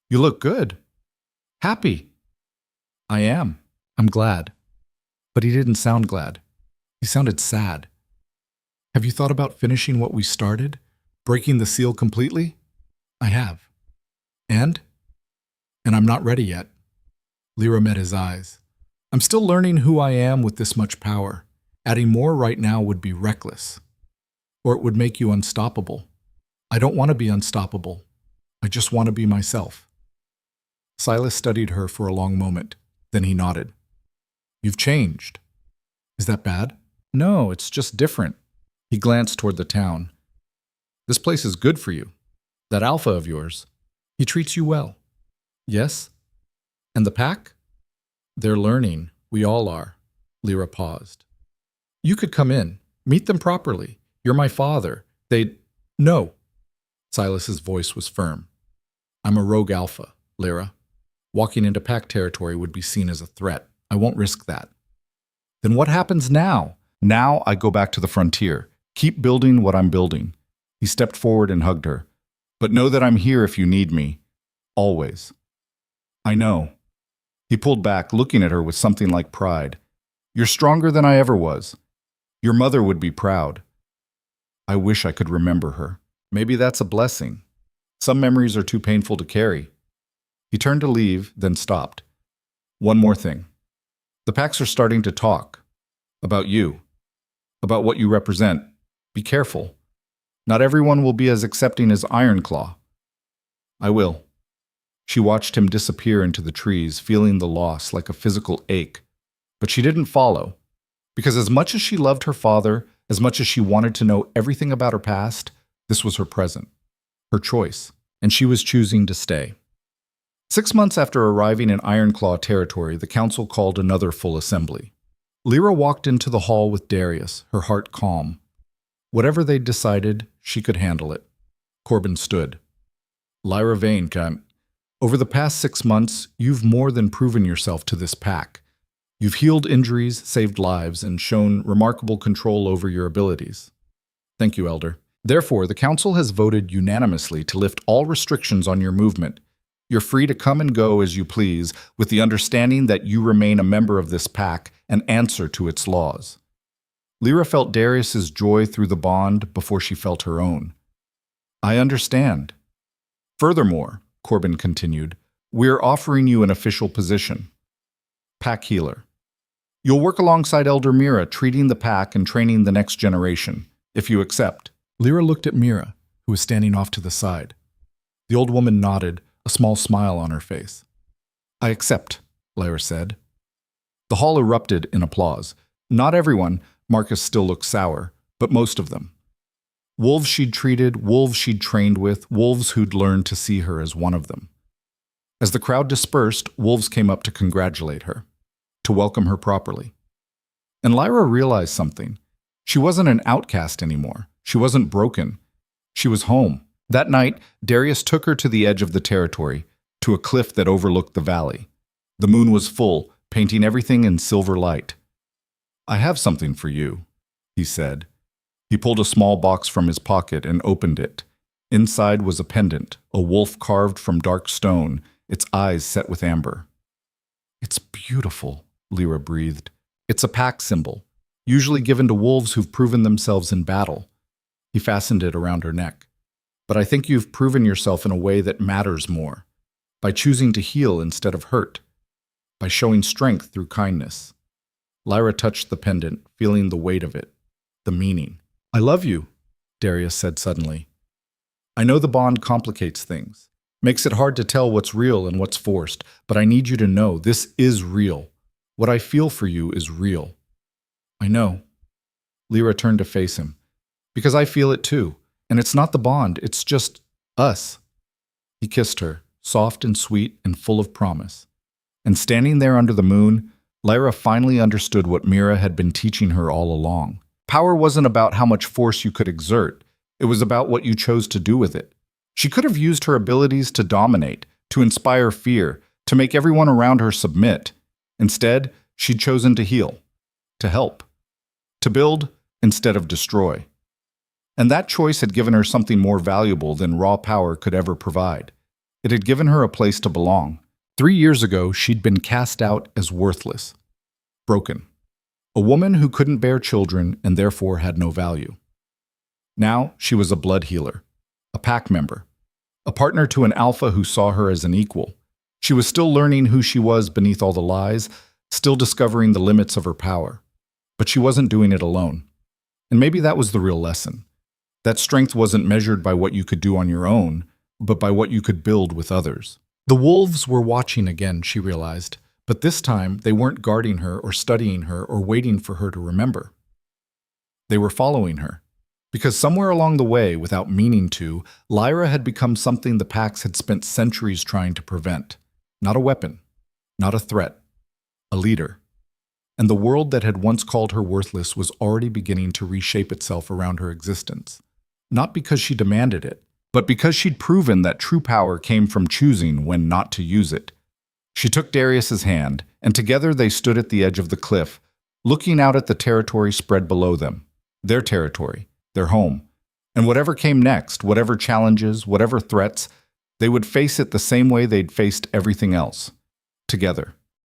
You look good. Happy. I am. I'm glad. But he didn't sound glad. He sounded sad. Have you thought about finishing what we started? Breaking the seal completely? I have. And I'm not ready yet. Lyra met his eyes. I'm still learning who I am with this much power. Adding more right now would be reckless. Or it would make you unstoppable. I don't want to be unstoppable. I just want to be myself. Silas studied her for a long moment. Then he nodded. You've changed. Is that bad? No, it's just different. He glanced toward the town. This place is good for you. That alpha of yours. He treats you well. Yes? And the pack? They're learning. We all are. Lyra paused. You could come in. Meet them properly. You're my father. They'd... No. Silas's voice was firm. I'm a rogue alpha, Lyra. Walking into pack territory would be seen as a threat. I won't risk that. Then what happens now? Now I go back to the frontier. Keep building what I'm building. He stepped forward and hugged her. But know that I'm here if you need me. Always. I know. He pulled back, looking at her with something like pride. You're stronger than I ever was. Your mother would be proud. I wish I could remember her. Maybe that's a blessing. Some memories are too painful to carry. He turned to leave, then stopped. One more thing. The packs are starting to talk. About you. About what you represent. Be careful. Not everyone will be as accepting as Ironclaw. I will. She watched him disappear into the trees, feeling the loss like a physical ache. But she didn't follow. Because as much as she loved her father, as much as she wanted to know everything about her past, this was her present. Her choice. And she was choosing to stay. 6 months after arriving in Ironclaw territory, the council called another full assembly. Lyra walked into the hall with Darius, her heart calm. Whatever they decided, she could handle it. Corbin stood. Lyra Vane, over the past 6 months, you've more than proven yourself to this pack. You've healed injuries, saved lives, and shown remarkable control over your abilities. Thank you, Elder. Therefore, the council has voted unanimously to lift all restrictions on your movement. You're free to come and go as you please, with the understanding that you remain a member of this pack and answer to its laws. Lyra felt Darius's joy through the bond before she felt her own. I understand. Furthermore, Corbin continued, we're offering you an official position. Pack Healer. You'll work alongside Elder Mira, treating the pack and training the next generation, if you accept. Lyra looked at Mira, who was standing off to the side. The old woman nodded, a small smile on her face. I accept, Lyra said. The hall erupted in applause. Not everyone, Marcus still looked sour, but most of them. Wolves she'd treated, wolves she'd trained with, wolves who'd learned to see her as one of them. As the crowd dispersed, wolves came up to congratulate her, to welcome her properly. And Lyra realized something. She wasn't an outcast anymore. She wasn't broken. She was home. That night, Darius took her to the edge of the territory, to a cliff that overlooked the valley. The moon was full, painting everything in silver light. I have something for you, he said. He pulled a small box from his pocket and opened it. Inside was a pendant, a wolf carved from dark stone, its eyes set with amber. It's beautiful, Lyra breathed. It's a pack symbol, usually given to wolves who've proven themselves in battle. He fastened it around her neck. But I think you've proven yourself in a way that matters more, by choosing to heal instead of hurt, by showing strength through kindness. Lyra touched the pendant, feeling the weight of it, the meaning. I love you, Darius said suddenly. I know the bond complicates things, makes it hard to tell what's real and what's forced, but I need you to know this is real. What I feel for you is real. I know. Lyra turned to face him. Because I feel it too, and it's not the bond, it's just us. He kissed her, soft and sweet and full of promise. And standing there under the moon, Lyra finally understood what Mira had been teaching her all along. Power wasn't about how much force you could exert. It was about what you chose to do with it. She could have used her abilities to dominate, to inspire fear, to make everyone around her submit. Instead, she'd chosen to heal, to help, to build instead of destroy. And that choice had given her something more valuable than raw power could ever provide. It had given her a place to belong. 3 years ago, she'd been cast out as worthless, broken. A woman who couldn't bear children and therefore had no value. Now she was a blood healer, a pack member, a partner to an alpha who saw her as an equal. She was still learning who she was beneath all the lies, still discovering the limits of her power. But she wasn't doing it alone. And maybe that was the real lesson. That strength wasn't measured by what you could do on your own, but by what you could build with others. The wolves were watching again, she realized, but this time they weren't guarding her or studying her or waiting for her to remember. They were following her. Because somewhere along the way, without meaning to, Lyra had become something the packs had spent centuries trying to prevent. Not a weapon, not a threat, a leader. And the world that had once called her worthless was already beginning to reshape itself around her existence. Not because she demanded it, but because she'd proven that true power came from choosing when not to use it. She took Darius's hand, and together they stood at the edge of the cliff, looking out at the territory spread below them. Their territory, their home. And whatever came next, whatever challenges, whatever threats, they would face it the same way they'd faced everything else. Together.